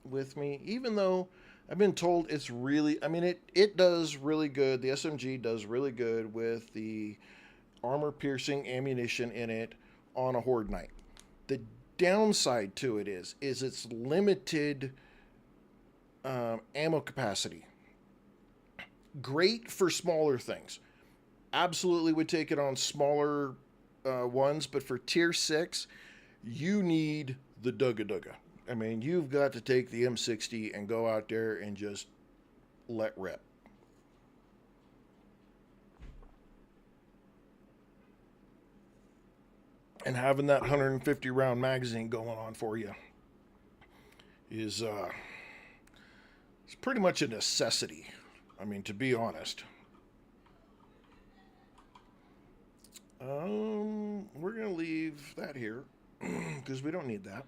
with me, even though I've been told it's really, I mean, it does really good. The SMG does really good with the armor-piercing ammunition in it on a Horde Night. The downside to it is its limited ammo capacity. Great for smaller things. Absolutely would take it on smaller ones, but for tier 6, you need the Dugga Dugga. I mean, you've got to take the M60 and go out there and just let rip. And having that 150 round magazine going on for you is it's pretty much a necessity. I mean, to be honest. We're going to leave that here because we don't need that.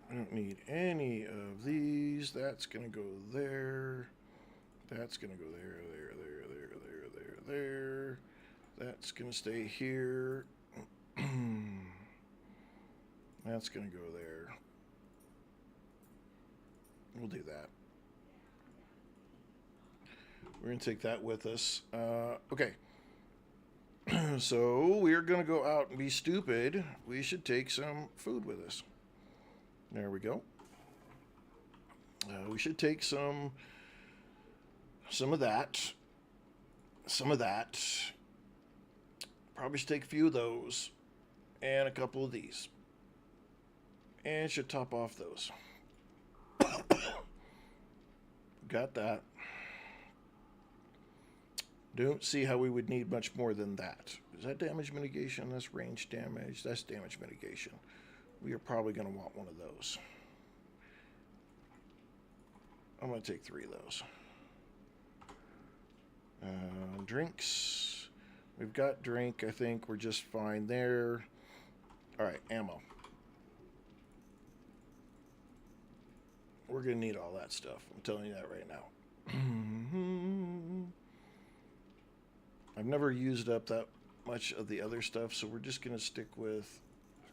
I don't need any of these. That's going to go there. That's going to go there, there. That's going to stay here. That's going to go there. We'll do that. We're going to take that with us. Okay. So we're going to go out and be stupid. We should take some food with us. There we go. We should take some of that. Some of that. Probably should take a few of those. And a couple of these. And should top off those. Got that. Don't see how we would need much more than that. Is that damage mitigation? That's range damage. That's damage mitigation. We are probably going to want one of those. I'm going to take 3 of those. Drinks. We've got drink. I think we're just fine there. All right, ammo. We're going to need all that stuff. I'm telling you that right now. I've never used up that much of the other stuff, so we're just going to stick with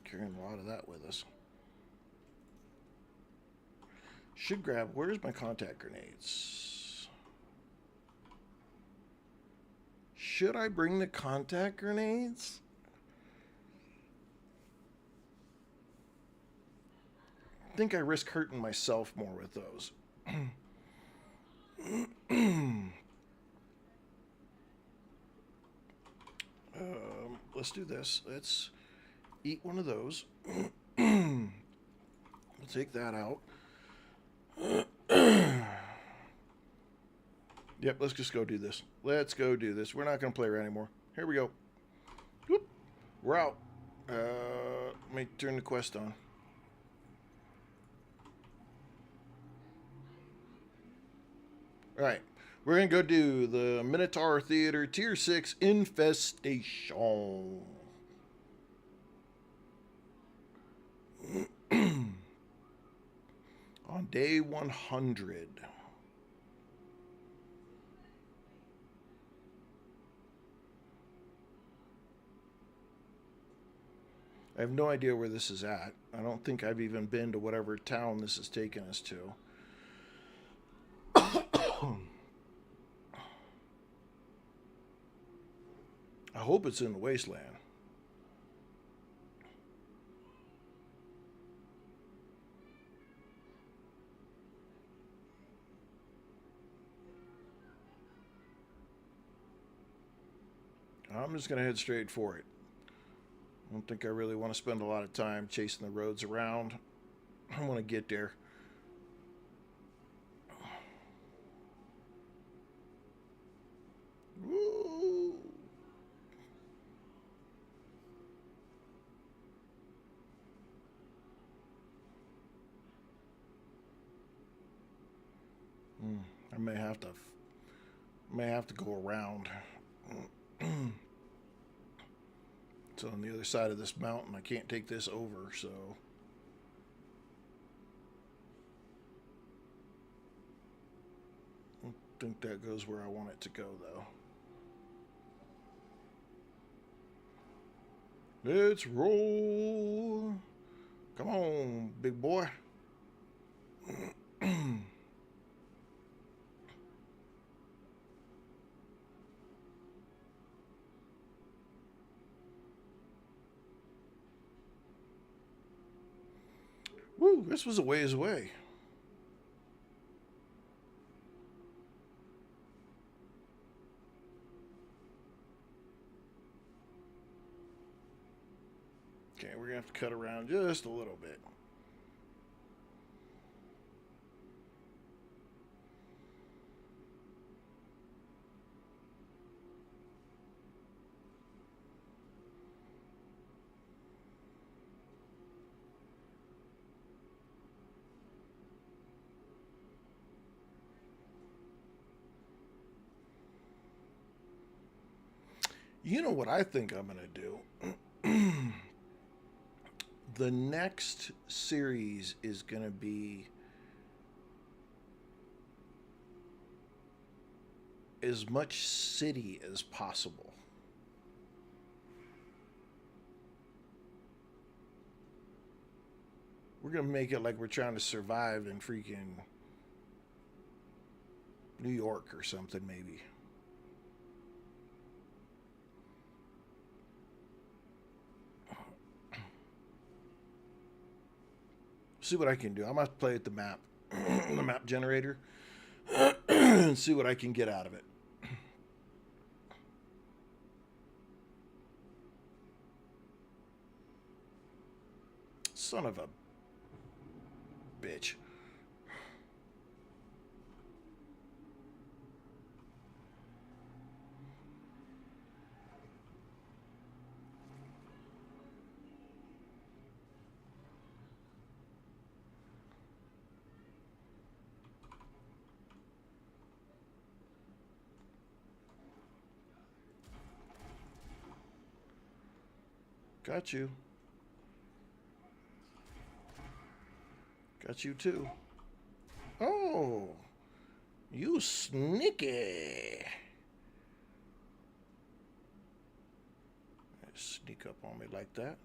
carrying a lot of that with us. Should grab... Where's my contact grenades? Should I bring the contact grenades? I think I risk hurting myself more with those. Let's do this. Let's eat one of those. We'll take that out. Yep, let's just go do this. Let's go do this. We're not going to play around anymore. Here we go. Whoop. We're out. Let me turn the quest on. All right. We're going to go do the Minotaur Theater Tier 6 Infestation. On day 100. I have no idea where this is at. I don't think I've even been to whatever town this is taking us to. I hope it's in the wasteland. I'm just going to head straight for it. I don't think I really want to spend a lot of time chasing the roads around. I want to get there. Woo! I may have to go around. It's on the other side of this mountain. I can't take this over, so... I don't think that goes where I want it to go, though. Let's roll! Come on, big boy. Woo, this was a ways away. Okay, we're going to have to cut around just a little bit. You know what I think I'm going to do? The next series is going to be as much city as possible. We're going to make it like we're trying to survive in freaking New York or something, maybe. See what I can do. I'm going to play with the map, the map generator, and see what I can get out of it. Son of a bitch. Got you. Got you too. Oh, you sneaky. Sneak up on me like that.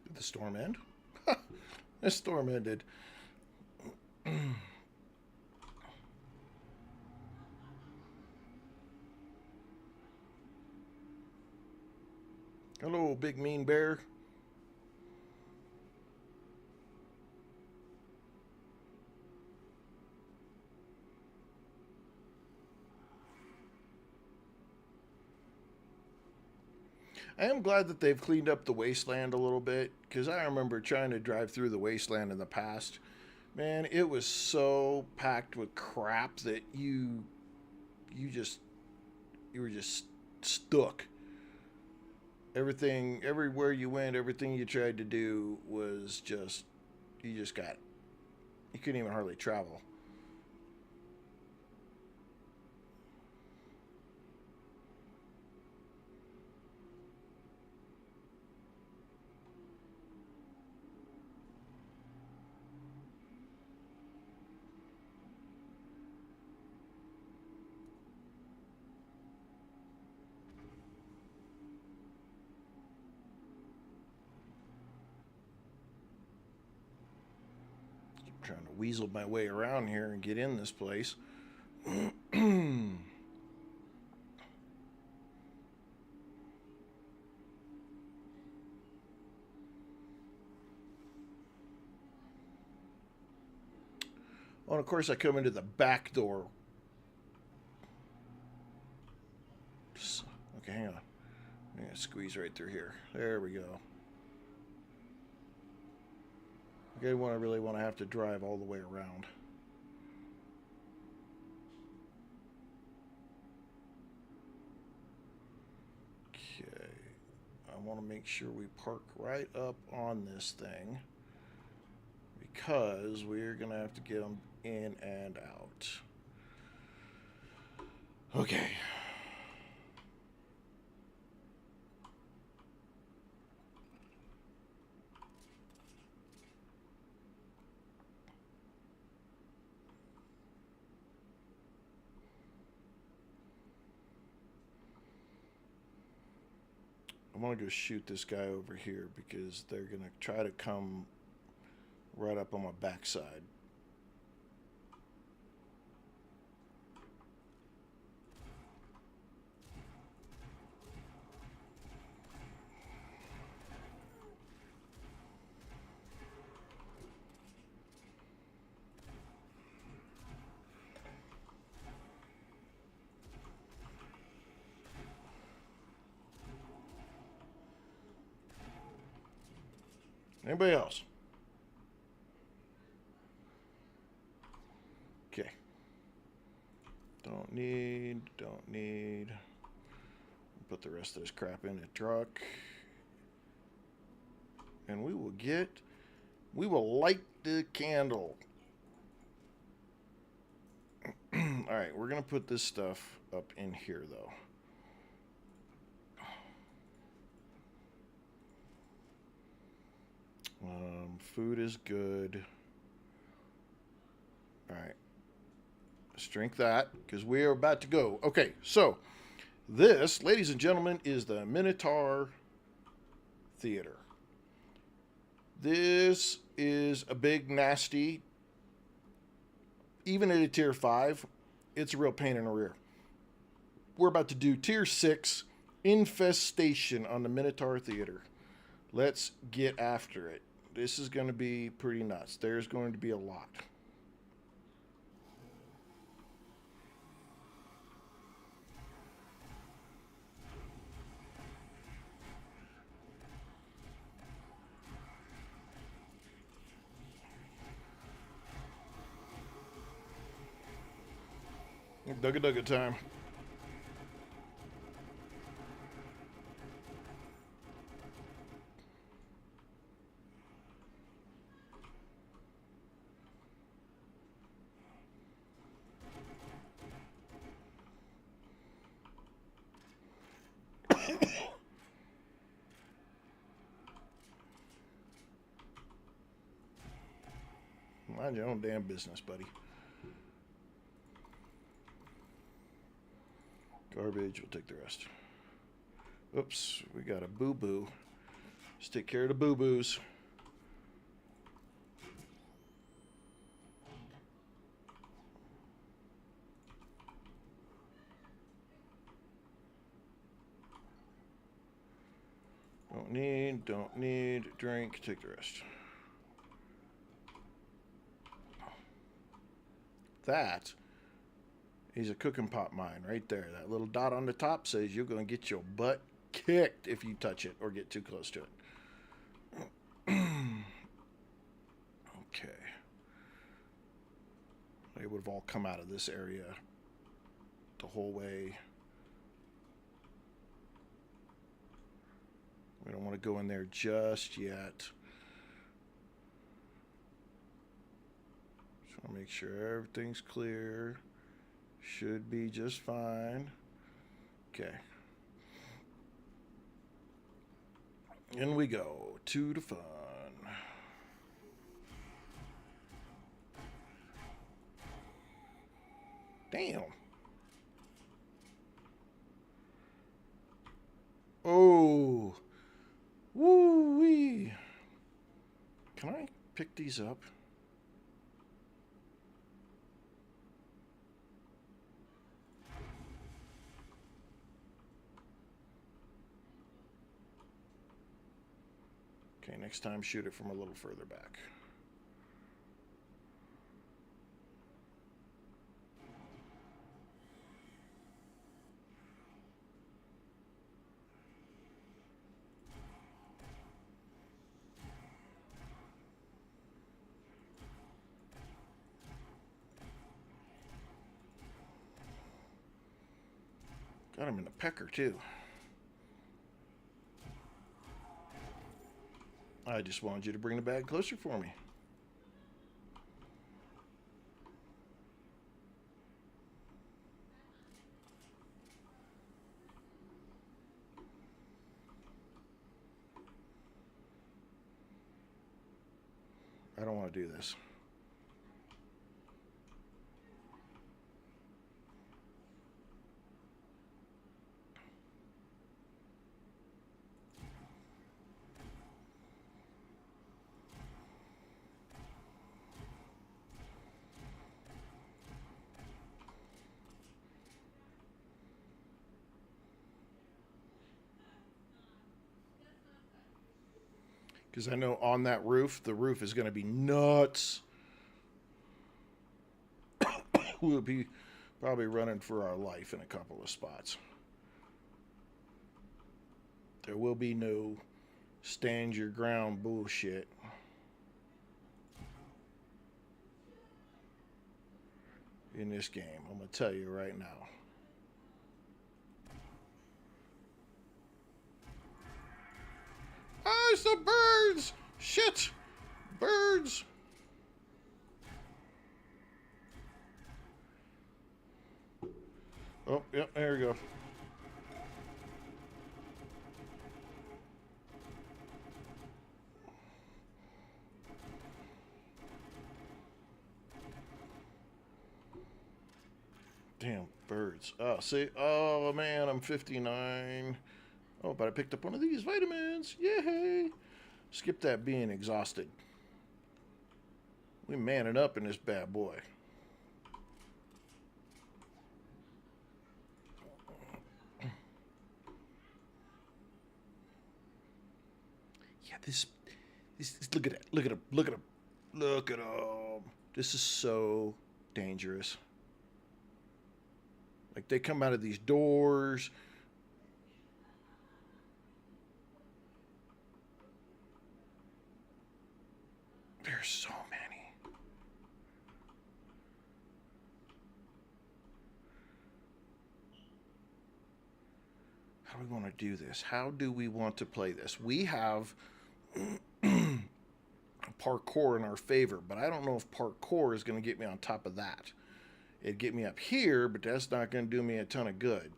Did the storm end? The storm ended. Hello, big mean bear. I am glad that they've cleaned up the wasteland a little bit, because I remember trying to drive through the wasteland in the past. Man, it was so packed with crap that you just you were just stuck. Everything, everywhere you went, everything you tried to do was just, you just got, you couldn't even hardly travel. Trying to weasel my way around here and get in this place. Oh, and of course I come into the back door. Okay, hang on. I'm gonna squeeze right through here. There we go. Okay, I really want to have to drive all the way around. Okay, I want to make sure we park right up on this thing, because we're gonna have to get them in and out. Okay. I want to go shoot this guy over here because they're going to try to come right up on my backside. Anybody else? Okay. Don't need. Put the rest of this crap in the truck. And we will light the candle. Alright, we're going to put this stuff up in here, though. Food is good. Alright. Let's drink that, because we are about to go. Okay, so this, ladies and gentlemen, is the Minotaur Theater. This is a big, nasty, even at a tier 5, it's a real pain in the rear. We're about to do tier 6, Infestation on the Minotaur Theater. Let's get after it. This is going to be pretty nuts. There's going to be a lot. Dugga time. Mind your own damn business, buddy. Garbage, we'll take the rest. Oops, we got a boo-boo. Let's take care of the boo-boos. Don't need, drink, take the rest. That is a cooking pot mine right there. That little dot on the top says you're going to get your butt kicked if you touch it or get too close to it. Okay. They would have all come out of this area the whole way. We don't want to go in there just yet. Just want to make sure everything's clear. Should be just fine. Okay. In we go to the fun. Damn. Oh. Woo-wee. Can I pick these up? Okay, next time shoot it from a little further back. Got him in the pecker, too. I just wanted you to bring the bag closer for me. I don't want to do this. Because I know on that roof, the roof is going to be nuts. We'll be probably running for our life in a couple of spots. There will be no stand your ground bullshit. In this game, I'm going to tell you right now. Oh, it's the birds! Shit! Birds! Oh, yep, there we go. Damn birds. Oh, see? Oh, man, I'm 59. Oh, but I picked up one of these vitamins. Yay! Skip that being exhausted. We manning up in this bad boy. Yeah, this look at it. Look at him. Look at him. Look at him. This is so dangerous. Like, they come out of these doors. There's so many. How do we want to do this? How do we want to play this? We have parkour in our favor, but I don't know if parkour is going to get me on top of that. It'd get me up here, but that's not going to do me a ton of good.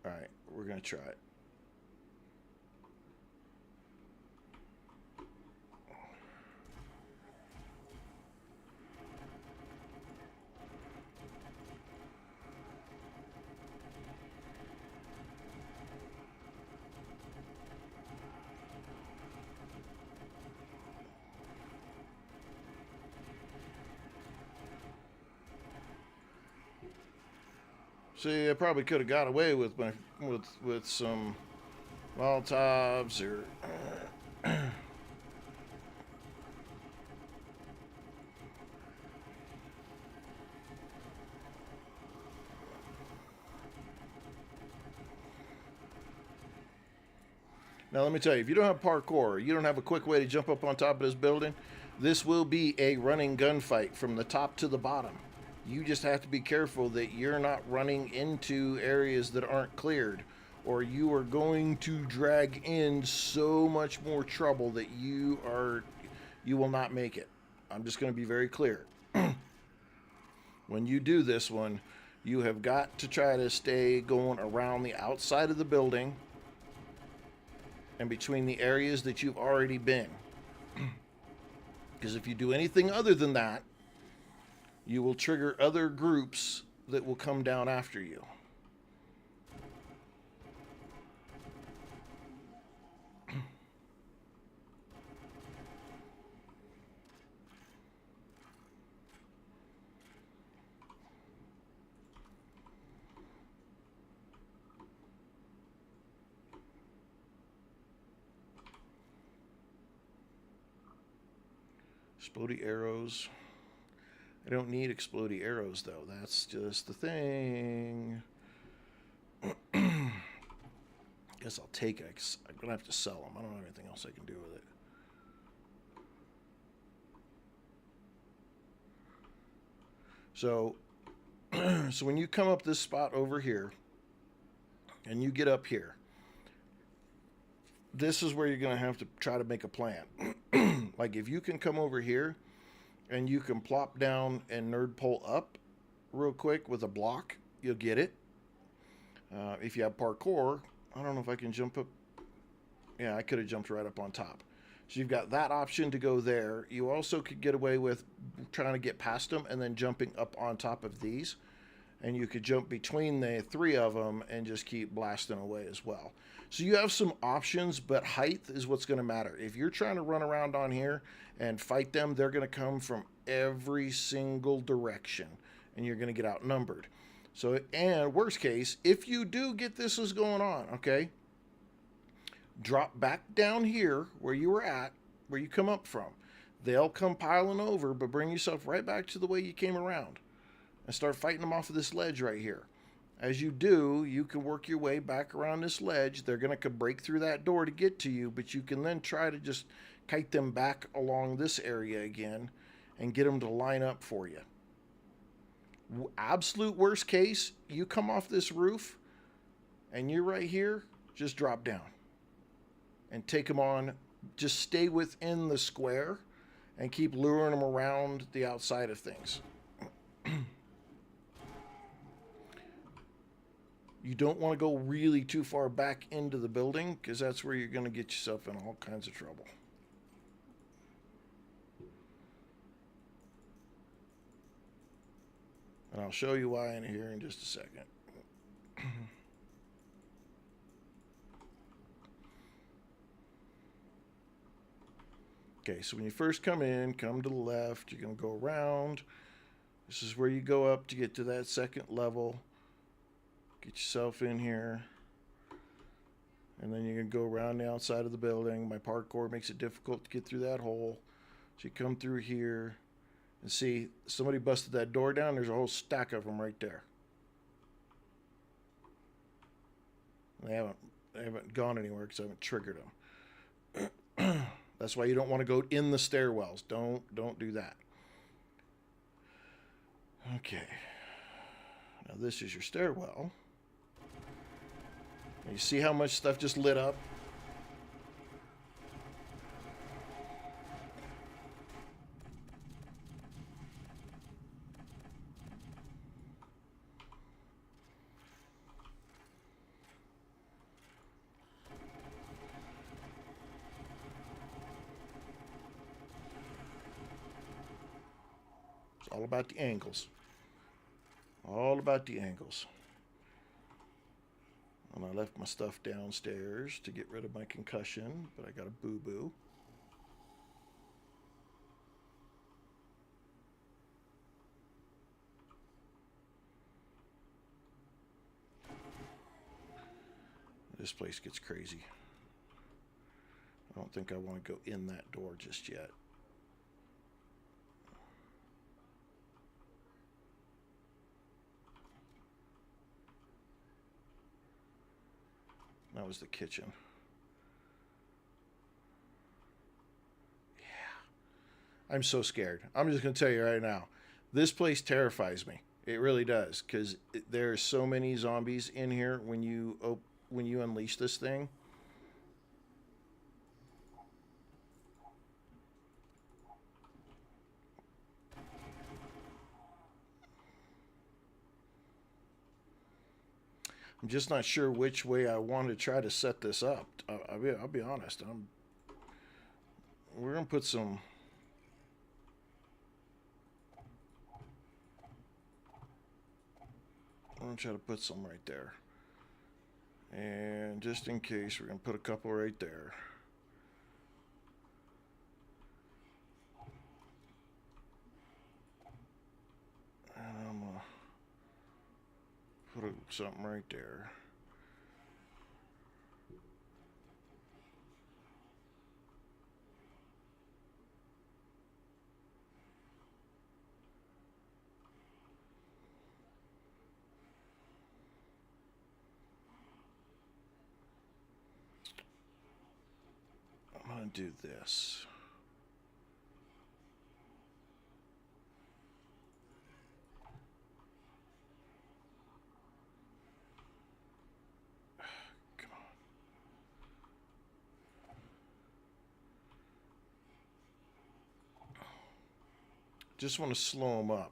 All right, we're going to try it. See, I probably could have got away with my with some Molotovs or. Now, let me tell you, if you don't have parkour, you don't have a quick way to jump up on top of this building, this will be a running gunfight from the top to the bottom. You just have to be careful that you're not running into areas that aren't cleared, or you are going to drag in so much more trouble that you will not make it. I'm just going to be very clear. When you do this one, you have got to try to stay going around the outside of the building and between the areas that you've already been. Because if you do anything other than that, you will trigger other groups that will come down after you. Explodey arrows. I don't need explodey arrows, though. That's just the thing. Guess I'll take it. I'm going to have to sell them. I don't have anything else I can do with it. So, so when you come up this spot over here, and you get up here, this is where you're going to have to try to make a plan. Like, if you can come over here and you can plop down and nerd pull up real quick with a block, you'll get it. If you have parkour, I don't know if I can jump up. Yeah, I could have jumped right up on top. So you've got that option to go there. You also could get away with trying to get past them and then jumping up on top of these. And you could jump between the three of them and just keep blasting away as well. So you have some options, but height is what's going to matter. If you're trying to run around on here and fight them, they're going to come from every single direction, and you're going to get outnumbered. So, and worst case, if you do get this is going on, okay, drop back down here where you were at, where you come up from. They'll come piling over, but bring yourself right back to the way you came around and start fighting them off of this ledge right here. As you do, you can work your way back around this ledge. They're going to break through that door to get to you, but you can then try to just kite them back along this area again and get them to line up for you. Absolute worst case, you come off this roof and you're right here, just drop down and take them on. Just stay within the square and keep luring them around the outside of things. You don't want to go really too far back into the building, because that's where you're going to get yourself in all kinds of trouble. And I'll show you why in here in just a second. Okay, so when you first come in, come to the left, you're going to go around. This is where you go up to get to that second level. Get yourself in here. And then you can go around the outside of the building. My parkour makes it difficult to get through that hole. So you come through here and see somebody busted that door down. There's a whole stack of them right there. They haven't gone anywhere because I haven't triggered them. That's why you don't want to go in the stairwells. Don't do that. Okay. Now this is your stairwell. You see how much stuff just lit up? It's all about the angles. All about the angles. And I left my stuff downstairs to get rid of my concussion, but I got a boo-boo. This place gets crazy. I don't think I want to go in that door just yet. That was the kitchen. Yeah. I'm so scared. I'm just going to tell you right now. This place terrifies me. It really does, because there are so many zombies in here when you unleash this thing. I'm just not sure which way I want to try to set this up. I'll be honest. We're gonna put some. I'm gonna try to put some right there, and just in case, we're gonna put a couple right there. And I'm gonna put something right there. I'm gonna do this. Come on. Just want to slow them up.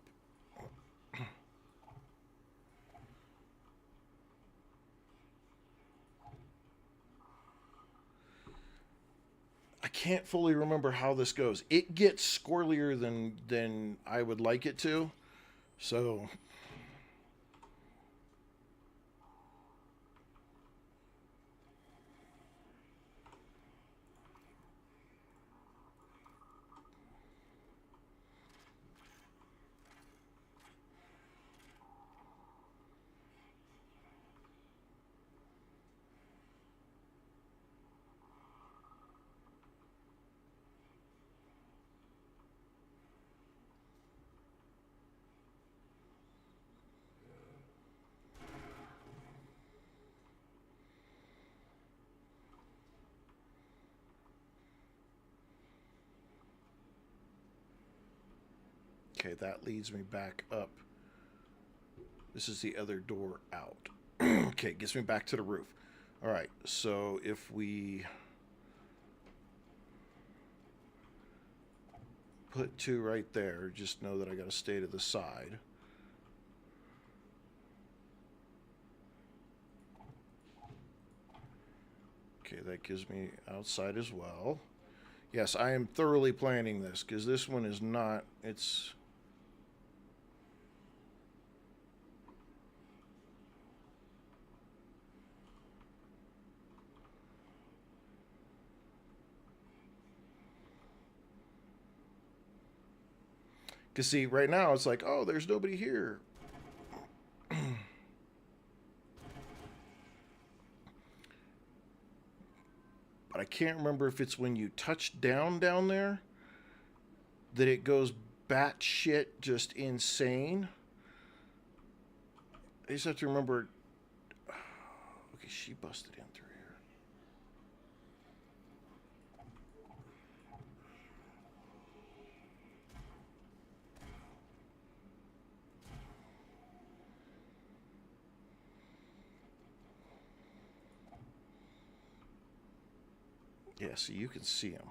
I can't fully remember how this goes. It gets squirrelier than I would like it to. So okay, that leads me back up. This is the other door out. Okay, gets me back to the roof. All right, so if we put two right there, just know that I got to stay to the side. Okay, that gives me outside as well. Yes, I am thoroughly planning this, because this one is not, it's... Because see, right now it's like, oh, there's nobody here. But I can't remember if it's when you touch down there that it goes batshit just insane. I just have to remember. Okay, she busted in through here. Yeah, so you can see him.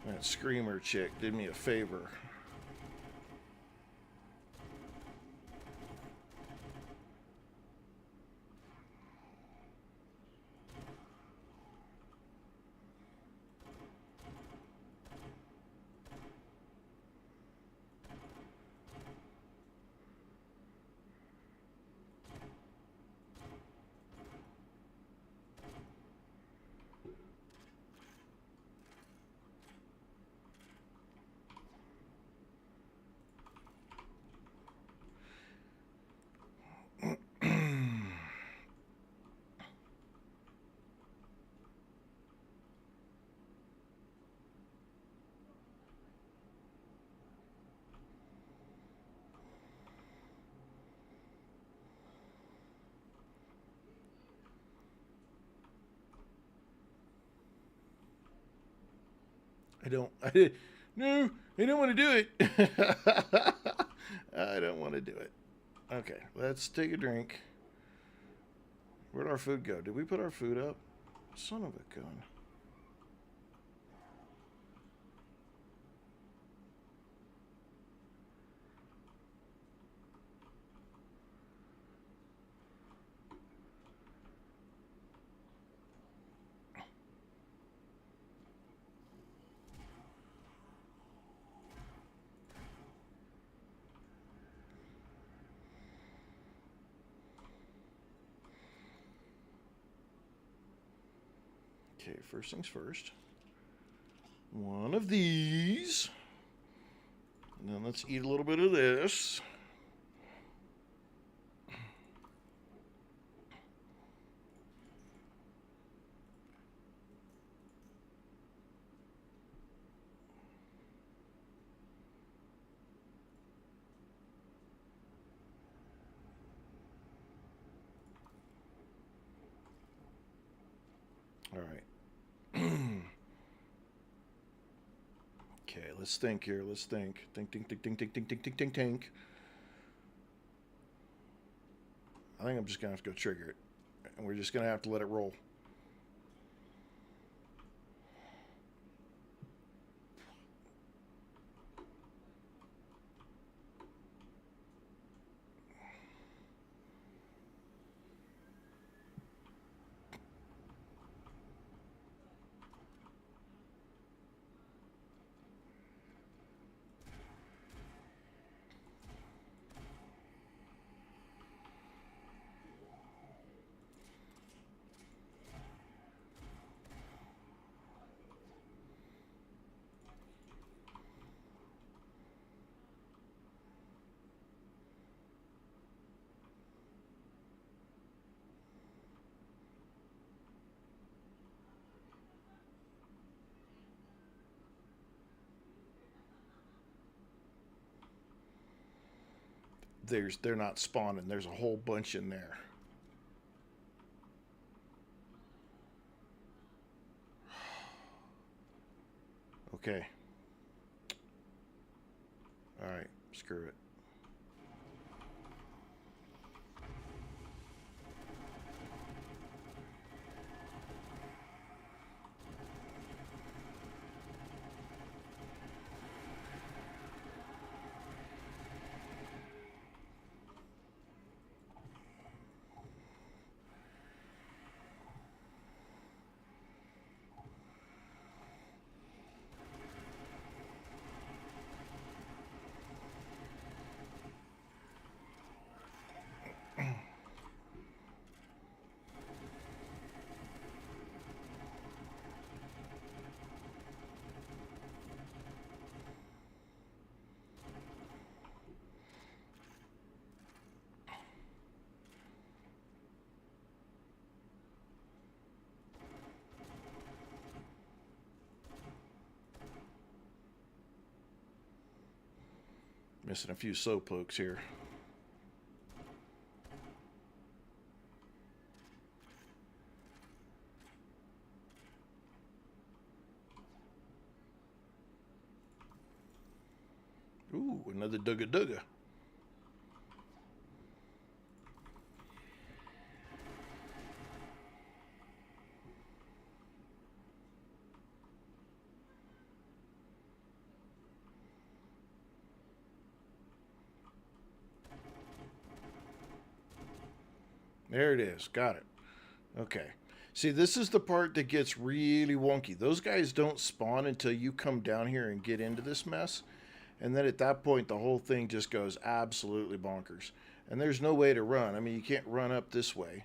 That screamer chick did me a favor. No, I don't want to do it. I don't want to do it. Okay, let's take a drink. Where'd our food go? Did we put our food up? Son of a gun. Okay, first things first. One of these. And then let's eat a little bit of this. All right. Okay, let's think here. Let's think. Think. I think I'm just going to have to go trigger it. And we're just going to have to let it roll. They're not spawning. There's a whole bunch in there. Okay. All right. Screw it. Missing a few slowpokes here. Ooh, another Dugga Dugga. There it is. Got it. Okay. See, this is the part that gets really wonky. Those guys don't spawn until you come down here and get into this mess. And then at that point, the whole thing just goes absolutely bonkers. And there's no way to run. I mean, you can't run up this way,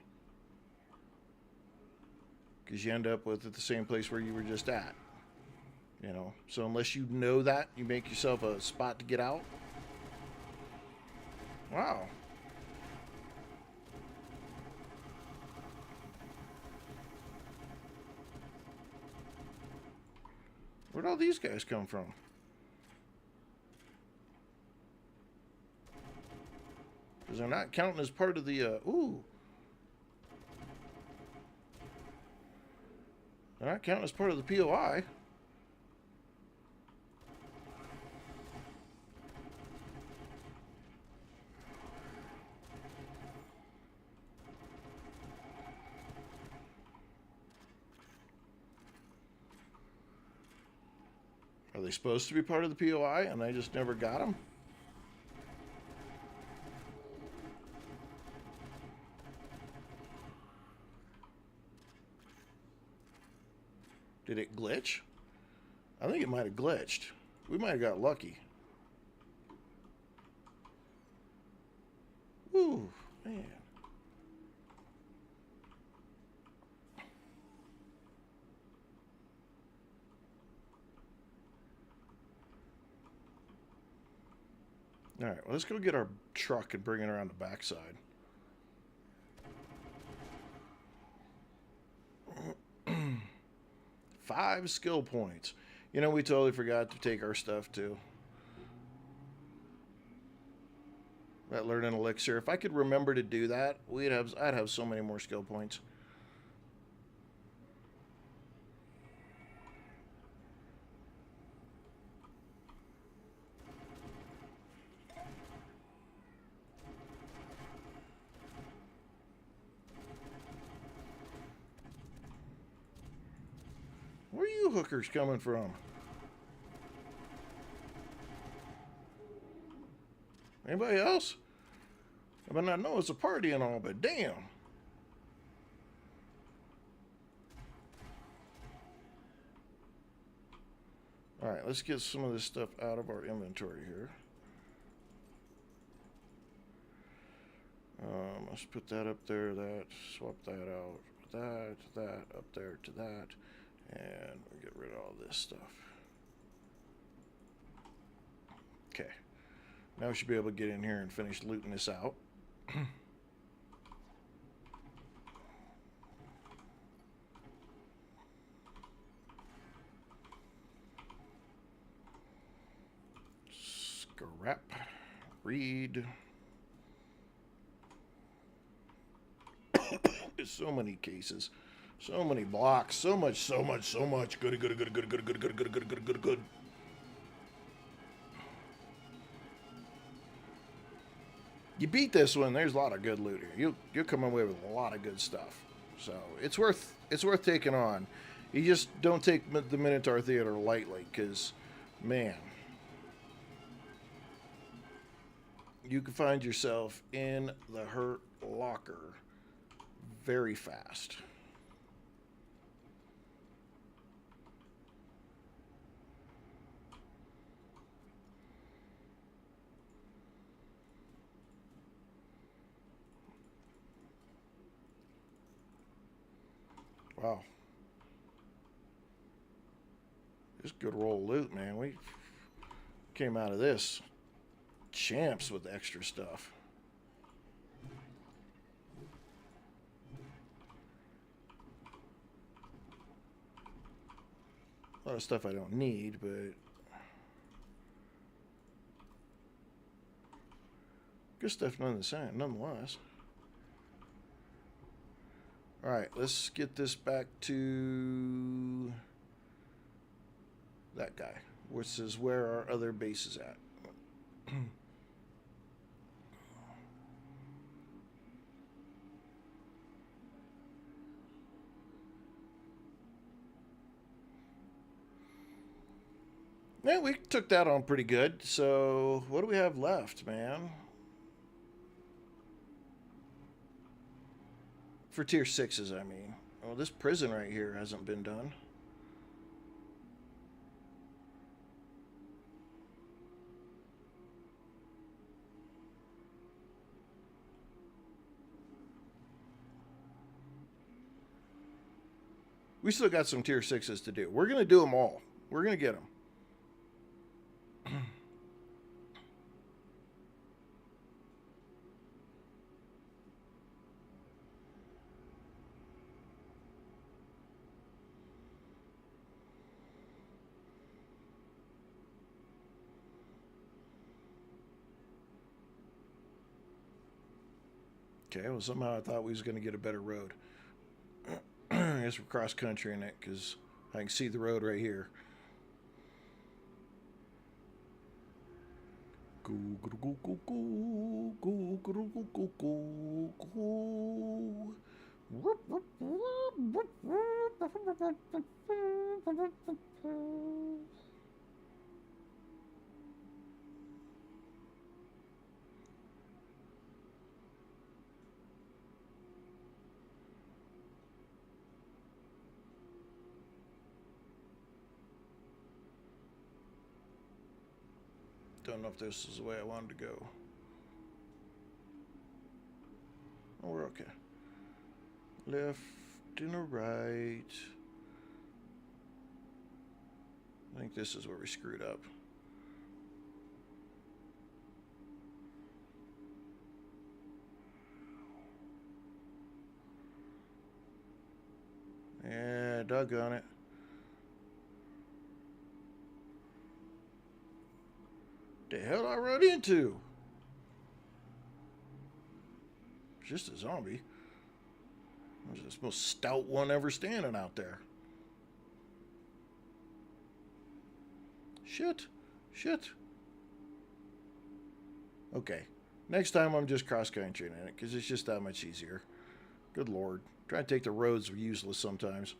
because you end up with at the same place where you were just at. You know, so unless you know that, you make yourself a spot to get out. Wow. Where'd all these guys come from? Because they're not counting as part of the, ooh. They're not counting as part of the POI. they supposed to be part of the POI and I just never got them? Did it glitch? I think it might have glitched. We might have got lucky. Woo, man. All right, well, let's go get our truck and bring it around the backside. Five skill points. You know, we totally forgot to take our stuff too. That learning elixir. If I could remember to do that, I'd have so many more skill points. Where are you hookers coming from? Anybody else? I mean, I know it's a party and all, but damn. All right, let's get some of this stuff out of our inventory here. Let's put that up there, that, swap that out, that, up there to that, and we'll get rid of all this stuff. Okay. Now we should be able to get in here and finish looting this out. Scrap. Read. There's so many cases. So many blocks. So much. Good. You beat this one, there's a lot of good loot here. You'll come away with a lot of good stuff. So it's worth taking on. You just don't take the Minotaur Theater lightly, because, man, you can find yourself in the Hurt Locker very fast. Wow. This good roll of loot, man. We came out of this champs with extra stuff. A lot of stuff I don't need, but good stuff nonetheless. All right, let's get this back to that guy, which is where our other base is at. Yeah, we took that on pretty good. So what do we have left, man? For tier 6s, I mean. Oh, this prison right here hasn't been done. We still got some tier 6s to do. We're going to do them all. We're going to get them. Okay, well, somehow I thought we was going to get a better road. I guess we're cross country in it because I can see the road right here. Don't know if this is the way I wanted to go. Oh, we're okay. Left and a right. I think this is where we screwed up. Yeah, doggone it. The hell I run into? Just a zombie. Who's the most stout one ever standing out there? Shit. Shit. Okay. Next time I'm just cross-country in it, because it's just that much easier. Good lord. Trying to take the roads are useless sometimes.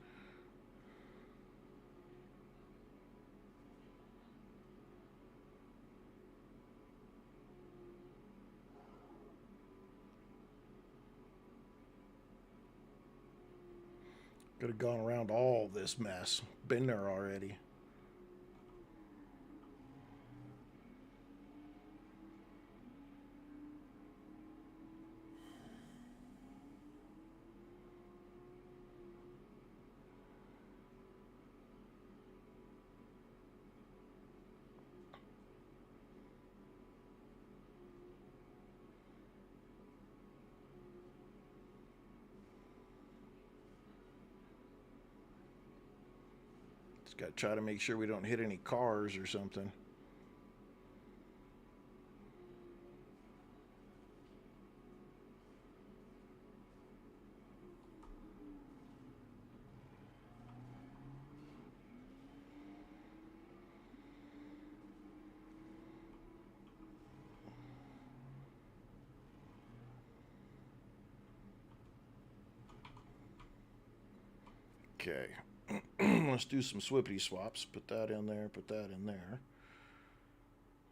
Could have gone around all this mess. Been there already. Just got to try to make sure we don't hit any cars or something. Okay. Let's do some swippity swaps. Put that in there. Put that in there.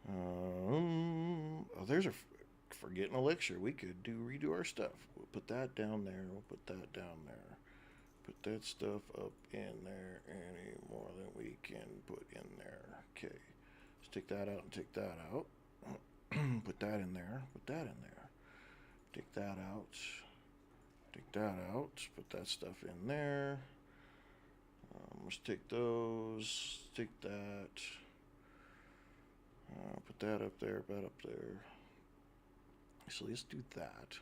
Oh, there's a forgetting elixir. We could redo our stuff. We'll put that down there. We'll put that down there. Put that stuff up in there any more than we can put in there. Okay. Let's take that out and take that out. Put that in there. Put that in there. Take that out. Take that out. Put that stuff in there. Let's take those. Take that. Put that up there. That up there. So let's do that.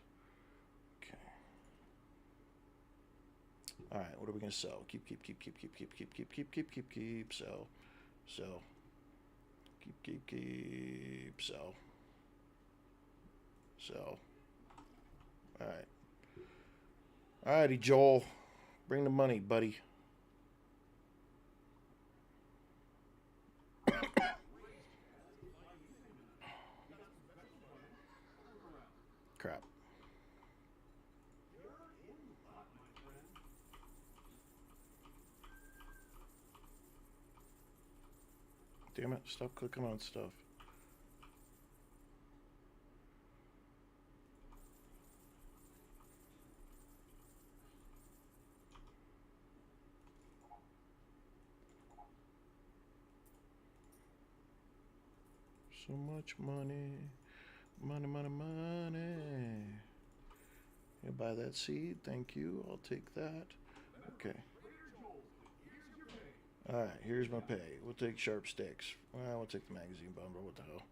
Okay. All right. What are we gonna sell? Keep. Sell. Sell. Keep. Sell. Sell. All right. Alrighty, Joel. Bring the money, buddy. Crap. Damn it. Stop clicking on stuff. So much money. Money. You buy that seed? Thank you. I'll take that. Okay. Alright, here's my pay. We'll take sharp sticks. Well, we'll take the magazine bundle. What the hell?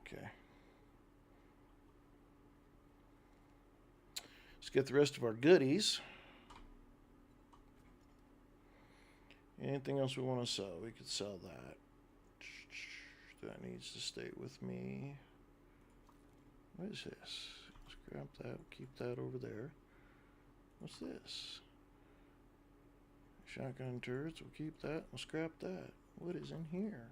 Okay. Let's get the rest of our goodies. Anything else we want to sell? We could sell that. That needs to stay with me. What is this? Scrap that. Keep that over there. What's this? Shotgun turrets. We'll keep that. We'll scrap that. What is in here?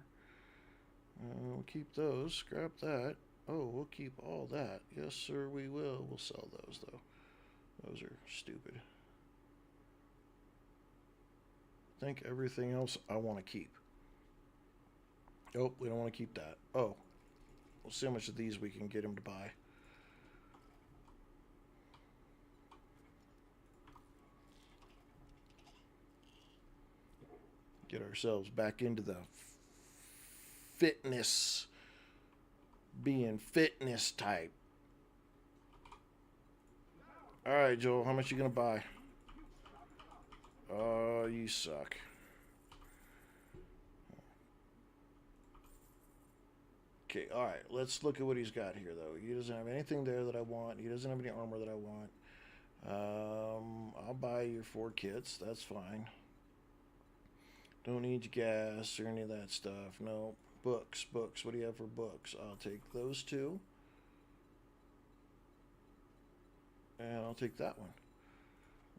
We'll keep those. Scrap that. Oh, we'll keep all that. Yes, sir, we will. We'll sell those, though. Those are stupid. I think everything else I want to keep. Oh, we don't want to keep that. Oh. We'll see how much of these we can get him to buy. Get ourselves back into the fitness, being fitness type. All right, Joel, how much you gonna buy? Oh, you suck. Okay, all right. Let's look at what he's got here, though. He doesn't have anything there that I want. He doesn't have any armor that I want. I'll buy your 4 kits. That's fine. Don't need gas or any of that stuff. No. Books. Books. What do you have for books? I'll take those 2. And I'll take that one.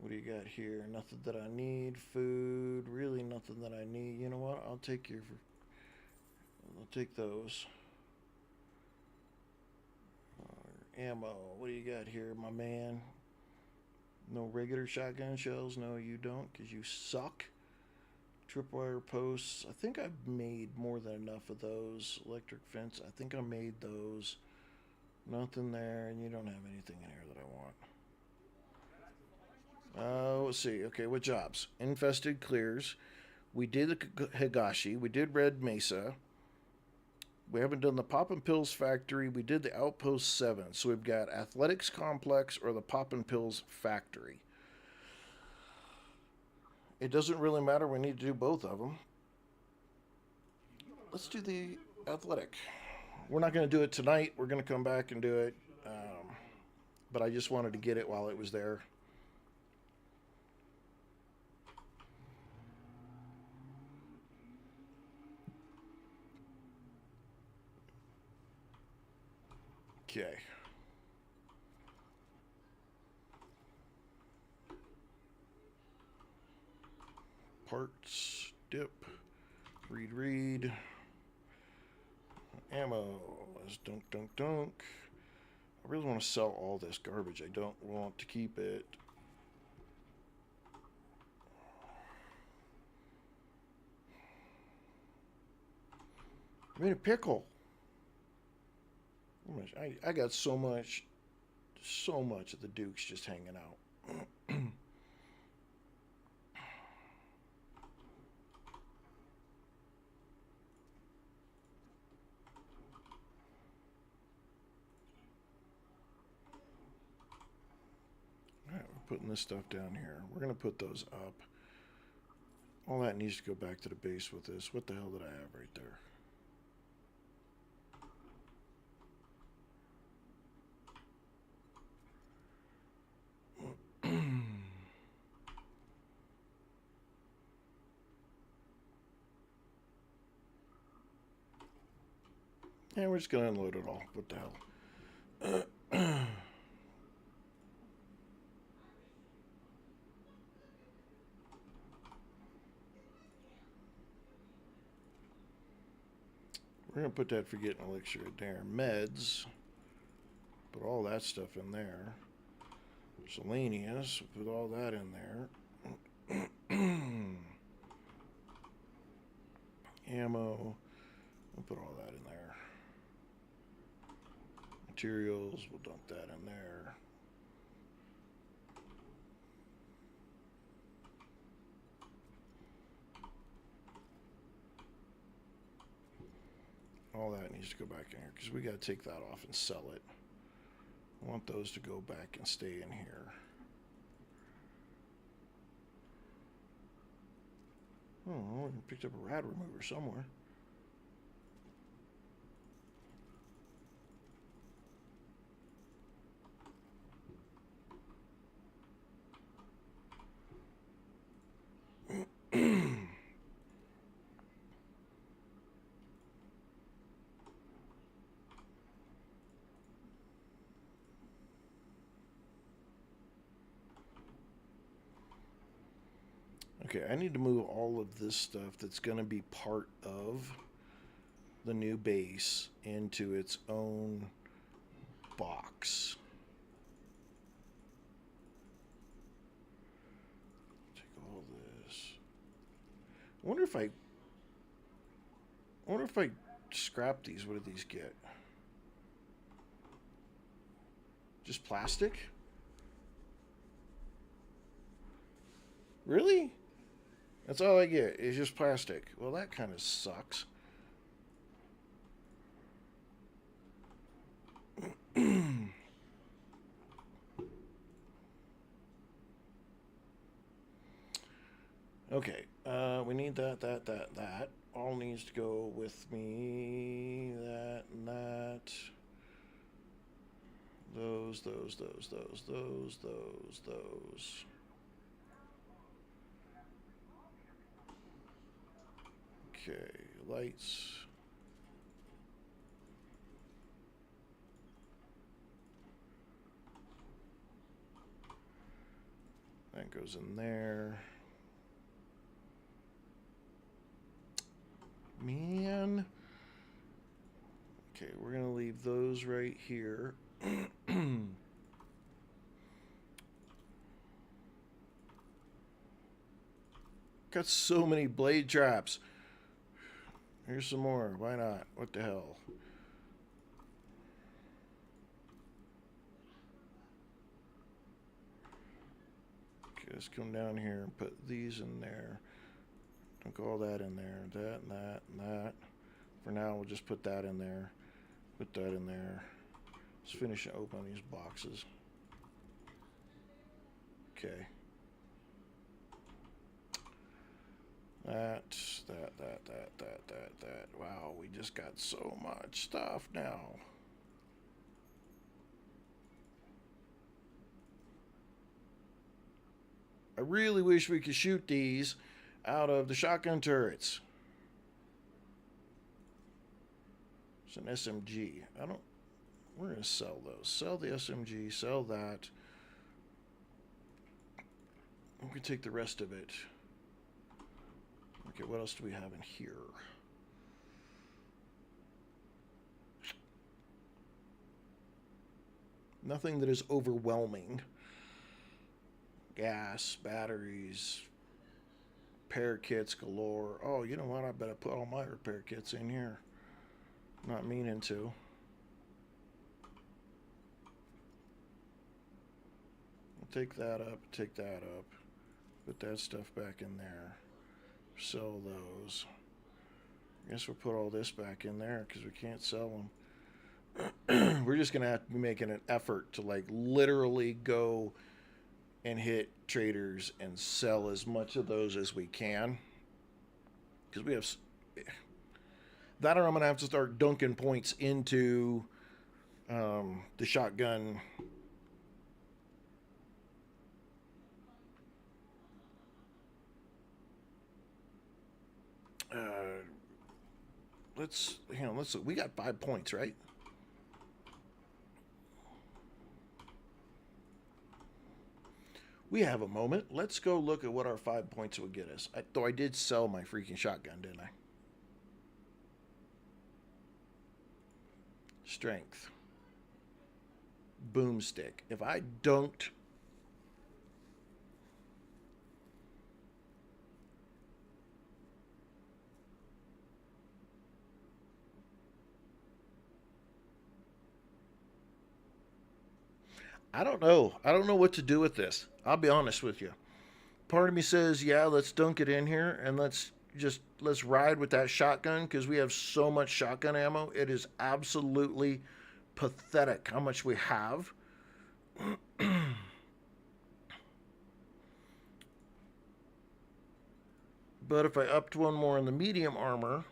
What do you got here? Nothing that I need. Food. Really nothing that I need. You know what? I'll take those. Ammo. What do you got here, my man? No regular shotgun shells? No, you don't, because you suck. Tripwire posts. I think I've made more than enough of those. Electric fence. I think I made those. Nothing there, and you don't have anything in here that I want. Let's see. Okay, what jobs? Infested clears. We did the Higashi. We did Red Mesa. We haven't done the Pop and Pills Factory. We did the Outpost 7. So we've got Athletics Complex or the Pop and Pills Factory. It doesn't really matter. We need to do both of them. Let's do the Athletic. We're not going to do it tonight. We're going to come back and do it. But I just wanted to get it while it was there. Okay. Parts, dip, read. Ammo, let's dunk. I really want to sell all this garbage. I don't want to keep it. I made a pickle. I got so much of the Dukes just hanging out. Alright, we're putting this stuff down here. We're going to put those up. All that needs to go back to the base with this. What the hell did I have right there? Yeah, we're just going to unload it all. What the hell? We're going to put that Forgetting Elixir in there. Meds. Put all that stuff in there. Selenius. Put all that in there. Ammo. We'll put all that in there. Materials. We'll dump that in there. All that needs to go back in here because we got to take that off and sell it. I want those to go back and stay in here. Oh, I picked up a rad remover somewhere. Okay, I need to move all of this stuff that's going to be part of the new base into its own box. Take all this. I wonder if I scrap these, what do these get? Just plastic? Really? That's all I get. It's just plastic. Well, that kind of sucks. Okay, we need that. All needs to go with me. That and that. Those. Okay, lights. That goes in there. Man. Okay, we're gonna leave those right here. Got so many blade traps. Here's some more. Why not? What the hell? Okay, let's come down here and put these in there. Dunk all that in there. That and that and that. For now, we'll just put that in there. Put that in there. Let's finish and open these boxes. Okay. That. Wow, we just got so much stuff now. I really wish we could shoot these out of the shotgun turrets. It's an SMG. We're going to sell those. Sell the SMG, sell that. We can take the rest of it. Okay, what else do we have in here? Nothing that is overwhelming. Gas, batteries, repair kits galore. Oh, you know what? I bet I put all my repair kits in here. Not meaning to. Take that up, take that up. Put that stuff back in there. Sell those. I guess we'll put all this back in there because we can't sell them. We're just going to have to be making an effort to like literally go and hit traders and sell as much of those as we can. Because we have... That or I'm going to have to start dunking points into the shotgun... let's look. We got 5 points, right? We have a moment. Let's go look at what our 5 points would get us. Though I did sell my freaking shotgun, didn't I? Strength. Boomstick. If I dunked... I don't know. I don't know what to do with this. I'll be honest with you. Part of me says, yeah, let's dunk it in here and let's ride with that shotgun because we have so much shotgun ammo. It is absolutely pathetic how much we have. But if I upped one more in the medium armor,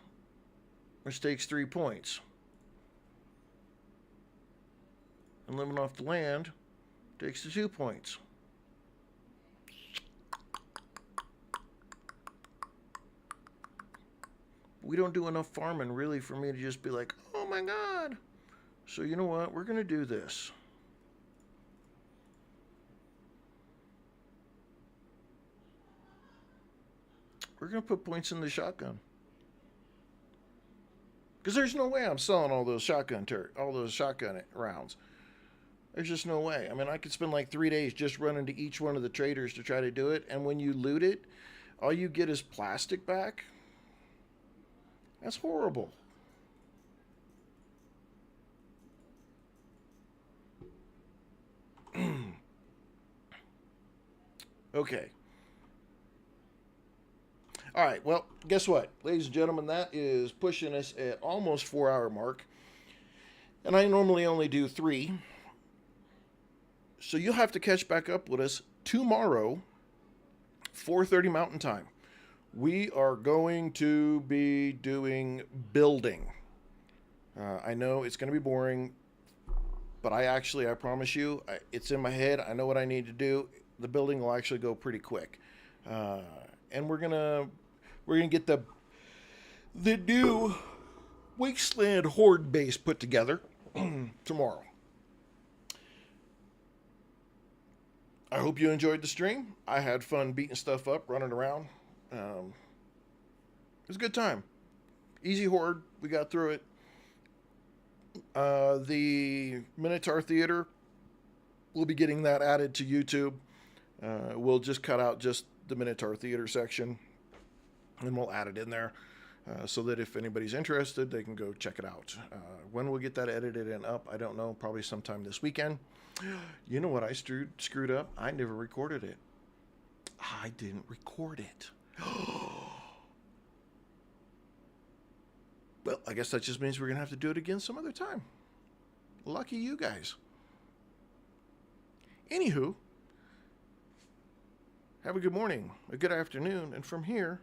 which takes 3 points, and living off the land takes the 2 points. We don't do enough farming really for me to just be like, oh my god. So you know what? We're going to do this. We're going to put points in the shotgun. Because there's no way I'm selling all those shotgun rounds. There's just no way. I mean, I could spend like 3 days just running to each one of the traders to try to do it. And when you loot it, all you get is plastic back. That's horrible. Okay. All right, well, guess what? Ladies and gentlemen, that is pushing us at almost 4 hour mark. And I normally only do 3. So you'll have to catch back up with us tomorrow, 4:30 Mountain Time. We are going to be doing building. I know it's going to be boring, but I promise you, it's in my head. I know what I need to do. The building will actually go pretty quick, and we're gonna get the new Wasteland Horde base put together tomorrow. I hope you enjoyed the stream. I had fun beating stuff up, running around. It was a good time. Easy Horde. We got through it. The Minotaur Theater, we'll be getting that added to YouTube. We'll just cut out just the Minotaur Theater section, and we'll add it in there so that if anybody's interested, they can go check it out. When we'll get that edited and up, I don't know. Probably sometime this weekend. You know what I screwed up? I never recorded it. I didn't record it. Well, I guess that just means we're going to have to do it again some other time. Lucky you guys. Anywho, have a good morning, a good afternoon, and from here,